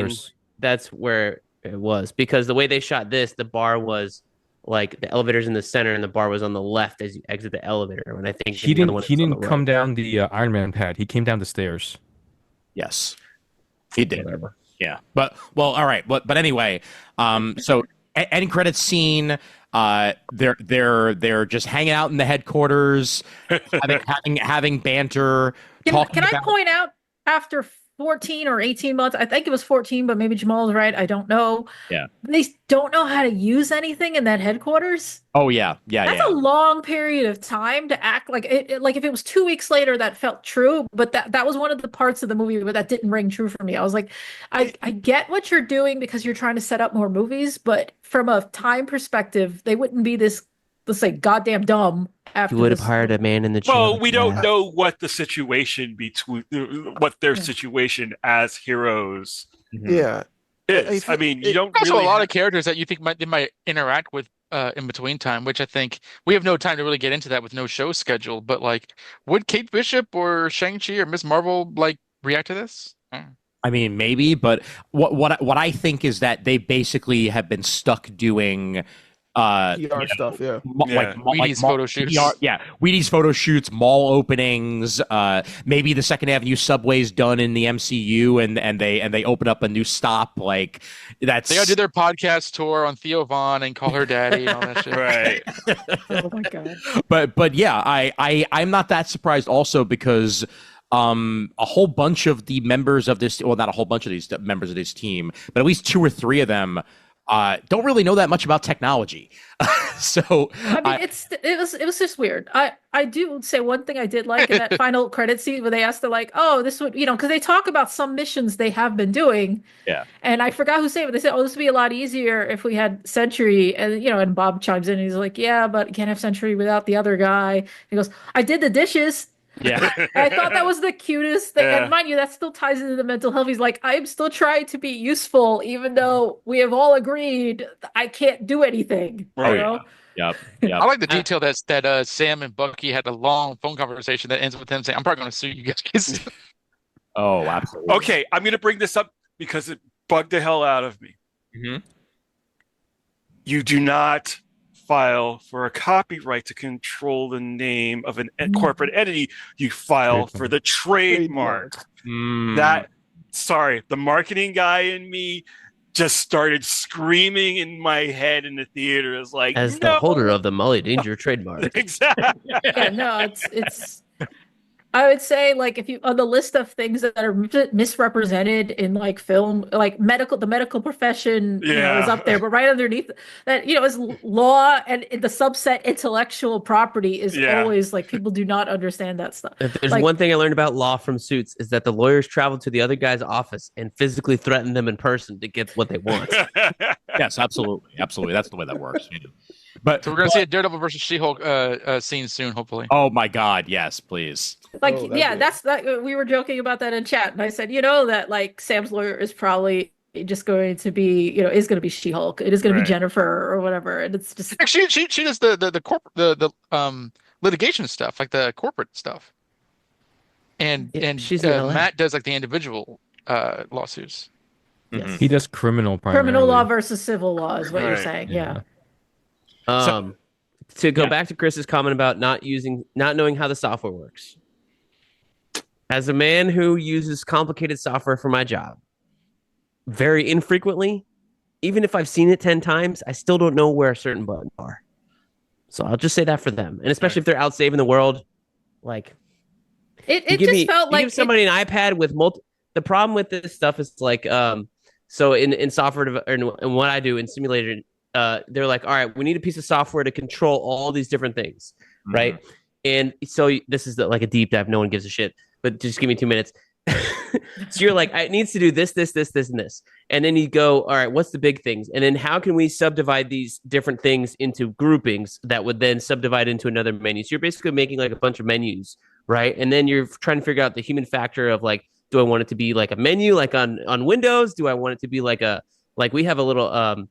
downstairs. that's where it was, because the way they shot this, the bar was like the elevator's in the center and the bar was on the left as you exit the elevator. When I think He the other one didn't. He is on didn't the come right. down the Iron Man pad. He came down the stairs. yes, he did. Whatever. Yeah, but all right. But anyway, so end credits scene. They're just hanging out in the headquarters, having banter. Can I point out, after 14 or 18 months, I think it was 14, but maybe Jamal's right, I don't know. Yeah. They don't know how to use anything in that headquarters. Oh yeah. That's a long period of time to act like it. Like if it was 2 weeks later, that felt true, but that was one of the parts of the movie where that didn't ring true for me. I was like, I get what you're doing because you're trying to set up more movies, but from a time perspective, they wouldn't be this, let's say, goddamn dumb after You would have this. hired a man in the chair. Well, we don't know what the situation what their situation as heroes Yeah. is. I mean, you don't Also, really a lot have- of characters that you think they might interact with in between time, which I think we have no time to really get into that with no show schedule. But like, would Kate Bishop or Shang-Chi or Miss Marvel like react to this? I mean, maybe, but what I think is that they basically have been stuck doing PR stuff, yeah. Wheaties photo shoots. Wheaties photo shoots, mall openings. Maybe the Second Avenue subway's done in the MCU, and they open up a new stop. Like that's They gotta do their podcast tour on Theo Vaughn and call her daddy and all that shit. right. Oh my god. but yeah, I'm not that surprised also because a whole bunch of the members of this, well, not a whole bunch of these members of this team, but at least 2 or 3 of them don't really know that much about technology. So I mean, it was just weird. I do say one thing I did like in that final credit scene where they asked, they're like, oh, this would, because they talk about some missions they have been doing. Yeah. And I forgot who said it, but they said, oh, this would be a lot easier if we had Sentry. And and Bob chimes in and he's like, yeah, but you can't have Sentry without the other guy. He goes, I did the dishes. yeah. I thought that was the cutest thing. Yeah. And mind you, that still ties into the mental health. He's like, I'm still trying to be useful, even though we have all agreed I can't do anything. Right. You know? Yep. I like the detail that Sam and Bucky had a long phone conversation that ends with him saying, "I'm probably going to sue you guys." Oh, absolutely. Okay, I'm going to bring this up because it bugged the hell out of me. Mhm. You do not file for a copyright to control the name of an corporate entity. You file for the trademark. Mm. Sorry, the marketing guy in me just started screaming in my head in the theater. Is like, As the holder of the Molly Danger trademark. exactly. Yeah, no, it's I would say, like, if you on the list of things that are misrepresented in like film, like the medical profession, is up there, but right underneath that, is law, and the subset intellectual property is always like, people do not understand that stuff. If there's Like- one thing I learned about law from Suits, is that the lawyers travel to the other guy's office and physically threaten them in person to get what they want. Yes, absolutely. That's the way that works. Yeah. But So we're going to see a Daredevil versus She-Hulk scene soon, hopefully. oh my God, yes, please. Like, Oh, that'd yeah, be- that's that. We were joking about that in chat, and I said, that like Sam's lawyer is probably just going to be, is going to be She-Hulk. It is going to Right. be Jennifer or whatever, and it's just Actually, she does the corporate the litigation stuff, like the corporate stuff, and she's in LA. Matt does like the individual lawsuits. Mhm. He does criminal primarily. criminal law versus civil law is what you're Right. saying. Yeah. Yeah. to go back to Chris's comment about not knowing how the software works. As a man who uses complicated software for my job, very infrequently, even if I've seen it 10 times, I still don't know where certain buttons are. So I'll just say that for them. And especially if they're out saving the world, like it just felt like give somebody an iPad with the problem with this stuff is like so in software and what I do in simulator, they're like, all right, we need a piece of software to control all these different things, right? And so this is like a deep dive, no one gives a shit, but just give me 2 minutes. So you're like, it needs to do this, and this. And then you go, all right, what's the big things? And then how can we subdivide these different things into groupings that would then subdivide into another menu? So you're basically making like a bunch of menus, right? And then you're trying to figure out the human factor of like, do I want it to be like a menu like on Windows? Do I want it to be like we have a little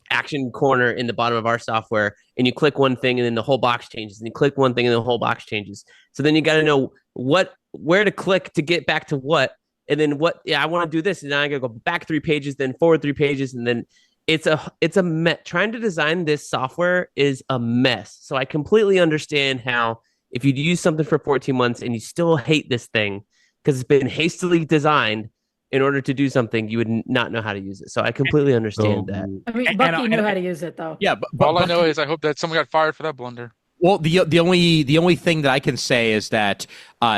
action corner in the bottom of our software, and you click one thing and then the whole box changes, and you click one thing and the whole box changes. So then you got to know where to click to get back to what, and then I want to do this, and then I gotta go back 3 pages, then forward 3 pages, and then it's a mess. Trying to design this software is a mess. So I completely understand how if you'd use something for 14 months and you still hate this thing because it's been hastily designed in order to do something, you would not know how to use it. So I completely understand that. I mean, Bucky knew how to use it though. Yeah, but all I know is I hope that someone got fired for that blunder. Well, the only thing that I can say is that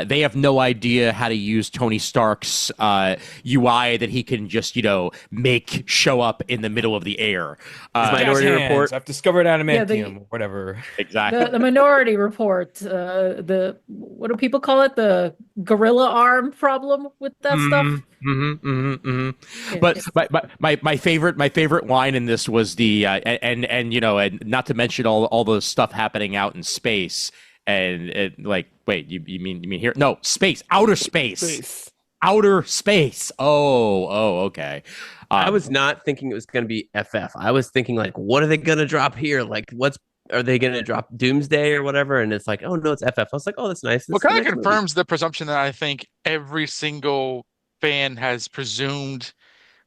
they have no idea how to use Tony Stark's UI that he can just make show up in the middle of the air. Minority Report. I've discovered adamantium, or whatever. Exactly. The Minority Report. The what do people call it? The gorilla arm problem with that stuff. But my favorite line in this was the and not to mention all the stuff happening out in space, and wait, you mean here? No, space, outer space. Outer space. Oh, okay. I was not thinking it was going to be FF. I was thinking like, what are they going to drop here? Like, are they going to drop Doomsday or whatever? And it's like, oh no, it's FF. I was like, oh, that's nice. Well, kind of confirms the presumption that I think every single fan has presumed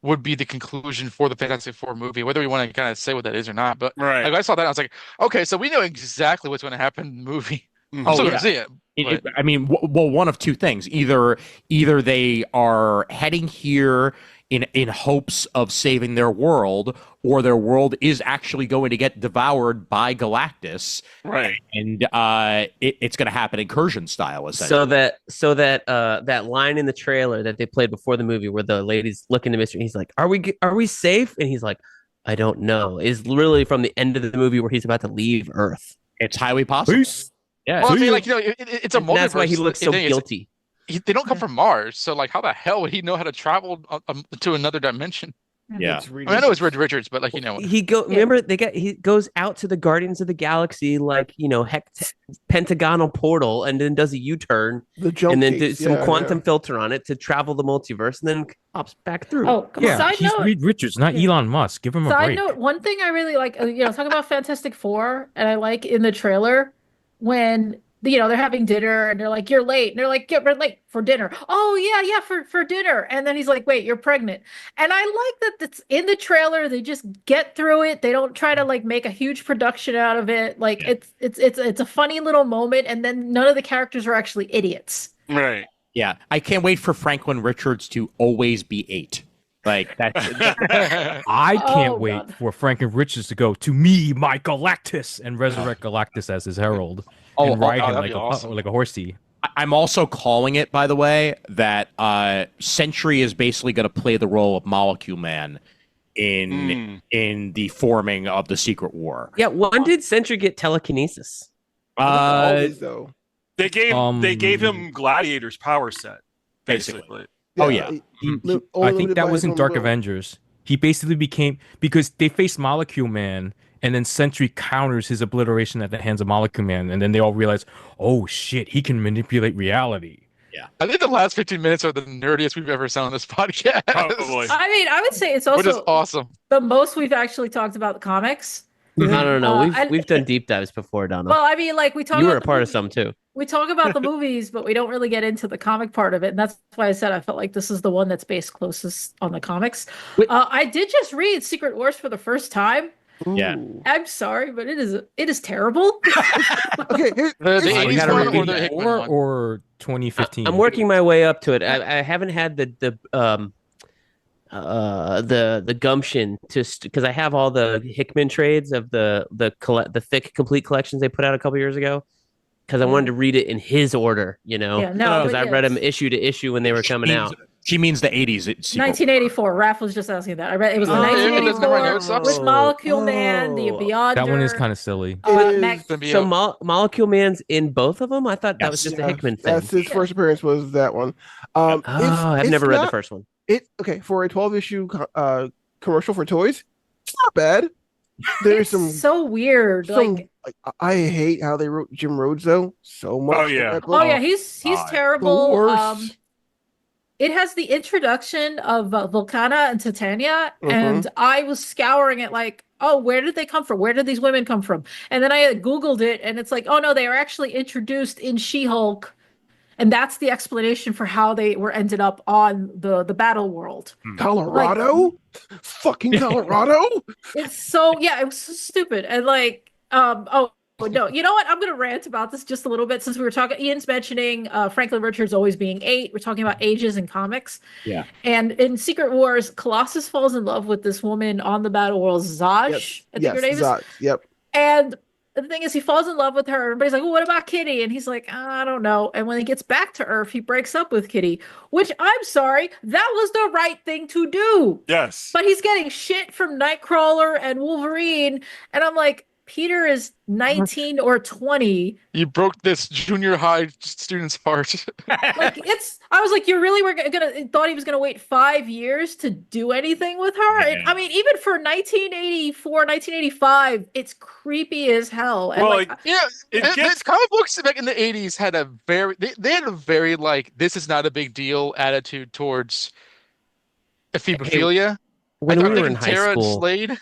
would be the conclusion for the Fantastic Four movie, whether we want to kind of say what that is or not. But like, I saw that, I was like, okay, so we know exactly what's going to happen in the movie. I'm still going to see it. I mean, one of two things: either they are heading here in hopes of saving their world, or their world is actually going to get devoured by Galactus, right? And it's going to happen incursion style, essentially. So that line in the trailer that they played before the movie, where the lady's looking to Mystery, and he's like, "Are we safe?" And he's like, "I don't know." Is literally from the end of the movie where he's about to leave Earth. It's highly possible. Peace. Yeah, well, I mean, it's a multiverse. That's why he looks so guilty. They don't come from Mars, so like, how the hell would he know how to travel to another dimension? Yeah, I know it's Red Richards, but remember he goes out to the Guardians of the Galaxy, pentagonal portal, and then does a U-turn, and then do some quantum filter on it to travel the multiverse, and then pops back through. Oh, he's Reed Richards, not Elon Musk. Give him a break. Side note: one thing I really like, talking about Fantastic Four, and I like in the trailer when they're having dinner and they're like, "You're late," and they're like, "We're late for dinner." "Oh yeah, for dinner." And then he's like, "Wait, you're pregnant." And I like that that's in the trailer. They just get through it. They don't try to make a huge production out of it. It's a funny little moment, and then none of the characters are actually idiots. Right. Yeah, I can't wait for Franklin Richards to always be 8. Like that. I can't wait for Franklin Richards to go to me, my Galactus, and resurrect Galactus as his herald. And ride him like a horsey. I'm also calling it, by the way, that Sentry is basically going to play the role of Molecule Man in the forming of the Secret War. Yeah, when did Sentry get telekinesis? They gave him Gladiator's power set, basically. I think that was in Dark Avengers. He basically became, because they faced Molecule Man, and then Sentry counters his obliteration at the hands of Molecule Man, and then they all realize, oh shit, he can manipulate reality. Yeah, I think the last 15 minutes are the nerdiest we've ever sound on this podcast. Probably. I mean, I would say it's also which is awesome. The most we've actually talked about the comics. No. We've done deep dives before, Donna. Well, I mean, we talk. You were a part of some too. We talk about the movies, but we don't really get into the comic part of it, and that's why I said I felt like this is the one that's based closest on the comics. I did just read Secret Wars for the first time, Yeah. Ooh. I'm sorry, but it is terrible. Okay, The You 80s gotta one or repeat the that. Hickman one? Or 2015. I'm working my way up to it. I haven't had the gumption to because I have all the Hickman trades of the thick complete collections they put out a couple years ago. Because I wanted to read it in his order, Yeah, No, Because I read them it's issue to issue when they were coming out. She means the 80s sequel. 1984. Raph was just asking that. I read it was the Oh, yeah, doesn't have my 1984 notes up? with Molecule Man, the Beyonder. That one is kind of silly. Max, So Molecule Man's in both of them. I thought that was just a Hickman thing. That's his first appearance was that one. I've never read the first one. Okay, for a 12-issue commercial for toys, it's not bad. There's it's some so weird. like I hate how they wrote Jim Rhodes though so much. Oh, yeah. Oh yeah, he's God. terrible. The worst. It has the introduction of Volcana and Titania, Mhm. and I was scouring it like, oh, where did they come from? Where did these women come from? And then I Googled it, and it's like, oh no, they are actually introduced in She-Hulk, and that's the explanation for how they were ended up on the battle world. Colorado? Fucking Colorado? It's so it was so stupid. And like, oh no, you know what? I'm gonna rant about this just a little bit since we were talking. Ian's mentioning Franklin Richards always being 8. We're talking about ages in comics. Yeah. And in Secret Wars, Colossus falls in love with this woman on the battle world, Zaj. I think her name is. Zod. Yep. And the thing is, he falls in love with her. Everybody's like, well, what about Kitty? And he's like, I don't know. And when he gets back to Earth, he breaks up with Kitty, which I'm sorry, that was the right thing to do. Yes. But he's getting shit from Nightcrawler and Wolverine. And I'm like, Peter is 19 or 20. You broke this junior high student's heart. Like I was like, you really were thought he was gonna wait 5 years to do anything with her? Yeah. And, I mean, even for 1984, 1985, it's creepy as hell. And Well, like, Yeah, It gets- comic books back in the 80s had a they had a very like this is not a big deal attitude towards ephebophilia. When I we thought were in taking high Tara and school, Slade.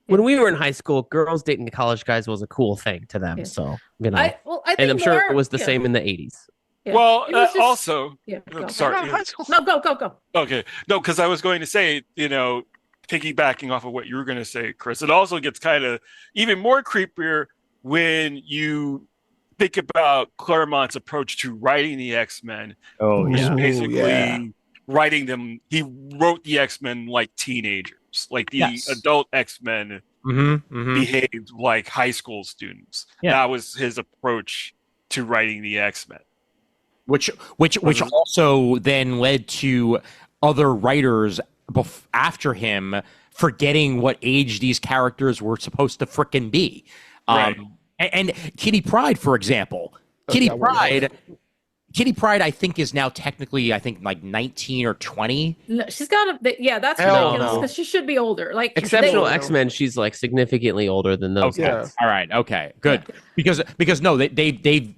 when we were in high school, girls dating college guys was a cool thing to them. Yeah. So I think and I'm sure more- it was the yeah, same in the 80s. yeah. Well, It was just- also, yeah, go. sorry. Not in high school. No, go. Okay. No, because I was going to say, piggybacking off of what you were going to say, Chris, it also gets kind of even more creepier when you think about Claremont's approach to writing the X-Men. Oh, Which is yeah. basically writing them. He wrote the X-Men like teenagers, like the Yes. adult X-Men behaved like high school students. Yeah. That was his approach to writing the X-Men. Which also then led to other writers after him forgetting what age these characters were supposed to frickin' be. Right. And Kitty Pryde, for example. Kitty Pryde, I think, is now technically, like 19 or 20. No, she's got that's Hell ridiculous no. because she should be older. Like Exceptional they- X-Men, she's like significantly older than those Okay. guys. All right. Okay. Good. Because no, they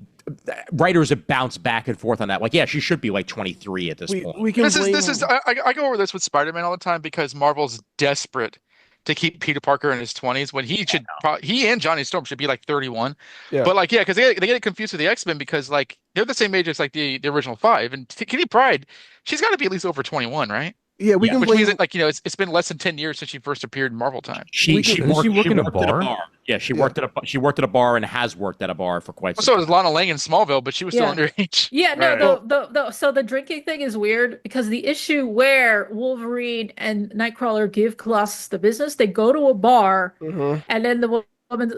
writers have bounced back and forth on that. Like, yeah, she should be like 23 at this point. We can This blame... is I go over this with Spider-Man all the time because Marvel's desperate to keep Peter Parker in his 20s when he should he and Johnny Storm should be like 31. Yeah. But like because they get it confused with the X-Men because like they're the same age as like the original 5 and Kitty Pryde, she's got to be at least over 21, right? Yeah, we can Which blame... means that, like, it's been less than 10 years since she first appeared in Marvel time. She worked in a at bar? Yeah, she worked at a bar and has worked at a bar for quite some So time. was Lana Lang in Smallville, but she was still Yeah. underage. Yeah, no, Right. so the drinking thing is weird because the issue where Wolverine and Nightcrawler give Colossus the business, they go to a bar Mhm. and then the woman,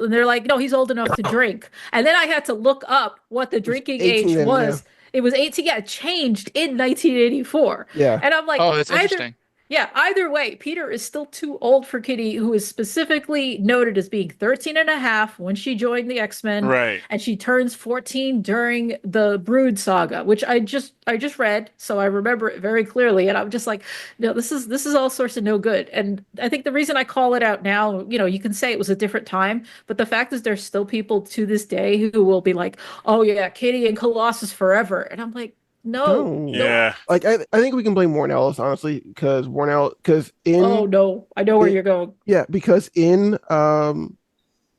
and they're like, no, he's old enough to drink. And then I had to look up what the drinking 18 age then, was. It was 18. Yeah, it changed in 1984. Yeah. And I'm like, Oh, that's interesting. Yeah, either way, Peter is still too old for Kitty, who is specifically noted as being 13 and a half when she joined the X-Men. Right. And she turns 14 during the Brood saga, which I just read, so I remember it very clearly. And I'm just like, no, this is all sorts of no good. And I think the reason I call it out now, you can say it was a different time, but the fact is there's still people to this day who will be like, oh yeah, Kitty and Colossus forever. And I'm like, no. Yeah. Like I think we can blame Warren Ellis honestly because in Oh no, I know where you're going. because in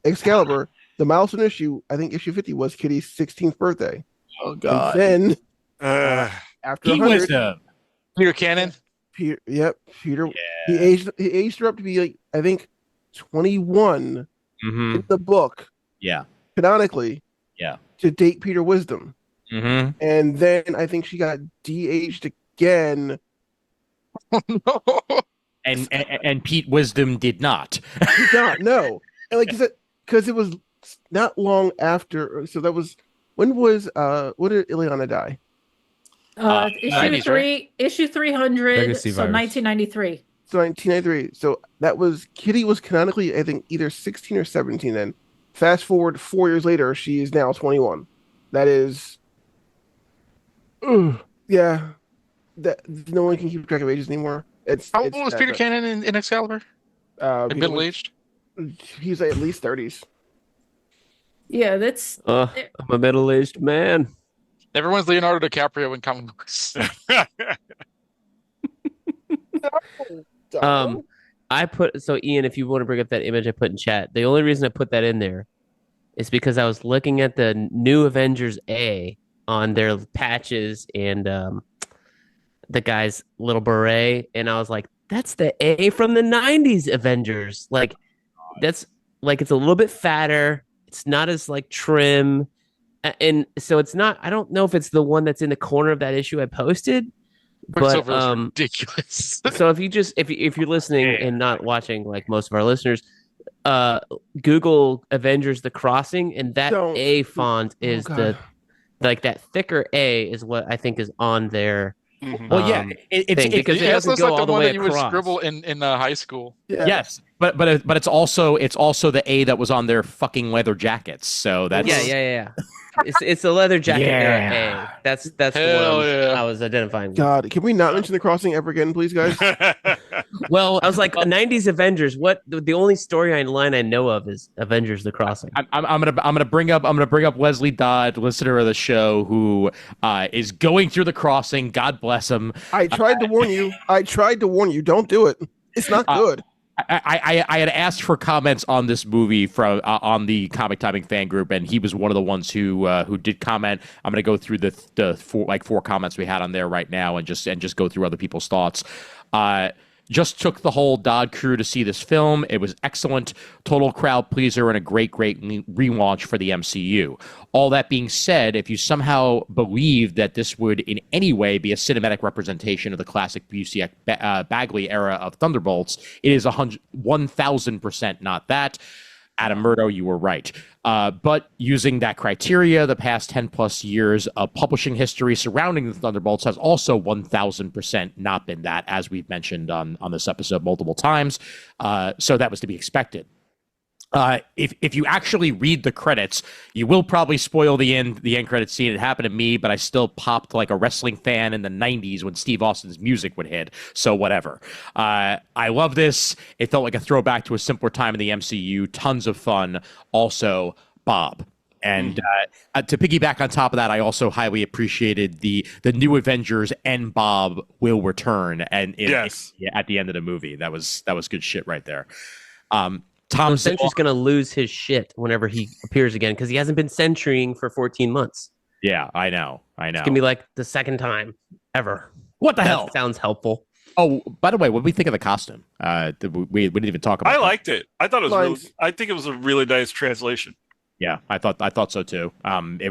Excalibur, the milestone issue, I think issue 50 was Kitty's 16th birthday. Oh And then after He 100, was Peter Cannon. Peter, he aged her up to be like I think 21 Mm-hmm. in the book, Yeah. canonically, Yeah. to date Peter Wisdom. Mm-hmm. And then I think she got de-aged again. No. And Pete Wisdom did not. Did not, no. And like you said, because it was not long after. So that was when did Ileana die? Issue 90s, right? issue 300, Legacy so virus. 1993. So 1993. So that was Kitty was canonically, I think, either 16 or 17 then. Fast forward 4 years later, she is now 21. That is, yeah. That no one can keep track of ages anymore. How old was Peter Cannon in Excalibur? Like middle-aged? He's at least 30s. Yeah, that's I'm a middle-aged man. Everyone's Leonardo DiCaprio in comic books. So Ian, if you want to bring up that image I put in chat, the only reason I put that in there is because I was looking at the new Avengers A on their patches and the guy's little beret, and I was like, that's the A from the 90s Avengers. Like, that's like, it's a little bit fatter. It's not as like trim. And so it's not, I don't know if it's the one that's in the corner of that issue I posted, but Quicksilver is ridiculous. so if you're listening and not watching like most of our listeners, Google Avengers The Crossing, and that A font is that thicker A is what I think is on there. Mhm. Well, yeah, it's because it doesn't looks go like all the the one way that you would across. scribble in high school. Yeah. yes, but it's also the A that was on their fucking leather jackets. So that's Yeah. It's a leather jacket era A. That's the Hell one yeah. I was identifying with. God, can we not mention The Crossing ever again, please, guys? well. I was like, 90s Avengers. What the only storyline line I know of is Avengers: The Crossing. I'm gonna bring up Leslie Dodd, listener of the show, who is going through The Crossing. God bless him. I tried to warn you. Don't do it. It's not good. I had asked for comments on this movie from on the Comic Timing fan group, and he was one of the ones who did comment. I'm going to go through the four comments we had on there right now, and just go through other people's thoughts. Just took the whole Dodd crew to see this film. It was excellent, total crowd pleaser, and a great relaunch for the MCU. All that being said, if you somehow believe that this would in any way be a cinematic representation of the classic Busey Bagley era of Thunderbolts, it is 1,000% not that. Adam Murdo, you were right. But using that criteria, the past 10 plus years of publishing history surrounding the Thunderbolts has also 1,000% not been that, as we've mentioned on this episode multiple times. So that was to be expected. If you actually read the credits, you will probably spoil the end credit scene. It happened to me, but I still popped like a wrestling fan in the 90s when Steve Austin's music would hit. So whatever. I love this. It felt like a throwback to a simpler time in the MCU. Tons of fun. Also, Bob. And to piggyback on top of that, I also highly appreciated the new Avengers and Bob will return. And at the end of the movie, that was good shit right there. Tom Sentry's going to lose his shit whenever he appears again because he hasn't been sentrying for 14 months. Yeah, I know. It's going to be like the second time ever. What the hell? Sounds helpful. Oh, by the way, what did we think of the costume? We didn't even talk about I liked it. I thought it was I think it was a really nice translation. Yeah, I thought so too. It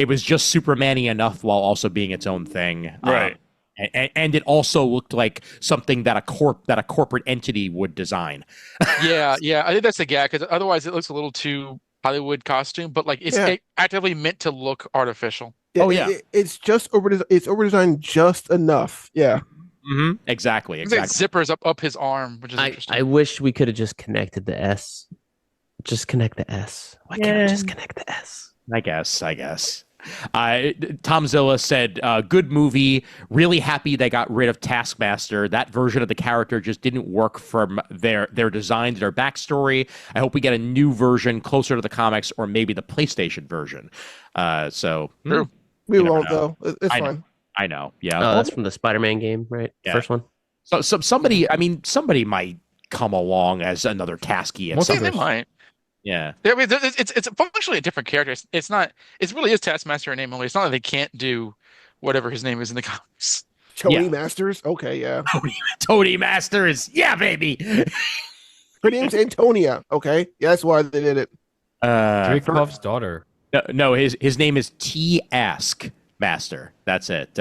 was just Superman-y enough while also being its own thing. Right. And it also looked like something that a corporate entity would design. Yeah, I think that's the gag because otherwise it looks a little too Hollywood costume, but like it's actively meant to look artificial. Yeah, it's just it's over designed just enough. Yeah. Mm-hmm. Exactly. It's like zippers up his arm, which is interesting. I wish we could have just connected the S. Just connect the S. Why can't we just connect the S? I guess. Tom Zilla said, good movie. Really happy they got rid of Taskmaster. That version of the character just didn't work from their design, their backstory. I hope we get a new version closer to the comics or maybe the PlayStation version. True. We won't though. It's fine. I know. Yeah. That's from the Spider-Man game, right? Yeah. First one. So somebody might come along as another Tasky at some They point. might. Yeah. I mean, it's functionally a different character. It's not. It really is Taskmaster in name only. It's not like they can't do whatever his name is in the comics. Tony Masters? Okay, yeah. Tony Masters. Yeah, baby. Her name's Antonia. Okay, yeah, that's why they did it. Dreykov's daughter. No, his name is T. Ask Master. That's it.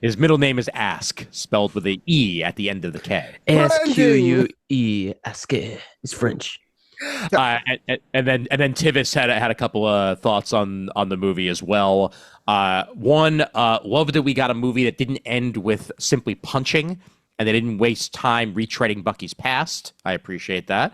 His middle name is Ask, spelled with an E at the end of the K. Asque. Aske. It's French. And then Tivis had a couple of thoughts on the movie as well. One, loved that we got a movie that didn't end with simply punching, and they didn't waste time retreading Bucky's past. I appreciate that.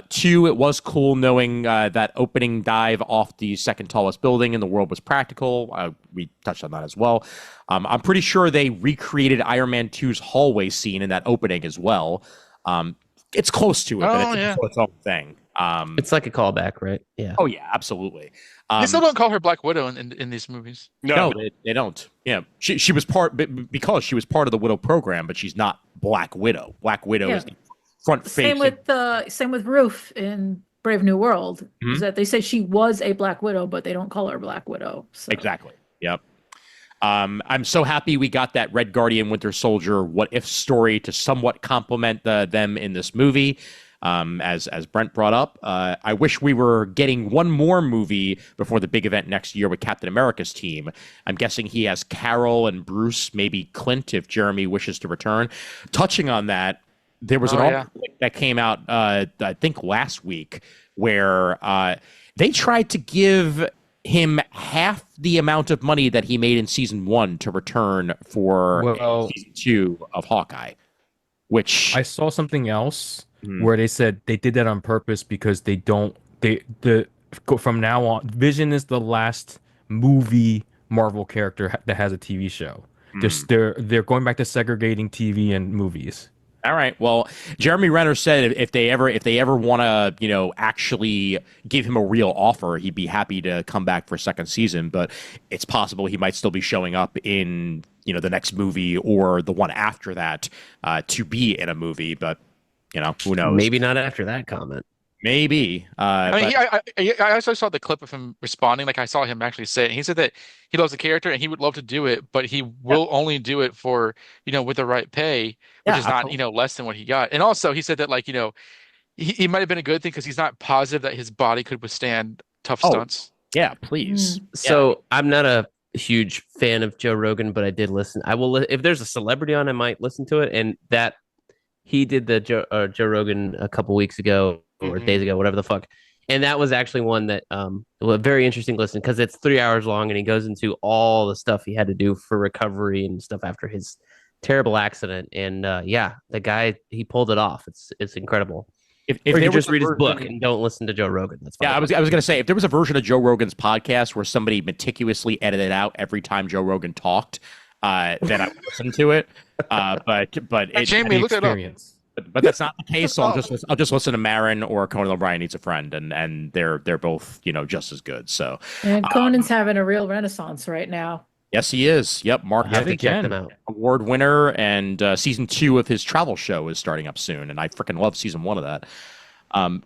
Two, it was cool knowing that opening dive off the second tallest building in the world was practical. We touched on that as well. I'm pretty sure they recreated Iron Man 2's hallway scene in that opening as well. It's close to it, but it's its own thing. It's like a callback, right? Yeah. Oh yeah, absolutely. They still don't call her Black Widow in these movies. No, they don't. Yeah, she was because she was part of the Widow program, but she's not Black Widow. Black Widow is the front face. Same with Ruth in Brave New World. Is that they say she was a Black Widow, but they don't call her Black Widow. So. Exactly. Yep. I'm so happy we got that Red Guardian Winter Soldier what if story to somewhat complement them in this movie. As Brent brought up, I wish we were getting one more movie before the big event next year with Captain America's team. I'm guessing he has Carol and Bruce, maybe Clint if Jeremy wishes to return. Touching on that, there was an article that came out, I think last week, where they tried to give him half the amount of money that he made in season 1 to return for season 2 of Hawkeye. Which I saw something else where they said they did that on purpose because from now on, Vision is the last movie Marvel character that has a TV show. They're going back to segregating TV and movies. All right. Well, Jeremy Renner said if they ever want to, actually give him a real offer, he'd be happy to come back for a second season. But it's possible he might still be showing up in, the next movie or the one after that to be in a movie. But, who knows? Maybe not after that comment. Maybe. I also saw the clip of him responding. Like I saw him actually say it. He said that he loves the character and he would love to do it, but he will only do it for, with the right pay, which is not, less than what he got. And also he said that he might have been a good thing because he's not positive that his body could withstand tough stunts. Yeah, please. So I'm not a huge fan of Joe Rogan, but I did listen. I will, if there's a celebrity on, I might listen to it. And that he did the Joe Rogan a couple weeks ago or days ago, whatever the fuck. And that was actually one that was very interesting listen because it's 3 hours long and he goes into all the stuff he had to do for recovery and stuff after his terrible accident. And the guy, he pulled it off. It's incredible. If you just read his book and don't listen to Joe Rogan, that's fine. Yeah, I was going to say, if there was a version of Joe Rogan's podcast where somebody meticulously edited out every time Joe Rogan talked, then I would listen to it. But Jamie, look it up. But that's not the case. So I'll just listen to Marin or Conan O'Brien Needs a Friend, and they're both just as good. So and Conan's having a real renaissance right now. Yes, he is. Yep, Mark check them out. Award winner, and season 2 of his travel show is starting up soon, and I freaking love season 1 of that.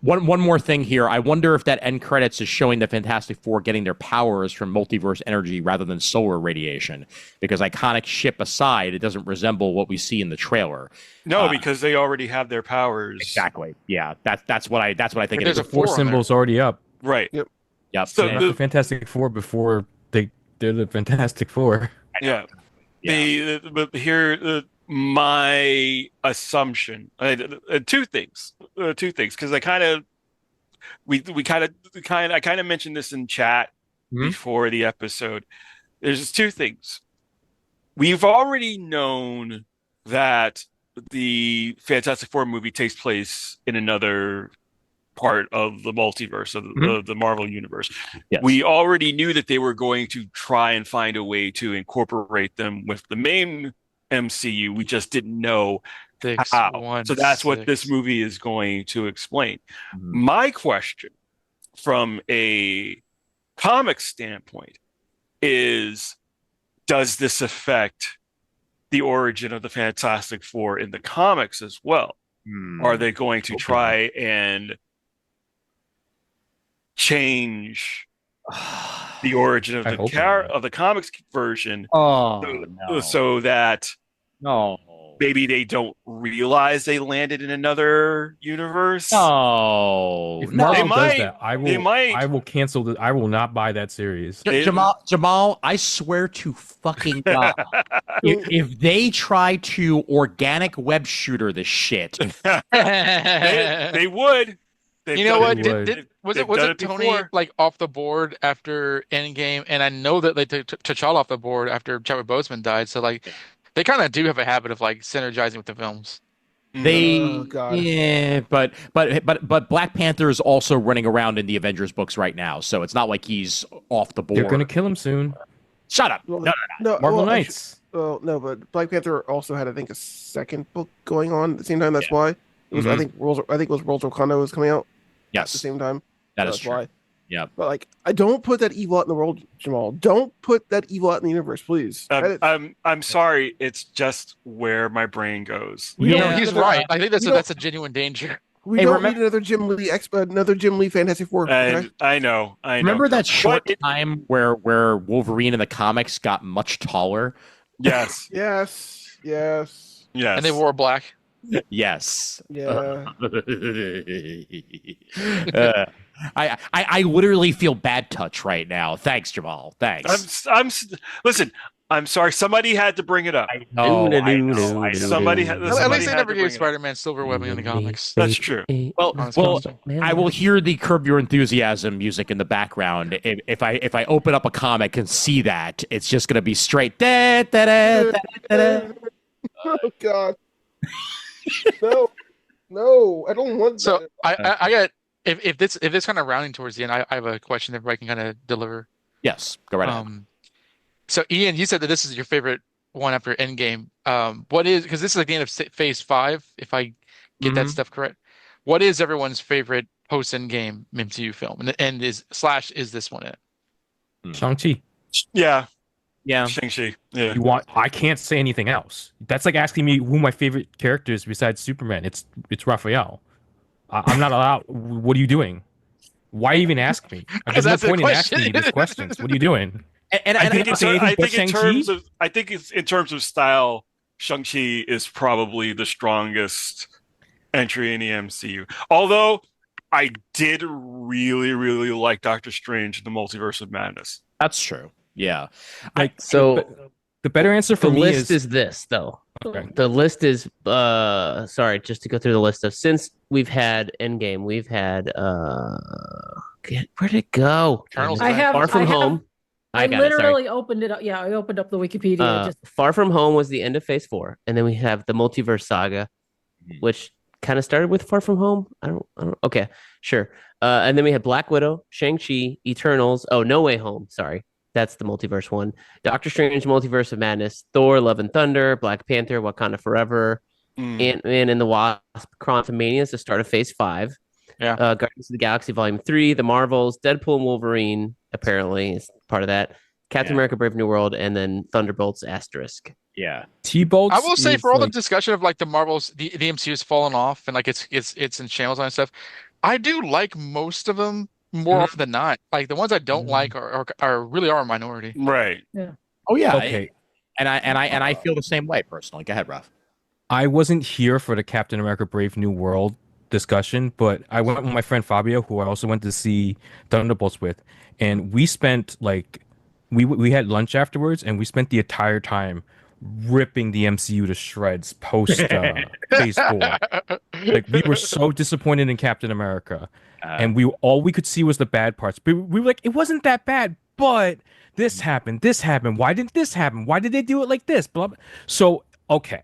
One more thing here. I wonder if that end credits is showing the Fantastic Four getting their powers from multiverse energy rather than solar radiation. Because iconic ship aside, it doesn't resemble what we see in the trailer. No, because they already have their powers. Exactly. Yeah, that's what I think. There's a Force symbol's already up. Right. Yep. So the Fantastic Four before they're the Fantastic Four. Yeah. But here. My assumption, two things, because I kind of mentioned this in chat before the episode. There's just two things. We've already known that the Fantastic Four movie takes place in another part of the multiverse of the Marvel universe. Yes. We already knew that they were going to try and find a way to incorporate them with the main MCU. We just didn't know how. So that's what this movie is going to explain. My question from a comic standpoint is, does this affect the origin of the Fantastic Four in the comics as well? Are they going to try and change the origin of the comics version so that maybe they don't realize they landed in another universe. No, If no. Marvel They does might- that, they might. I will cancel the. I will not buy that series. Jamal, I swear to fucking God, if they try to organic web shooter this shit, they would. They've You know done what? it. Was They've it done it Tony before. like off the board after Endgame? And I know that they took T'Challa off the board after Chadwick Boseman died. So like, they kind of do have a habit of like synergizing with the films. they Oh, God. yeah, but Black Panther is also running around in the Avengers books right now, so it's not like he's off the board. They're gonna kill him soon. Shut up. Well, No, no, Marvel well, Knights. Well, no, but Black Panther also had, I think, a second book going on at the same time. That's why it was. I think it was Worlds of Wakanda was coming out at the yes, same time. that So is that's true. why. Yeah. But like, I don't put that evil out in the world, Jamal. Don't put that evil out in the universe, please. I'm sorry. It's just where my brain goes. We No, don't he's need right. I think we don't- that's a genuine danger. We Hey, don't remember- need another Jim Lee Fantastic Four. Okay? And I know. Remember that short But time where Wolverine in the comics got much taller? Yes. Yes. Yes. Yes. And they wore black. Yes. Yeah. I literally feel bad touch right now. Thanks, Jamal. Thanks. Listen. I'm sorry. Somebody had to bring it up. Somebody Somebody had. At somebody least they had never to bring gave it up. Spider-Man silver webbing in the comics. That's true. Well, Well, I will hear the Curb Your Enthusiasm music in the background. If I open up a comic and see that, it's just gonna be straight. Da, da, da, da, da, da. Oh God. No, I don't want So that. I got if this kind of rounding towards the end, I have a question that everybody can kind of deliver. Yes, go right ahead. So Ian, you said that this is your favorite one after Endgame. What is, because this is like the end of Phase 5, if I get that stuff correct. What is everyone's favorite post Endgame MCU film? And is this one it? Shang-Chi. Yeah. Yeah. Shang-Chi. Yeah. You want? I can't say anything else. That's like asking me who my favorite character is besides Superman. It's Raphael. I'm not allowed. What are you doing? Why even ask me? There's no that's the point in asking me question. these questions. What are you doing? I think say anything but Shang-Chi? it's in terms of style, Shang-Chi is probably the strongest entry in the MCU. Although I did really, really like Doctor Strange in the Multiverse of Madness. That's true. Yeah. Like So the better answer for the me list is this though. Okay. The list is sorry, just to go through the list of since we've had Endgame, we've had where'd it go? Eternals. I have Far From I have- Home. I got it, sorry. literally opened it up. Yeah, I opened up the Wikipedia. Just Far From Home was the end of Phase 4, and then we have the Multiverse Saga, which kind of started with Far From Home. I don't. Okay, sure. And then we had Black Widow, Shang-Chi, Eternals. Oh, No Way Home. Sorry, that's the Multiverse one. Doctor Strange, Multiverse of Madness, Thor, Love and Thunder, Black Panther, Wakanda Forever, Ant-Man and the Wasp, Quantumania is the start of Phase 5. Yeah. Guardians of the Galaxy Volume 3, The Marvels, Deadpool and Wolverine apparently is part of that. Captain America: Brave New World, and then Thunderbolts asterisk. Yeah. T-Bolts. I will say is for all the like- discussion of like the Marvels, the MCU's fallen off and like it's in shambles and stuff. I do like most of them more often than not. Like the ones I don't like are really a minority. Right. Oh yeah. Okay. And I feel the same way personally. Go ahead, Raph. I wasn't here for the Captain America: Brave New World discussion, but I went with my friend Fabio, who I also went to see Thunderbolts with, and we spent like we had lunch afterwards, and we spent the entire time ripping the MCU to shreds post Phase 4. Like we were so disappointed in Captain America, and all we could see was the bad parts. But we were like, it wasn't that bad, but this happened. Why didn't this happen? Why did they do it like this? Blah, blah. So okay.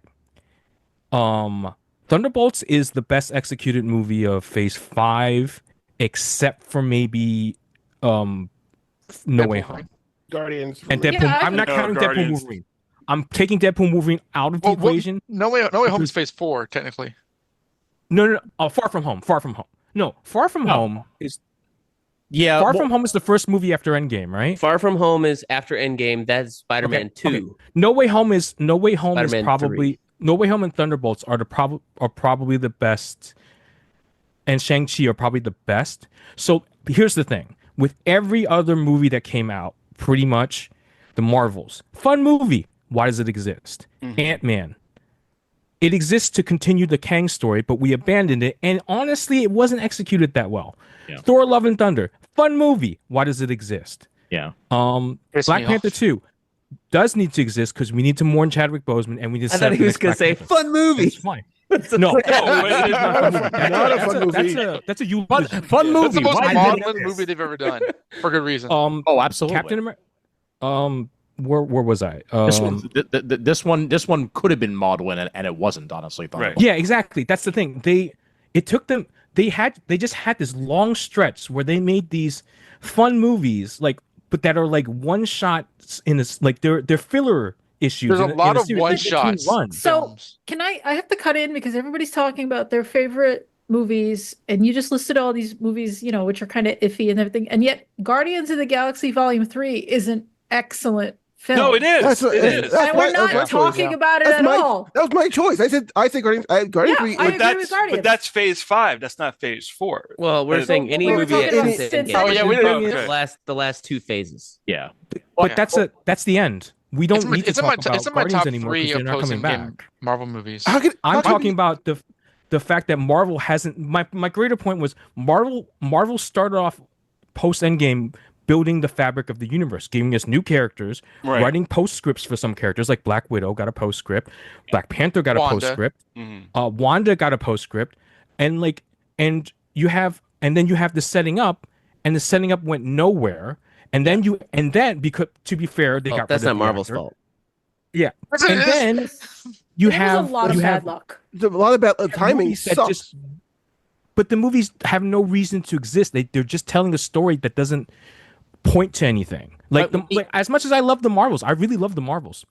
Thunderbolts is the best executed movie of Phase 5, except for maybe No Way Home. Guardians. And Deadpool. Yeah, I'm not counting Deadpool Guardians. Wolverine. I'm taking Deadpool Wolverine out of the equation. No Way Home is Phase 4 technically. No. Oh, Far From Home. No, Far From Home is Yeah. Far From Home is the first movie after Endgame, right? Far From Home is after Endgame. That's Spider-Man 2. Okay. No Way Home is Spider-Man probably 3. No Way Home and Thunderbolts are probably the best, and Shang-Chi are probably the best. So here's the thing: with every other movie that came out, pretty much, the Marvels, fun movie. Why does it exist? Ant-Man, it exists to continue the Kang story, but we abandoned it. And honestly, it wasn't executed that well. Yeah. Thor: Love and Thunder, fun movie. Why does it exist? Yeah. Piss Black me Panther off. 2 does need to exist because we need to mourn Chadwick Boseman, and we need to I thought set up he the was next gonna Black say Panther. fun movie. It's fine. No, it is not a fun movie. That's a eulogy. Fun movie. That's the most Why did maudlin it movie they've ever done for good reason. Oh, absolutely. Captain America. Where was I? This one could have been maudlin, and it wasn't. Honestly, Right. Yeah, exactly. That's the thing. It took them. They just had this long stretch where they made these fun movies, but that are like one shots in this, like they're filler issues. There's a lot of series, one like between shots. runs. So Films. can I have to cut in because everybody's talking about their favorite movies, and you just listed all these movies, which are kind of iffy and everything, and yet Guardians of the Galaxy Volume 3 is an excellent film. No, it is. It is. And we're not that's my talking choice, about it That's at my all. that was my choice. I said Guardians. Guardians Yeah, 3. I like, agree with Guardians. But that's phase 5. That's not phase 4. Well, we're saying any we were movie talking at about since since Endgame. Oh, yeah, we didn't- the last two phases. Yeah. But Okay. that's the end. We don't need to It's in my talk about it's in my Guardians top anymore 3 because of they're not coming post-Endgame back. Marvel movies. how could I'm how could talking you- about the fact that Marvel hasn't. My greater point was Marvel started off post Endgame building the fabric of the universe, giving us new characters, Right. writing postscripts for some characters, like Black Widow got a postscript, Black Panther got Wanda. a postscript, Mhm. Wanda got a postscript, and then you have the setting up, and the setting up went nowhere, and then because to be fair, they got That's rid not of the Marvel's actor. fault. Yeah, and then you It was have a lot of you bad have luck. There's a lot of bad timing movies that sucks. but the movies have no reason to exist. They're just telling a story that doesn't point to anything. Like as much as I love the Marvels, I really love the Marvels.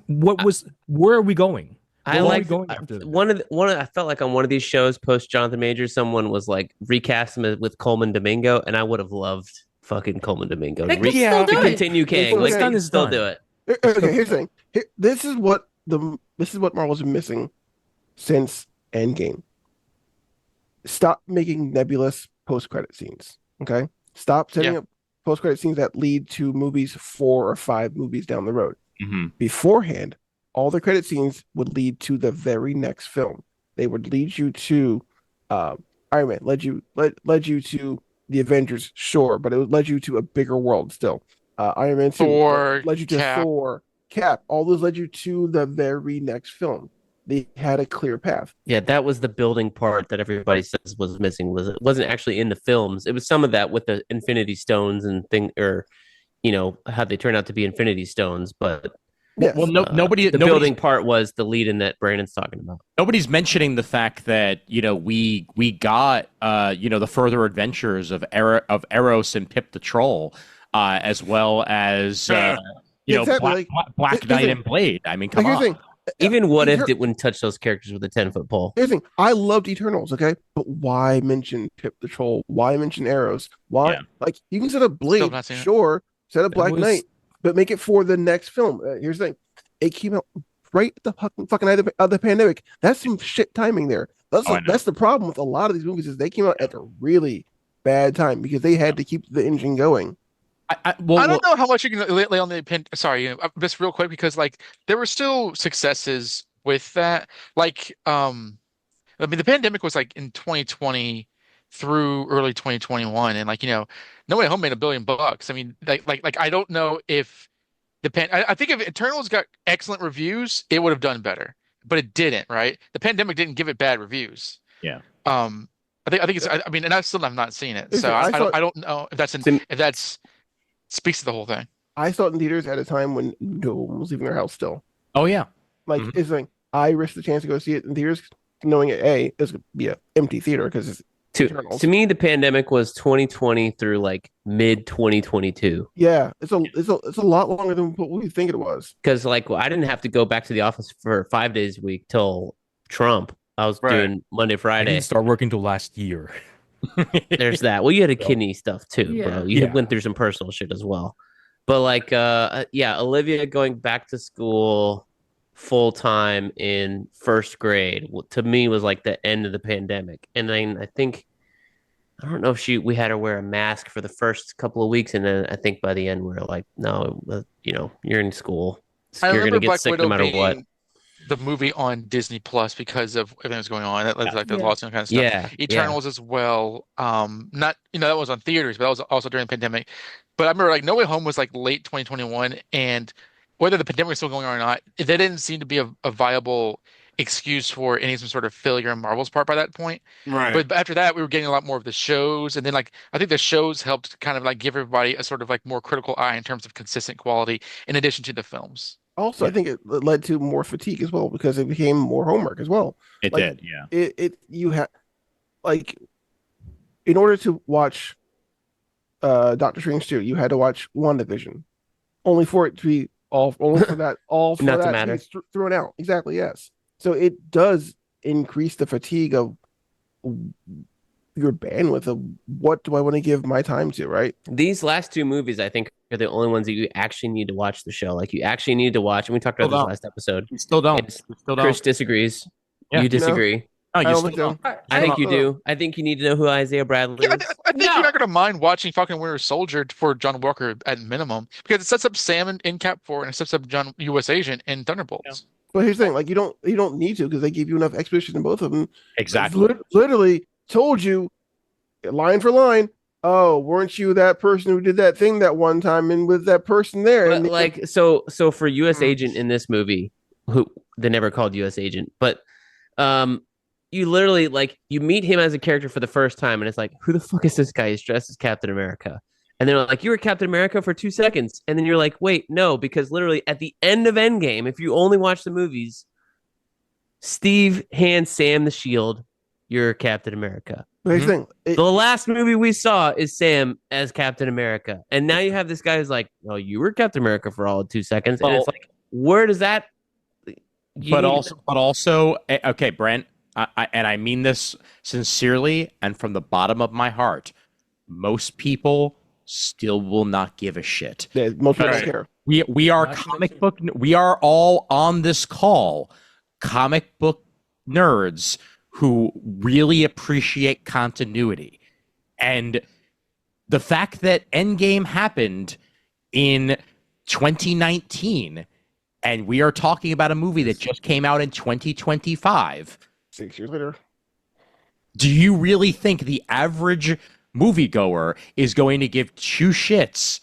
Where are we going? I Where are we like going after that? I felt like on one of these shows post Jonathan Majors, someone was like recast him with Coleman Domingo, and I would have loved fucking Coleman Domingo They to, could still do to it. continue Kang. What's Like done they is can still done. do it. Okay, here's the thing. This is what Marvel's been missing since Endgame. Stop making nebulous post-credit scenes. Okay, stop setting up post-credit scenes that lead to movies 4 or 5 movies down the road. Mm-hmm. Beforehand, all the credit scenes would lead to the very next film. They would lead you to Iron Man, led you to the Avengers, sure, but it would lead you to a bigger world still. Iron Man 2 Thor, led you to Cap. Thor, Cap. All those led you to the very next film. They had a clear path. Yeah, that was the building part that everybody says was missing. It wasn't actually in the films. It was some of that with the Infinity Stones and how they turn out to be Infinity Stones. But Yes. Well, nobody. the building part was the lead in that Brandon's talking about. Nobody's mentioning the fact that we got the further adventures of Eros and Pip the Troll, as well as Exactly, Black Knight and Blade. I mean, come Here's the on. thing. Even What If wouldn't touch those characters with a 10-foot pole. Here's the thing. I loved Eternals, okay? But why mention Pip the Troll? Why mention Arrows? Why? Yeah. Like, you can set up Blade, not seen it. sure. Set up Black was- Knight, but make it for the next film. Here's the thing. It came out right at the fucking height of the pandemic. That's some shit timing there. That's the problem with a lot of these movies is they came out at a really bad time because they had to keep the engine going. I don't know how much you can lay on the pin. Sorry, just real quick because there were still successes with that. The pandemic was in 2020 through early 2021, and No Way Home made $1 billion. I mean, I don't know if I think if Eternals got excellent reviews, it would have done better, but it didn't. Right? The pandemic didn't give it bad reviews. Yeah. I think it's. I mean, and I still have not seen it, so Listen, I don't know if that's speaks to the whole thing. I saw it in theaters at a time when no one was leaving their house still. Oh yeah. It's like I risked the chance to go see it in theaters, knowing it was going to be an empty theater because it's Eternals. To me, the pandemic was 2020 through mid 2022. Yeah, it's a lot longer than what we think it was. Because I didn't have to go back to the office for 5 days a week till Trump. I was doing Monday, I Friday. didn't start working till last year. There's that. Well, you had a kidney stuff too, Yeah. bro. You went through some personal shit as well. But Olivia going back to school full time in first grade to me was the end of the pandemic. And then I don't know if we had her wear a mask for the first couple of weeks, and then I think by the end we were like, no, you're in school, I you're gonna remember get Black sick Widow no matter what. the movie on Disney Plus because of everything that's going on. That led to like the Yeah. lawsuit and kind of stuff. Yeah, Eternals as well. Not that was on theaters, but that was also during the pandemic. But I remember like No Way Home was like late 2021, and whether the pandemic was still going on or not, there didn't seem to be a viable excuse for any some sort of failure on Marvel's part by that point. Right. But after that, we were getting a lot more of the shows, and then like I think the shows helped kind of like give everybody a sort of like more critical eye in terms of consistent quality, in addition to the films. Also, I think it led to more fatigue as well because it became more homework as well. It Like, did, yeah. You had like in order to watch Doctor Strange 2, you had to watch WandaVision. Only for it to be only for that all for Not to that matter. be thrown out. Exactly, yes. So it does increase the fatigue of your bandwidth of what do I want to give my time to, right? These last two movies, I think, are the only ones that you actually need to watch the show. Like you actually need to watch, and we talked about Still this don't. last episode. You still don't. It's- You still Chris don't. disagrees. Yeah. You disagree. No, I you don't still think so. don't. I think you No. do. I think you need to know who Isaiah Bradley Yeah, is. I think No. you're not going to mind watching fucking Winter Soldier for John Walker at minimum because it sets up Sam in Cap 4 and it sets up John U.S. Agent in Thunderbolts. But here's the thing, like you don't need to because they give you enough exposition in both of them. Exactly. Literally told you line for line. Oh, weren't you that person who did that thing that one time and with that person there? But And like so for U.S. Mm. Agent in this movie, who they never called U.S. Agent, but you literally like you meet him as a character for the first time, and it's like, who the fuck is this guy? He's dressed as Captain America, and they're like, you were Captain America for 2 seconds, and then you're like, wait, no, because literally at the end of Endgame, if you only watch the movies, Steve hands Sam the shield. You're Captain America. But here's the thing, The last movie we saw is Sam as Captain America. And now you have this guy who's like, oh, you were Captain America for all of 2 seconds. And it's like, where does that. But also, okay, Brent, I mean this sincerely and from the bottom of my heart. Most people still will not give a shit. most people Right. don't care. We are Not comic book. We are all on this call, comic book nerds who really appreciate continuity, and the fact that Endgame happened in 2019, and we are talking about a movie that just came out in 2025. 6 years later. Do you really think the average moviegoer is going to give two shits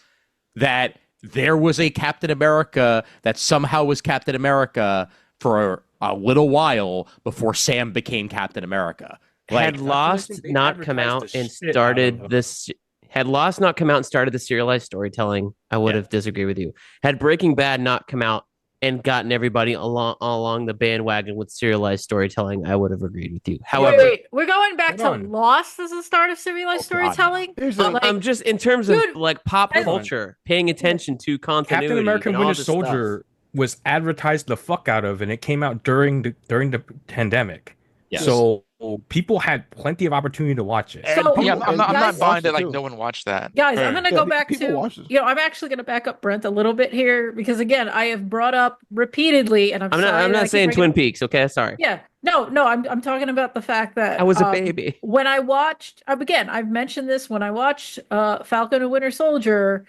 that there was a Captain America that somehow was Captain America for a little while before Sam became Captain America? Had Lost think they not come out advertised the and shit out started of this, had Lost not come out and started the serialized storytelling, I would have disagreed with you. Had Breaking Bad not come out and gotten everybody along the bandwagon with serialized storytelling, I would have agreed with you. However, Wait, we're going back Hold to on. Lost as a start of serialized Oh, God, storytelling. Here's the But, like, I'm just in terms of Dude, like pop hold on. culture, paying attention to continuity. Captain America and all Winter this Soldier stuff. was advertised the fuck out of, and it came out during the pandemic. Yes. So people had plenty of opportunity to watch it. So- Yeah, people- I'm not guys- buying that watch it like too. no one watched that. Guys, I'm Right. going to go back people to, watch this. I'm actually going to back up Brent a little bit here because, again, I have brought up repeatedly, and I'm I'm sorry that I not keep saying bringing Twin up- Peaks. Okay, sorry. Yeah, no, I'm talking about the fact that I was a baby. when I watched, again, I've mentioned this when I watched Falcon and Winter Soldier,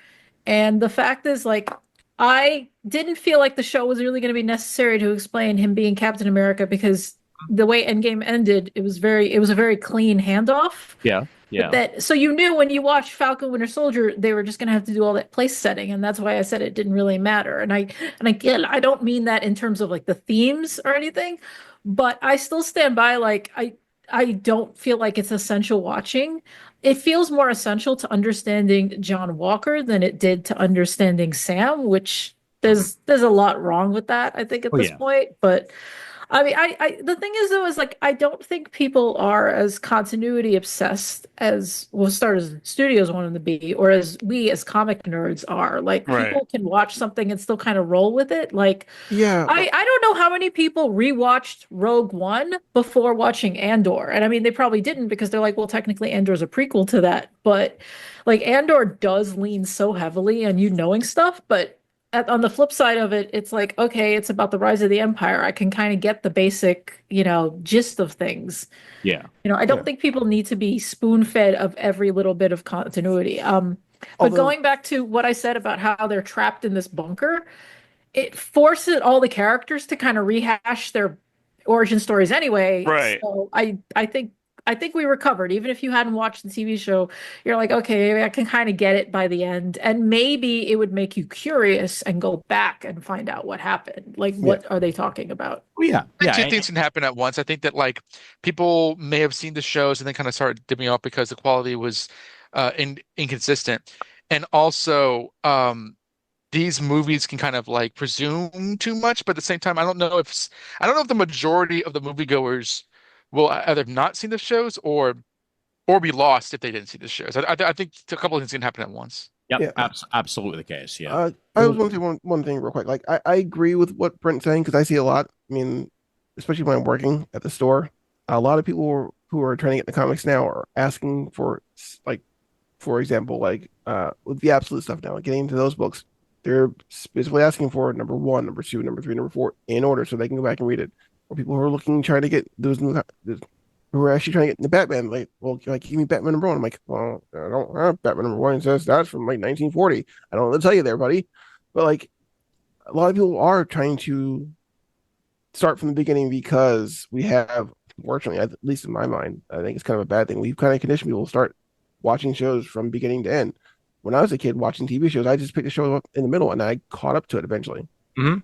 and the fact is, like, I didn't feel like the show was really going to be necessary to explain him being Captain America because the way Endgame ended, it was a very clean handoff. Yeah. So you knew when you watched Falcon Winter Soldier, they were just going to have to do all that place setting, and that's why I said it didn't really matter. And again, I don't mean that in terms of like the themes or anything, but I still stand by like I don't feel like it's essential watching. It feels more essential to understanding John Walker than it did to understanding Sam, which there's a lot wrong with that, I think, at this point. But I mean, I the thing is though is like I don't think people are as continuity obsessed as Star Studios wanted to be, or as we as comic nerds are. Like Right. people can watch something and still kind of roll with it. Like Yeah. I don't know how many people rewatched Rogue One before watching Andor. And I mean, they probably didn't because they're like, well, technically Andor's a prequel to that. But like Andor does lean so heavily on you knowing stuff. But on the flip side of it, it's like, okay, it's about the rise of the Empire. I can kind of get the basic, gist of things. Yeah. I don't Yeah. think people need to be spoon-fed of every little bit of continuity. But Although- going back to what I said about how they're trapped in this bunker, it forces all the characters to kind of rehash their origin stories anyway. Right. So I think we recovered. Even if you hadn't watched the TV show, you're like, okay, maybe I can kind of get it by the end. And maybe it would make you curious and go back and find out what happened. Like, what are they talking about? Oh, yeah. I think Yeah. two things can happen at once. I think that like people may have seen the shows and then kind of started dipping off because the quality was inconsistent. And also these movies can kind of like presume too much, but at the same time, I don't know if the majority of the moviegoers will either not seen the shows or be lost if they didn't see the shows. I think a couple of things can happen at once. Yep. Yeah. Absolutely the case. Yeah. I was going to say one thing real quick. Like I agree with what Brent's saying because I see a lot. I mean, especially when I'm working at the store, a lot of people who are trying to get the comics now are asking for like, for example, like with the absolute stuff now, getting into those books, they're specifically asking for number 1, number 2, number 3, number 4 in order so they can go back and read it. Or people who are looking trying to get those new who are actually trying to get into Batman, like, well, like give me Batman number 1. I'm like, well, I don't have Batman number 1. It says that's from like 1940. I don't know what to tell you there, buddy. But like a lot of people are trying to start from the beginning because we have, fortunately, at least in my mind, I think it's kind of a bad thing. We've kind of conditioned people to start watching shows from beginning to end. When I was a kid watching TV shows, I just picked a show up in the middle and I caught up to it eventually. Mm-hmm.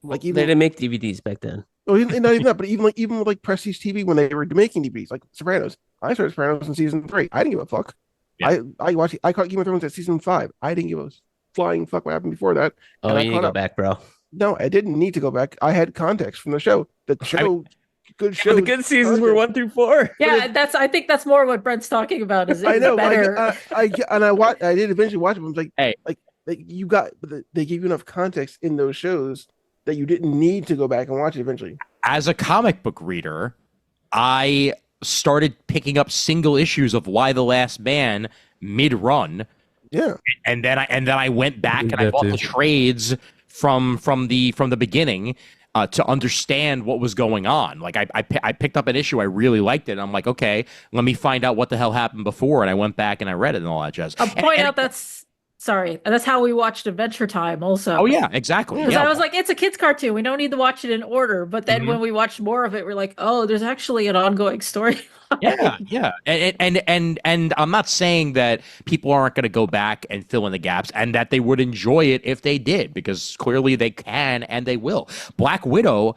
Like they didn't make DVDs back then. Oh, not even that, but even with like Prestige TV when they were making DVDs, like Sopranos. I started Sopranos in season 3. I didn't give a fuck. Yeah. I caught Game of Thrones at season 5. I didn't give a flying fuck what happened before that. Oh, you need to go back, bro. No, I didn't need to go back. I had context from the show. The show, good show. The good seasons were 1 through 4. Yeah, I think that's more what Brent's talking about. Is I know. better? I did eventually watch them. I was like, hey, like you got. They gave you enough context in those shows that you didn't need to go back and watch it eventually. As a comic book reader, I started picking up single issues of Y the Last Man mid-run. Yeah. And then I went back and I bought the trades from the beginning to understand what was going on. Like I picked up an issue, I really liked it. And I'm like, okay, let me find out what the hell happened before. And I went back and I read it and all that jazz. I'll point out that's how we watched Adventure Time also. Oh yeah, exactly. Because yeah. I was like, it's a kid's cartoon. We don't need to watch it in order. But then when we watched more of it, we're like, oh, there's actually an ongoing story. Yeah. And I'm not saying that people aren't going to go back and fill in the gaps and that they would enjoy it if they did, because clearly they can and they will. Black Widow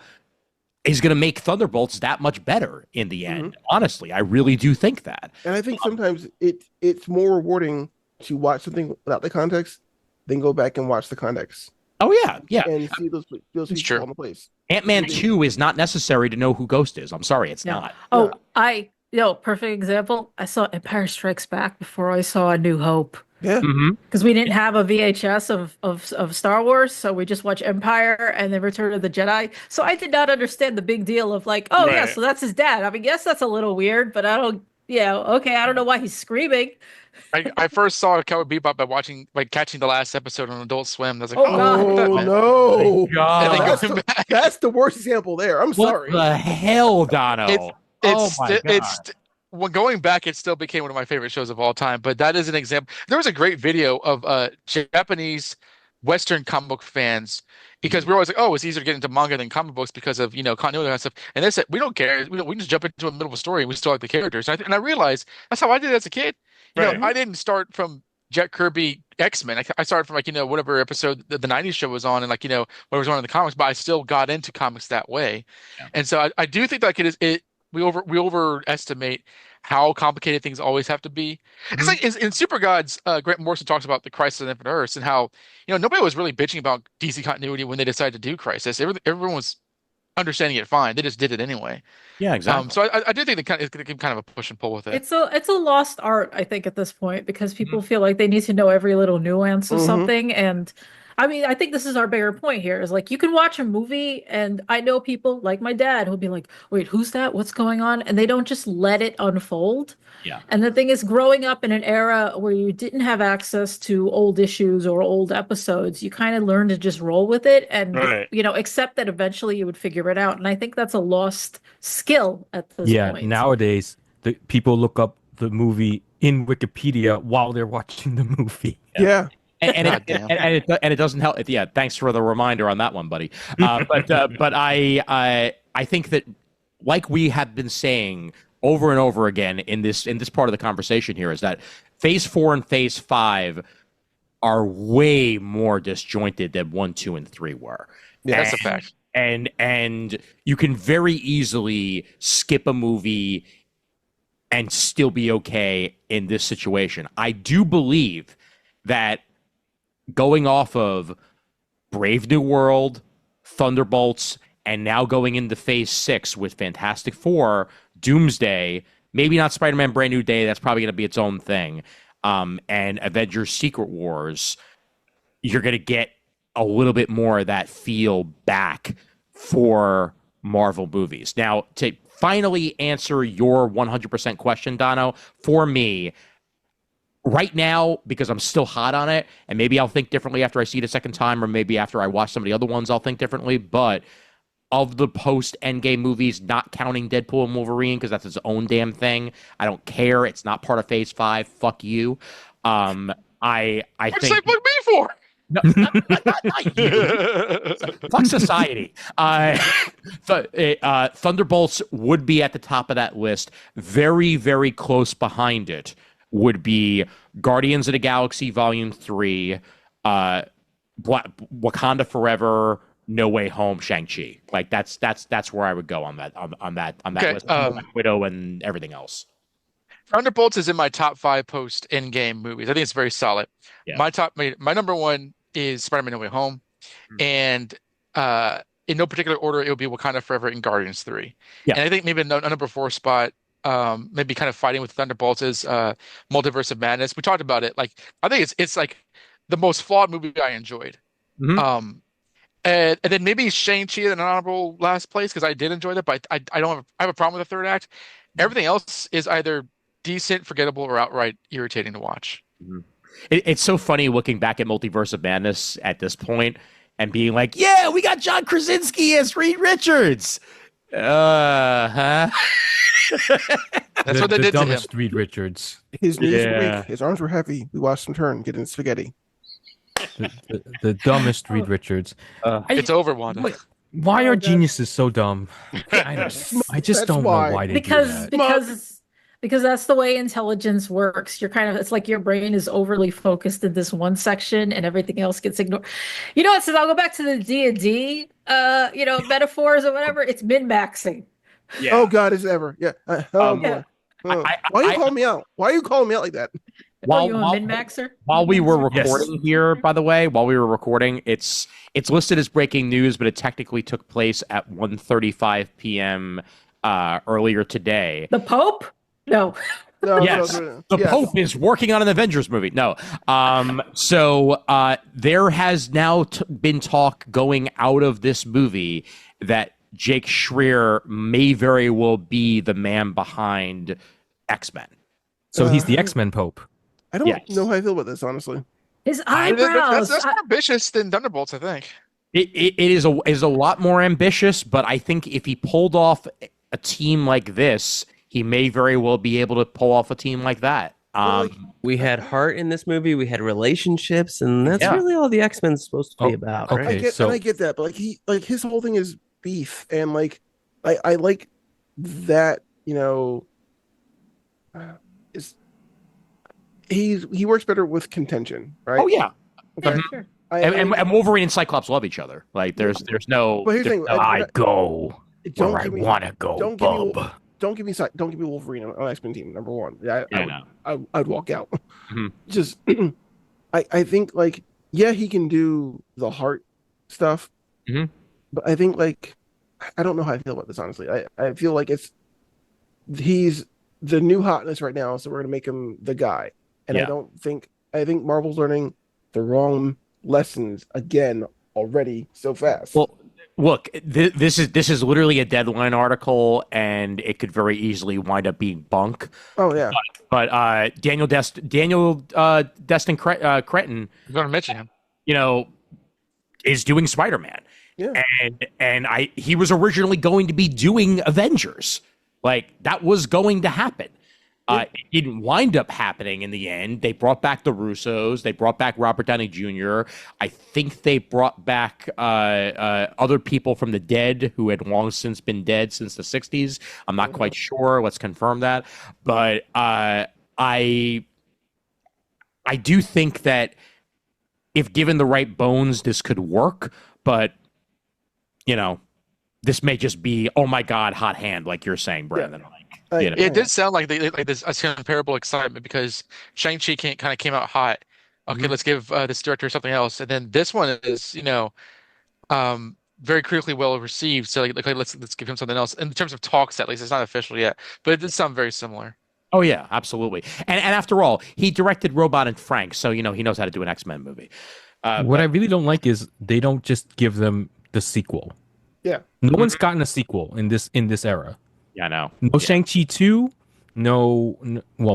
is going to make Thunderbolts that much better in the end. Honestly, I really do think that. And I think sometimes it's more rewarding to watch something without the context than go back and watch the context. Oh yeah. And see those pieces fall into place. Ant-Man 2 is not necessary to know who Ghost is. I'm sorry, it's not. Oh, perfect example. I saw Empire Strikes Back before I saw A New Hope. Yeah. Because we didn't have a VHS of Star Wars, so we just watched Empire and then Return of the Jedi. So I did not understand the big deal of like, oh yeah, so that's his dad. I mean, yes, that's a little weird, but I don't know why he's screaming. I first saw Cowboy Bebop by catching the last episode on Adult Swim. I was like, oh no. God. And then going back. That's the worst example there. I'm sorry. What the hell, Dono? When going back, it still became one of my favorite shows of all time. But that is an example. There was a great video of Japanese Western comic book fans, because we're always like, oh, it's easier to get into manga than comic books because of continuity and stuff. And they said, we don't care. We can just jump into the middle of a story and we still like the characters. And I realized that's how I did it as a kid. I didn't start from Jack Kirby X-Men. I started from whatever episode the 90s show was on and what was on in the comics, but I still got into comics that way. Yeah. And so I do think we overestimate how complicated things always have to be. It's like in Super Gods, Grant Morrison talks about the Crisis on Infinite Earths and how nobody was really bitching about DC continuity when they decided to do Crisis. Everyone was understanding it fine. They just did it anyway. Yeah, exactly. So I do think it's going to be kind of a push and pull with it. It's a lost art, I think, at this point, because people feel like they need to know every little nuance of something. And I mean, I think this is our bigger point here is like, you can watch a movie and I know people like my dad who'll be like, wait, who's that? What's going on? And they don't just let it unfold. Yeah. And the thing is, growing up in an era where you didn't have access to old issues or old episodes, you kind of learned to just roll with it and, accept that eventually you would figure it out. And I think that's a lost skill at this point. Yeah, nowadays, the people look up the movie in Wikipedia while they're watching the movie. Yeah. and it doesn't help. Yeah, thanks for the reminder on that one, buddy. But I think that, like we have been saying over and over again in this part of the conversation here, is that Phase 4 and Phase 5 are way more disjointed than 1, 2, and 3 were. Yeah, that's a fact. And you can very easily skip a movie and still be okay in this situation. I do believe that going off of Brave New World, Thunderbolts, and now going into Phase 6 with Fantastic Four, Doomsday, maybe not Spider-Man Brand New Day, that's probably going to be its own thing, and Avengers Secret Wars, you're going to get a little bit more of that feel back for Marvel movies. Now, to finally answer your 100% question, Dono, for me, right now, because I'm still hot on it, and maybe I'll think differently after I see it a second time, or maybe after I watch some of the other ones, I'll think differently, but of the post-Endgame movies, not counting Deadpool and Wolverine, because that's its own damn thing, I don't care. It's not part of Phase 5. Fuck you. I What'd think... you say fuck me for? No, not you. Fuck society. Thunderbolts would be at the top of that list. Very, very close behind it would be Guardians of the Galaxy Volume 3, Wakanda Forever, No Way Home, Shang-Chi. Like that's where I would go on that Okay, list. Widow and everything else. Thunderbolts is in my top 5 post-Endgame movies. I think it's very solid. Yeah. My number 1 is Spider-Man No Way Home, and in no particular order, it would be Wakanda Forever and Guardians 3. Yeah. And I think maybe a number 4 spot, maybe kind of fighting with Thunderbolts, is Multiverse of Madness. We talked about it. Like, I think it's like the most flawed movie I enjoyed. Mhm. And then maybe Shang-Chi in an honorable last place, because I did enjoy that, but I have a problem with the third act. Everything else is either decent, forgettable, or outright irritating to watch. It's so funny looking back at Multiverse of Madness at this point and being like, yeah, we got John Krasinski as Reed Richards. Huh? That's what they did to him. Dumbest Reed Richards. His knees were weak. His arms were heavy. We watched him turn, get in spaghetti. The dumbest Reed Richards. It's over, Wanda. Why are geniuses so dumb? I just don't know why they do that. Because that's the way intelligence works. It's like your brain is overly focused in this one section and everything else gets ignored. You know what? Since I'll go back to the D&D, metaphors or whatever, it's min-maxing. Yeah. Oh God, is it ever? Yeah. Boy. Why you calling me out? Why are you calling me out like that? Are you a min-maxer? While we were recording here, by the way, it's listed as breaking news, but it technically took place at 1:35 p.m. Earlier today. The Pope? No. Yes, the Pope is working on an Avengers movie. No. So there has now been talk going out of this movie that Jake Schreier may very well be the man behind X-Men. So he's the X-Men Pope. I don't know how I feel about this, honestly. His eyebrows. That's more ambitious than Thunderbolts, I think. It is a lot more ambitious, but I think if he pulled off a team like this, he may very well be able to pull off a team like that. We had heart in this movie. We had relationships, and that's really all the X-Men's supposed to be about. Okay, I get that, but his whole thing is beef, and I like that. He works better with contention, right? Oh yeah. Okay. Sure. And Wolverine and Cyclops love each other. Like there's no. But here's the thing, I go where I want to go, Bob. Don't give me Wolverine on X-Men team. Number one, I'd walk out. Mm-hmm. Just, I think he can do the heart stuff, but I think I don't know how I feel about this, honestly. I feel like he's the new hotness right now, so we're gonna make him the guy. And I think Marvel's learning the wrong lessons again already so fast. Well, look, this is literally a Deadline article, and it could very easily wind up being bunk. Oh yeah, but Daniel Destin Cretton, I'm going to mention him. Is doing Spider-Man. Yeah, and he was originally going to be doing Avengers. Like that was going to happen. It didn't wind up happening in the end. They brought back the Russos. They brought back Robert Downey Jr. I think they brought back other people from the dead who had long since been dead since the 60s. I'm not quite sure. Let's confirm that. But I do think that if given the right bones, this could work. But, this may just be, oh my God, hot hand, like you're saying, Brandon. It did sound like they like this a comparable excitement because Shang-Chi kind of came out hot. Okay, let's give this director something else, and then this one is very critically well received. So let's give him something else. In terms of talks, at least it's not official yet, but it did sound very similar. Oh yeah, absolutely. And after all, he directed Robot and Frank, so he knows how to do an X-Men movie. What I really don't like is they don't just give them the sequel. Yeah. No one's gotten a sequel in this era. Yeah, I know. No Shang-Chi 2, well,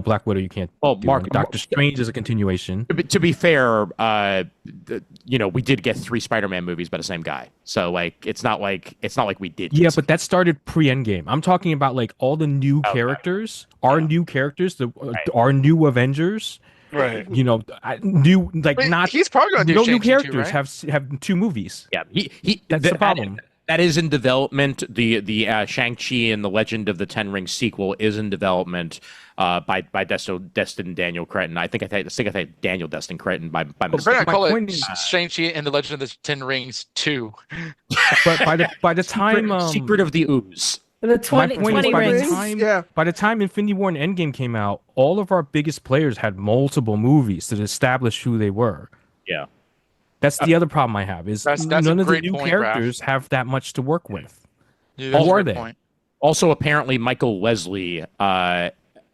Black Widow you can't. Well, Doctor Strange is a continuation. To be fair, we did get 3 Spider-Man movies by the same guy. So it's not like we did. Yeah, but that started pre-Endgame. I'm talking about like all the new characters, our new characters, our new Avengers. Right. He's probably going to do no Shang-Chi new characters 2, right? have 2 movies. Yeah, that's the problem. That is in development. The Shang-Chi and the Legend of the Ten Rings sequel is in development by Destin Daniel Cretton. I think I think Daniel Destin Cretton by mistake. We're gonna call it Shang-Chi and the Legend of the Ten Rings 2. But by the time Secret of the Ooze. The 20 rings. By the time Infinity War and Endgame came out, all of our biggest players had multiple movies to establish who they were. Yeah. That's the other problem I have is that's none of the new point, characters Raph. have that much to work with. Yeah, Or are they? Point. Also, apparently, Michael Wesley, at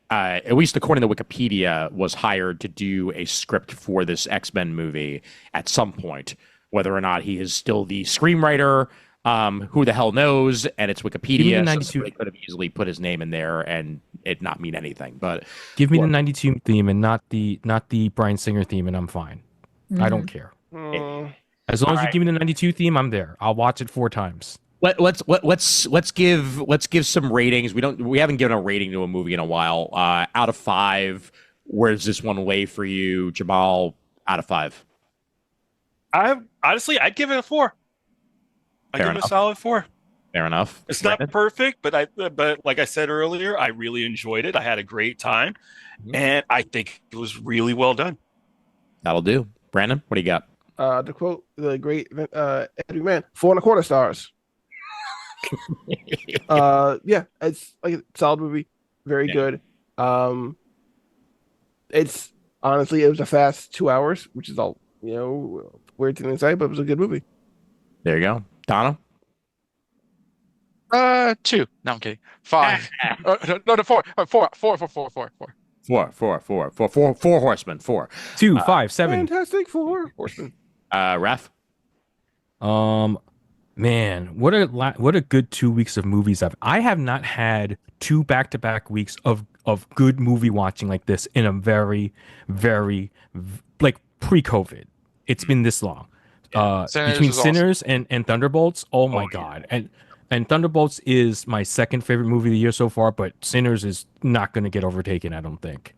least according to Wikipedia, was hired to do a script for this X-Men movie at some point. Whether or not he is still the screenwriter, who the hell knows? And it's Wikipedia, so somebody could have easily put his name in there and it not mean anything. But give me the 92 theme and not the Bryan Singer theme, and I'm fine. I don't care. As long as you give me the 92 theme, I'm there. I'll watch it 4 times. Let's give some ratings. We haven't given a rating to a movie in a while. Out of 5, where does this one lay for you, Jamal? Out of 5. I'd give it a 4. I'd give it a solid 4. Fair enough. It's not perfect, but like I said earlier, I really enjoyed it. I had a great time, and I think it was really well done. That'll do. Brandon, what do you got? To quote the great Eddie Man, 4.25 stars. Yeah, it's like a solid movie, very good. It's honestly, it was a fast 2 hours, which is all weird to say, but it was a good movie. There you go, Donna. 2. No, I'm kidding. 5. No, 4. 4. 4 horsemen. 4. 2, 5, 7. Fantastic 4 horsemen. Raph. Man, what a good 2 weeks of movies I have not had 2 back-to-back weeks of good movie watching like this in a very, very like pre-COVID. It's been this long. Between Sinners and Thunderbolts. Oh my God. And Thunderbolts is my second favorite movie of the year so far, but Sinners is not going to get overtaken, I don't think.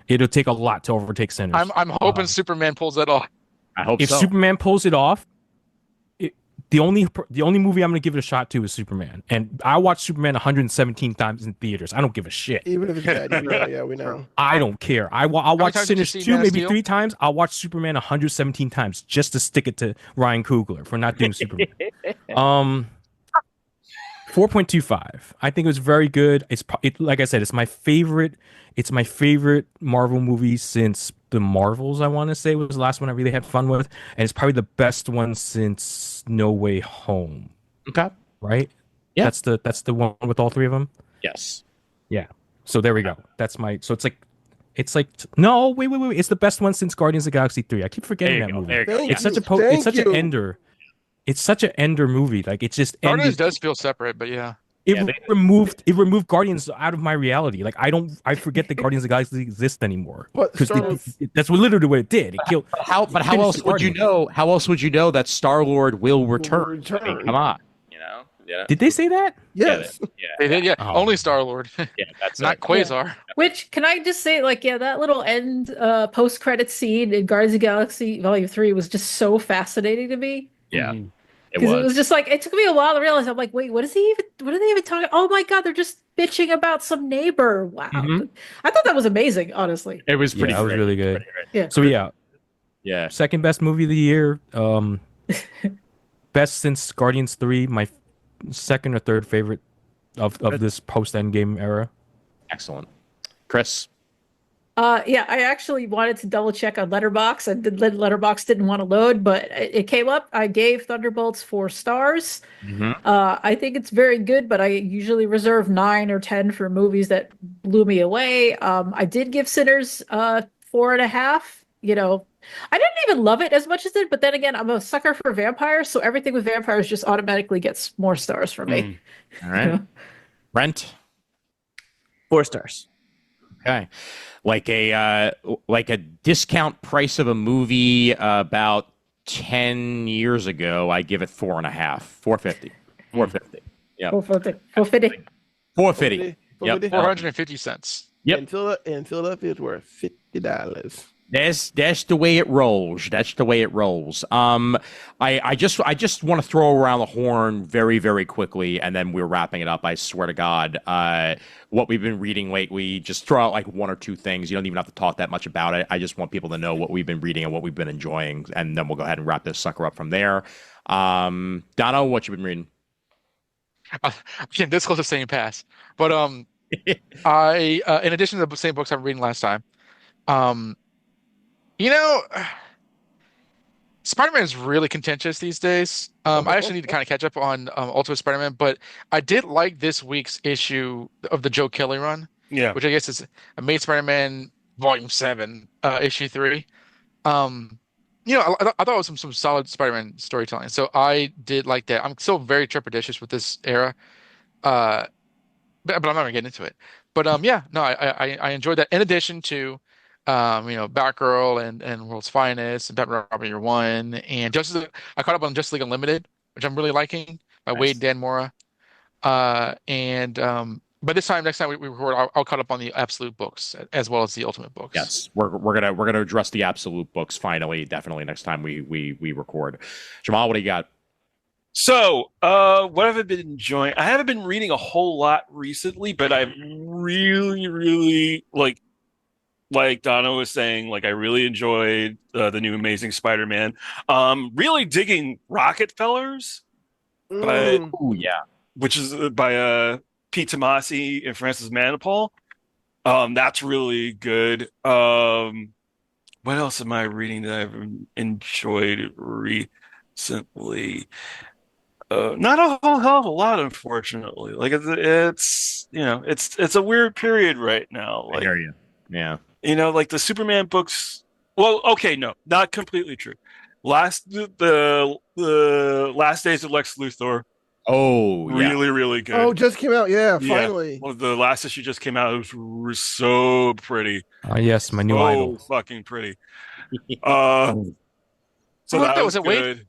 It'll take a lot to overtake Sinners. I'm hoping Superman pulls that off. I hope if so. Superman pulls it off, the only movie I'm going to give it a shot to is Superman. And I watched Superman 117 times in theaters. I don't give a shit. Even if it's bad, yeah, we know. I don't care. I'll watch Sinners 2 maybe 3 times. I'll watch Superman 117 times just to stick it to Ryan Coogler for not doing Superman. 4.25. I think it was very good. Like I said, it's my favorite. It's my favorite Marvel movie since the Marvels. I want to say was the last one I really had fun with, and it's probably the best one since No Way Home. Okay. Right. Yeah. That's the one with all 3 of them. Yes. Yeah. So there we go. That's my. So it's like no wait. It's the best one since Guardians of the Galaxy 3. I keep forgetting that movie. It's such an ender. It's such an ender movie. Like it's just Guardians does feel separate, but yeah. It removed Guardians out of my reality. Like I forget that Guardians of the Galaxy exist anymore. Because that's literally what it did. It killed. How else would you know? How else would you know that Star-Lord will return? I mean, come on, Yeah. Did they say that? Yes. They did, yeah. Oh. Only Star-Lord, Yeah, that's not it. Quasar. Which can I just say, like, yeah, that little end post-credit scene in Guardians of the Galaxy Volume 3 was just so fascinating to me. Yeah, Mhm. it Because it was was. just like it took me a while to realize. I'm like, wait, what are they even talking? Oh my God, they're just bitching about some neighbor. Wow. Mhm. I thought that was amazing, honestly. It was pretty Yeah, that was great. really good. Pretty great. Yeah. So yeah, Yeah. second best movie of the year. Best since Guardians 3. My second or third favorite of this post Endgame era. Excellent. Chris? Yeah, I actually wanted to double check on Letterbox. Letterbox didn't want to load, but it came up. I gave Thunderbolts 4 stars. I think it's very good, but I usually reserve 9 or 10 for movies that blew me away. I did give Sinners 4.5. I didn't even love it as much as it, but then again, I'm a sucker for vampires, so everything with vampires just automatically gets more stars for me. All right. Brent? 4 stars. Okay. Like a discount price of a movie about 10 years ago, I give it 4.5. 450. 450. Yeah. 450. 450. Yep. 450 cents. Yep. In Philadelphia, it's worth $50. That's the way it rolls. That's the way it rolls. I just want to throw around the horn very, very quickly, and then we're wrapping it up. I swear to God, what we've been reading lately. Just throw out like 1 or 2 things. You don't even have to talk that much about it. I just want people to know what we've been reading and what we've been enjoying, and then we'll go ahead and wrap this sucker up from there. Dono, what you been reading? Again, this close to saying pass, but I in addition to the same books I'm reading last time, you know, Spider-Man is really contentious these days. I actually need to kind of catch up on Ultimate Spider-Man, but I did like this week's issue of the Joe Kelly run, Yeah. which I guess is Amazing Spider-Man Volume 7, Issue 3. I thought it was some solid Spider-Man storytelling, so I did like that. I'm still very trepidatious with this era, but I'm not gonna get into it. But yeah, no, I enjoyed that. In addition to Batgirl and World's Finest and Batman Robin Year One and I caught up on Justice League Unlimited, which I'm really liking by Nice. Wade Dan Mora. But next time we record, I'll caught up on the Absolute books as well as the Ultimate books. Yes, we're gonna address the Absolute books finally, definitely next time we record. Jamal, what do you got? So, what have I been enjoying? I haven't been reading a whole lot recently, but I've really, really like Donna was saying, like I really enjoyed the new Amazing Spider-Man. Really digging Rockefellers, but Oh yeah, which is by Pete Tomasi and Francis Manipul. That's really good. What else am I reading that I've enjoyed recently? Not a whole hell of a lot, unfortunately. Like it's it's a weird period right now. I Like hear you. Yeah. like the Superman books. Well, okay, no, not completely true. The last days of Lex Luthor, Oh yeah. really, really good. Oh, just came out. Yeah, Yeah. finally. Well, the last issue just came out. It was so pretty. Yes, my new So idol. fucking pretty. So Oh, that was was it Wade? good.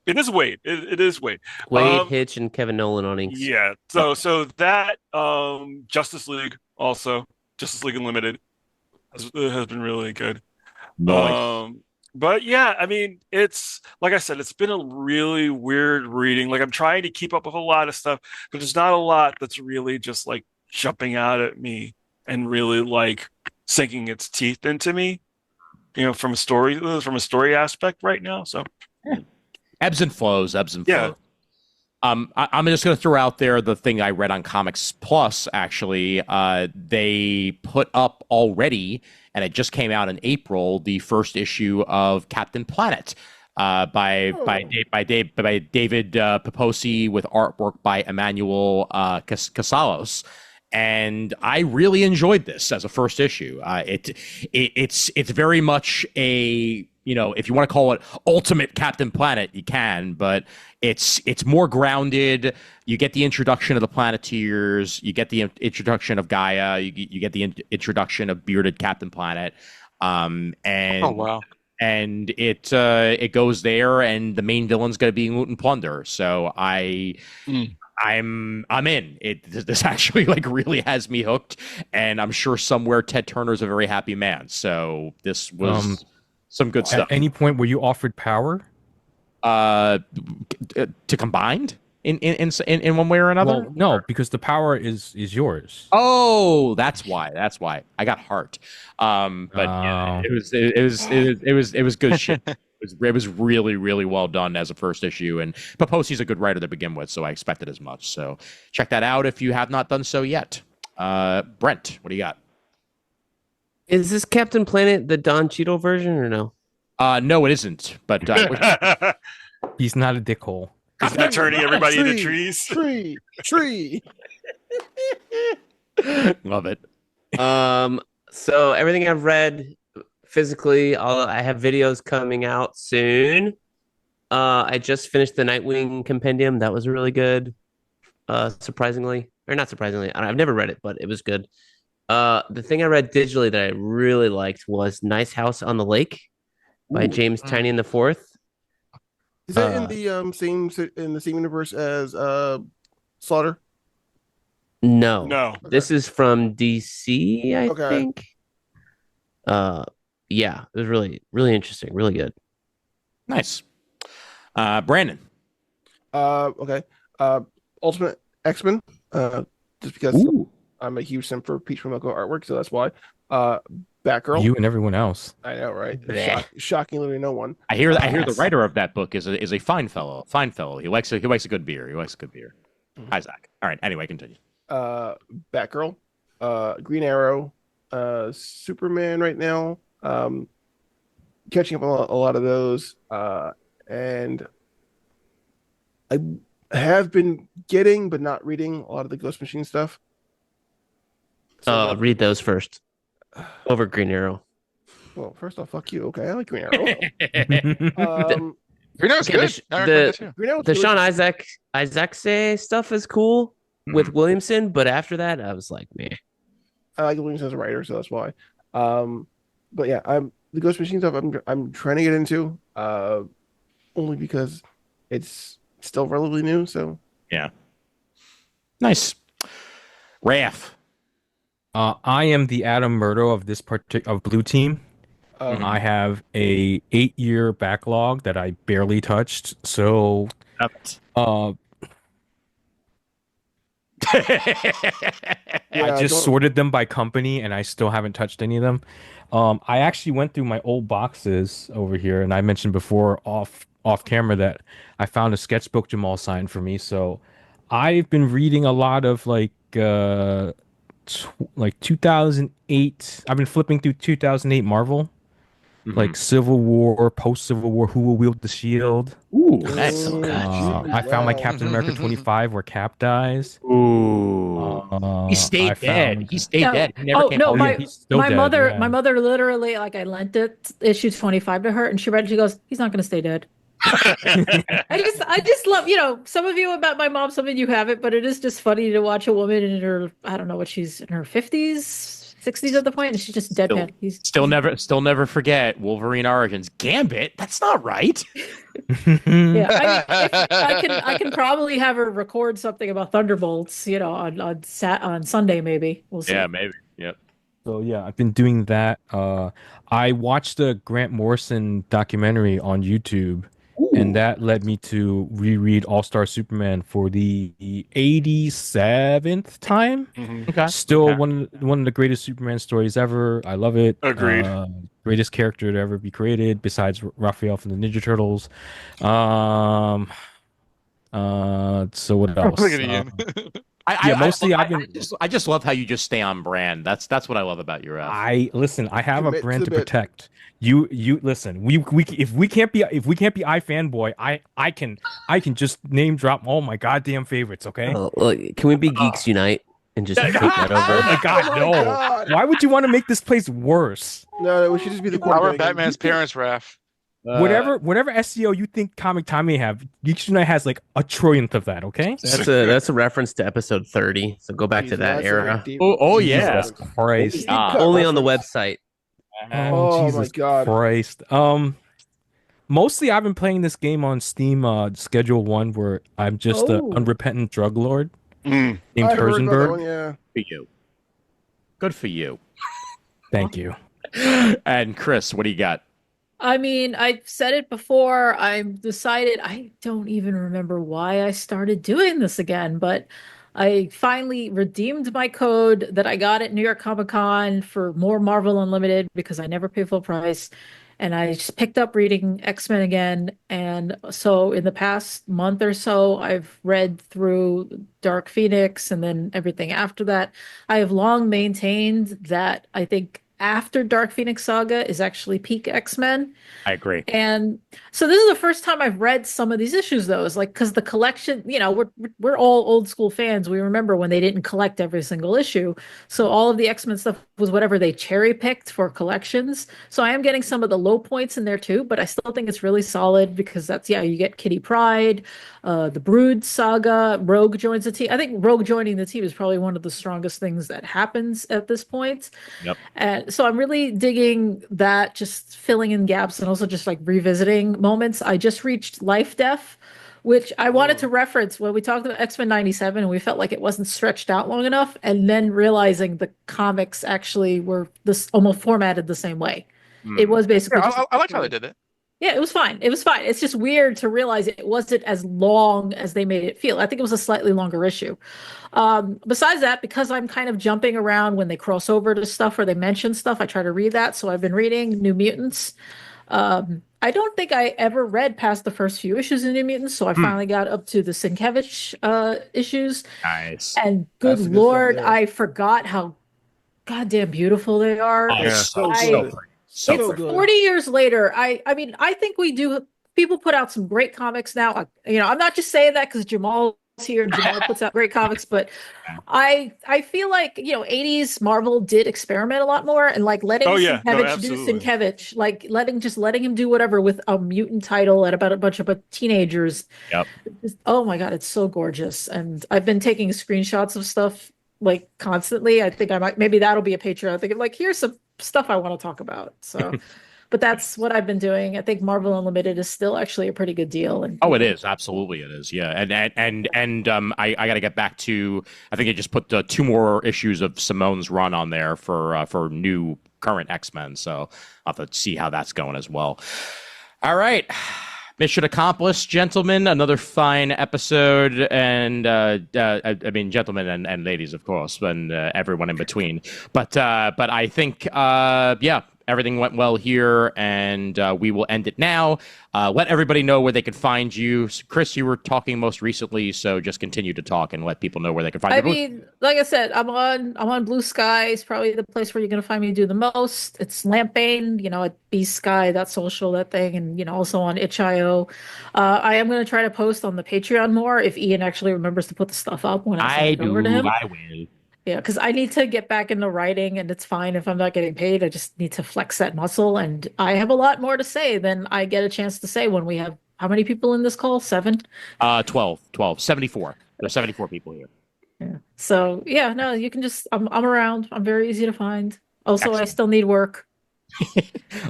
It is Wade. It is Wade. Wade, Hitch, and Kevin Nolan on inks. Yeah. So that Justice League also Justice League Unlimited has been really good. Nice. But yeah, I mean, it's like I said, it's been a really weird reading. Like I'm trying to keep up with a lot of stuff, but there's not a lot that's really just like jumping out at me and really like sinking its teeth into me. From a story aspect right now. So Ebbs and flows. Yeah. I'm just going to throw out there the thing I read on Comics Plus. Actually, they put up already, and it just came out in April, the first issue of Captain Planet by David Paposi with artwork by Emmanuel Casalos. And I really enjoyed this as a first issue. It's very much a, if you want to call it Ultimate Captain Planet, you can, but it's more grounded. You get the introduction of the Planeteers, you get the introduction of Gaia, you get the introduction of bearded Captain Planet, and Oh wow. and it goes there, and the main villain's going to be Loot and Plunder. So I'm in. This actually like really has me hooked, and I'm sure somewhere Ted Turner's a very happy man. So this was some good stuff. At any point were you offered power? To combined in one way or another? Well, no, because the power is yours. Oh, that's why. I got heart. But yeah, it was good shit. It was really, really well done as a first issue, and Paposi's a good writer to begin with, so I expected as much. So check that out if you have not done so yet. Brent, what do you got? Is this Captain Planet the Don Cheadle version or no? No, it isn't. But He's not a dickhole. He's not turning everybody into trees. Tree. Love it. So everything I've read physically, I have videos coming out soon. I just finished the Nightwing compendium. That was really good. Surprisingly, or not surprisingly, I've never read it, but it was good. The thing I read digitally that I really liked was Nice House on the Lake by James Tynion the Fourth. Is that in the same universe as Slaughter? No. This is from DC, I think. Yeah, it was really, really interesting, really good. Nice. Brandon. Okay. Ultimate X-Men. Just because I'm a huge simp for Peach Momoko artwork, so that's why. Batgirl. You and everyone else. I know, right? Shockingly, no one. I hear the writer of that book is a fine fellow. He likes a good beer. Isaac. All right. Anyway, continue. Batgirl. Green Arrow. Superman right now. Catching up on a lot of those. And I have been getting, but not reading a lot of the Ghost Machine stuff. So Read those first. Over Green Arrow. Well, first off, fuck you. Okay, I like Green Arrow. Green Arrow's good. The Sean Isaac stuff is cool with Williamson, but after that, I was like, meh. I like Williamson as a writer, so that's why. But yeah, the Ghost Machine stuff. I'm trying to get into, only because it's still relatively new. So yeah, nice. Raph. I am the Adam Murdo of this of Blue Team. I have a 8-year backlog that I barely touched. So, I just sorted them by company, and I still haven't touched any of them. I actually went through my old boxes over here, and I mentioned before off camera that I found a sketchbook Jamal signed for me. So, I've been reading a lot of like 2008. I've been flipping through 2008 Marvel, like Civil War, post Civil War, Who Will Wield the Shield. Ooh, nice. I found my Captain America 25 where Cap dies. Ooh, he stayed dead. He stayed dead. He never came home. My mother literally, like, I lent it issue 25 to her, and she read it. She goes, "He's not going to stay dead." I just love, some of you about my mom, some of you haven't, but it is just funny to watch a woman in her, I don't know what she's in her 50s, 60s at the point, and she's just deadpan. Still never forget Wolverine Origins. Gambit? That's not right. Yeah, I can probably have her record something about Thunderbolts, on Sunday maybe. We'll see. Yeah, maybe. Yep. So yeah, I've been doing that. I watched the Grant Morrison documentary on YouTube. And that led me to reread All-Star Superman for the 87th time. Okay. Still one of the greatest Superman stories ever. I love it. Agreed. Greatest character to ever be created besides Raphael from the Ninja Turtles. So what else? Look at Ian. I just love how you just stay on brand. That's what I love about your. I have a brand to protect. You listen. If we can't be iFanboy, I can just name drop all my goddamn favorites. Okay. Can we be Geeks Unite and just take that over? Oh my god, no! God. Why would you want to make this place worse? No, we should just be the Our Batman's parents, Raph. Whatever SEO you think Comic Time may have, Geeks Unite has like a trillionth of that. Okay, that's a reference to episode 30. So go back to that era. Oh yeah, Jesus Christ! Only on the website. Oh, my Jesus God. Christ. Mostly I've been playing this game on Steam, Schedule 1, where I'm just an Oh. unrepentant drug lord Mm. named I heard about that one, Herzenberg. yeah. For you. Good for you. Thank you. And Kris, what do you got? I mean, I've said it before. I've decided I don't even remember why I started doing this again, but I finally redeemed my code that I got at New York Comic Con for more Marvel Unlimited because I never pay full price. And I just picked up reading X-Men again. And so in the past month or so, I've read through Dark Phoenix and then everything after that. I have long maintained that I think after Dark Phoenix Saga is actually peak X-Men. I agree. And so this is the first time I've read some of these issues, though. It's like because the collection, we're all old school fans. We remember when they didn't collect every single issue. So all of the X-Men stuff was whatever they cherry picked for collections. So I am getting some of the low points in there too, but I still think it's really solid because you get Kitty Pryde, the Brood saga, Rogue joins the team. I think Rogue joining the team is probably one of the strongest things that happens at this point. Yep. And so I'm really digging that, just filling in gaps and also just like revisiting moments. I just reached Life Death, which I wanted to reference when we talked about X-Men 97 and we felt like it wasn't stretched out long enough, and then realizing the comics actually were this almost formatted the same way. It was basically Yeah, just I liked how they did it. yeah, it was fine. It was fine. It's just weird to realize it wasn't as long as they made it feel. I think it was a slightly longer issue. Besides that, because I'm kind of jumping around when they cross over to stuff or they mention stuff, I try to read that. So I've been reading New Mutants. I don't think I ever read past the first few issues of New Mutants, so I finally got up to the Sienkiewicz issues. Nice. And good That's the good Lord, stuff there. I forgot how goddamn beautiful they are. Oh, Yeah. so I- pretty. So It's pretty. good. 40 years later. I mean, I think we do. People put out some great comics now. I'm not just saying that because Jamal's here and Jamal puts out great comics, but I feel like 80s Marvel did experiment a lot more and like letting Oh, yeah. No, Sienkiewicz do absolutely. Sienkiewicz, like letting him do whatever with a mutant title and about a bunch of teenagers. Yep. Oh my God, it's so gorgeous. And I've been taking screenshots of stuff like constantly. I think I might, maybe that'll be a Patreon. I think like, here's some stuff I want to talk about. So, but that's what I've been doing. I think Marvel Unlimited is still actually a pretty good deal. And Oh, it is. Absolutely, it is. Yeah, and I got to get back to. I think I just put 2 more issues of Simone's run on there for new current X-Men. So I'll have to see how that's going as well. All right. Mission accomplished, gentlemen. Another fine episode, and I mean, gentlemen and ladies, of course, and everyone in between. But I think, yeah, everything went well here, and we will end it now. Let everybody know where they can find you. Kris, you were talking most recently, so just continue to talk and let people know where they can find you. I mean, like I said, I'm on Blue Sky. It's probably the place where you're gonna find me do the most. It's Lampbane, at Beast Sky, that social, that thing, and also on itch.io. I am gonna try to post on the Patreon more if Ian actually remembers to put the stuff up when I send it over to him. I will. Yeah, because I need to get back into writing, and it's fine if I'm not getting paid. I just need to flex that muscle, and I have a lot more to say than I get a chance to say when we have how many people in this call? 7? 12, 74. There's 74 people here. Yeah. So yeah, no, you can just I'm around. I'm very easy to find. Also, Excellent. I still need work.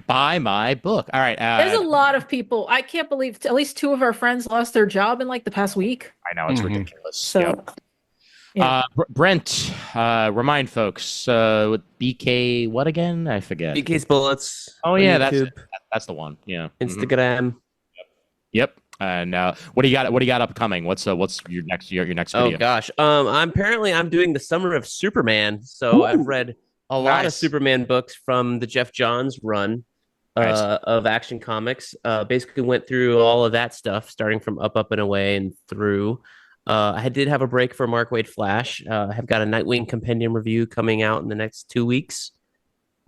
Buy my book. All right. There's a lot of people. I can't believe at least 2 of our friends lost their job in like the past week. I know it's Mhm. ridiculous. So Yep. yeah. Brent, remind folks, with BK, what again? I forget. BK's Bullets. Oh on yeah, YouTube, that's the one. Yeah. Mhm. Instagram. Yep. And what do you got? What do you got upcoming? What's your next Oh video? gosh. I'm doing the Summer of Superman. So I've read a lot of Nice. Superman books from the Jeff Johns run Nice. of Action Comics. Basically went through all of that stuff, starting from Up and Away and through. I did have a break for Mark Waid Flash. I have got a Nightwing compendium review coming out in the next 2 weeks.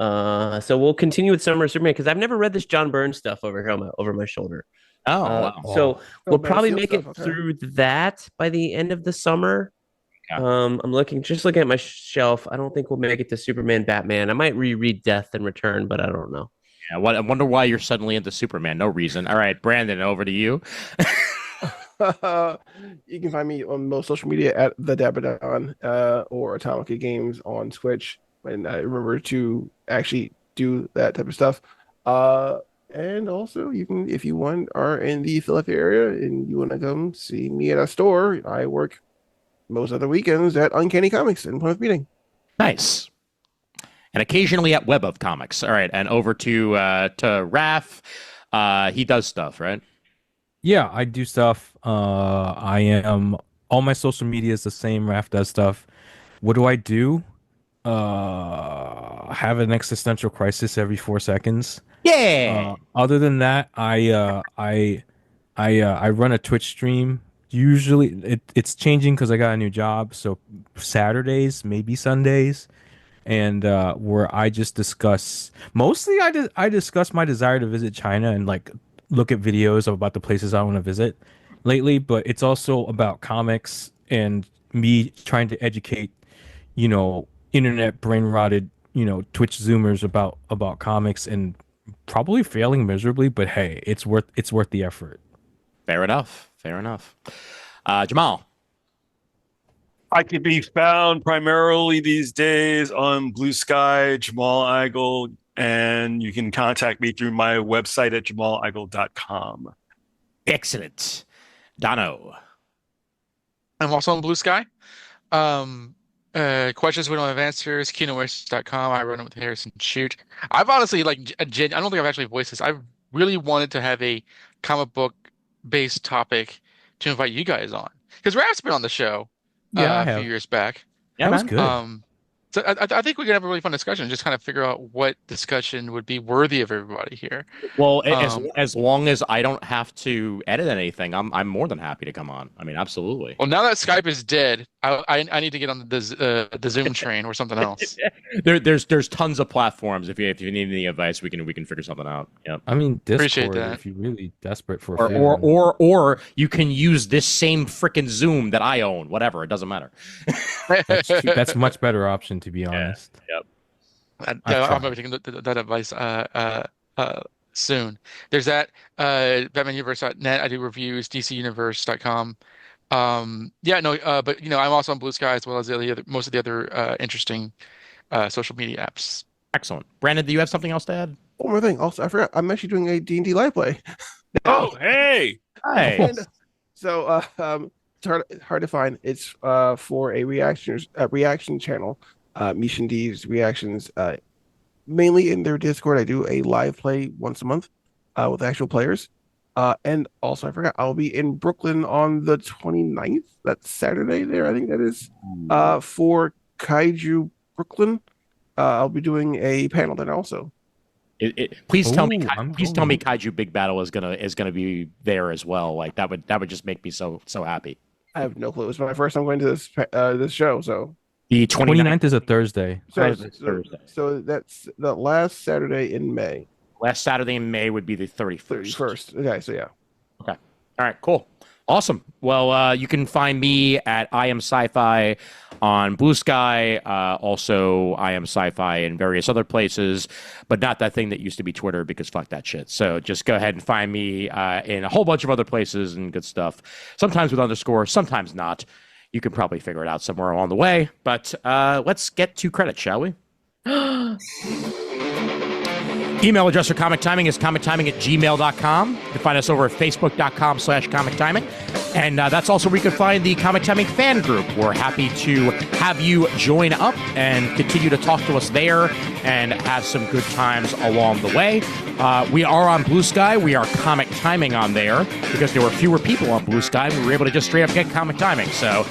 So we'll continue with Summer of Superman because I've never read this John Byrne stuff over here over my shoulder. Oh, wow. So we'll Man of probably Steel make stuff, it okay. through that by the end of the summer. Okay. I'm looking at my shelf. I don't think we'll make it to Superman, Batman. I might reread Death and Return, but I don't know. Yeah, I wonder why you're suddenly into Superman. No reason. All right, Brandon, over to you. You can find me on most social media at the Dabadon or Atomic Games on Twitch. And remember to actually do that type of stuff. And also you can, if you are in the Philadelphia area and you want to come see me at a store, I work most other weekends at Uncanny Comics in Plymouth Meeting. Nice. And occasionally at Web of Comics. All right, and over to Raph. He does stuff, right? Yeah, I do stuff. I am all my social media is the same. Raph does stuff. What do I do? Have an existential crisis every 4 seconds. Yeah. Other than that, I run a Twitch stream. Usually, it's changing because I got a new job. So Saturdays, maybe Sundays, and where I just discuss. Mostly, I discuss my desire to visit China and like look at videos about the places I want to visit lately. But it's also about comics and me trying to educate, internet brain rotted, Twitch Zoomers about comics and probably failing miserably. But hey, it's worth the effort. Fair enough. Jamal. I can be found primarily these days on Blue Sky, Jamal Eigel, and you can contact me through my website at jamaleigel.com. Excellent. Dono. I'm also on Blue Sky. Questions we don't have answers. KinoWest.com. I run it with Harrison Shoot. I've honestly I don't think I've actually voiced this. I really wanted to have a comic book based topic to invite you guys on because Raph's been on the show a few years back. Yeah, that was good. So I think we could have a really fun discussion, just kind of figure out what discussion would be worthy of everybody here. Well, as long as I don't have to edit anything, I'm more than happy to come on. I mean, absolutely. Well, now that Skype is dead, I need to get on the Zoom train or something else. There's tons of platforms. If you need any advice, we can figure something out. Yep. I mean, Appreciate Discord, that. if you're really desperate for or you can use this same freaking Zoom that I own. Whatever, it doesn't matter. that's a much better option, to be honest. Yep. I'm going to be taking that advice soon. There's that BatmanUniverse.net. I do reviews. DCUniverse.com. But I'm also on Blue Sky as well as most of the other interesting social media apps. Excellent. Brandon, do you have something else to add? One more thing. Also, I forgot. I'm actually doing a D&D live play. Oh, hey! Hi. So, it's hard to find. It's for a reaction channel. Mishan D's reactions. Mainly in their Discord, I do a live play once a month with actual players. And also, I forgot, I'll be in Brooklyn on the 29th. That's Saturday there, I think that is. For Kaiju Brooklyn. I'll be doing a panel then also. Please tell me Kaiju Big Battle is gonna be there as well. Like that would just make me so happy. I have no clue. It's my first time going to this show, so the 29th is a Thursday. So that's the last Saturday in May. Last Saturday in May would be the 31st. 31st. Okay, so yeah. Okay. All right, cool. Awesome. Well, you can find me at I Am Sci-Fi on Blue Sky. Also, I Am Sci-Fi in various other places, but not that thing that used to be Twitter because fuck that shit. So just go ahead and find me in a whole bunch of other places and good stuff. Sometimes with underscore, sometimes not. You can probably figure it out somewhere along the way. But let's get to credit, shall we? Email address for Comic Timing is comictiming@gmail.com. You can find us over at facebook.com/comictiming. And that's also where you can find the Comic Timing fan group. We're happy to have you join up and continue to talk to us there and have some good times along the way. We are on Blue Sky. We are Comic Timing on there because there were fewer people on Blue Sky. We were able to just straight up get Comic Timing. So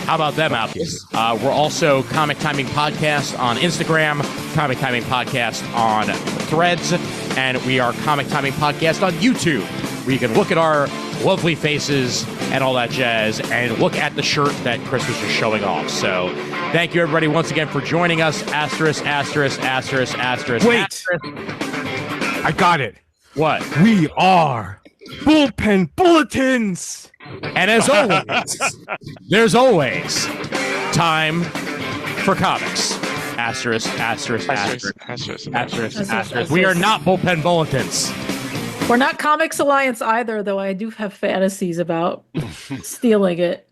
how about them apples? We're also Comic Timing Podcast on Instagram, Comic Timing Podcast on Threads, and we are Comic Timing Podcast on YouTube, where you can look at our lovely faces and all that jazz and look at the shirt that Kris was just showing off. So thank you, everybody, once again for joining us. Asterisk, asterisk, asterisk, asterisk. Wait. Asterisk. I got it. What? We are Bullpen Bulletins. And as always, there's always time for comics. Asterisk, asterisk, asterisk, asterisk, asterisk. We are not Bullpen Bulletins. We're not Comics Alliance either, though I do have fantasies about stealing it.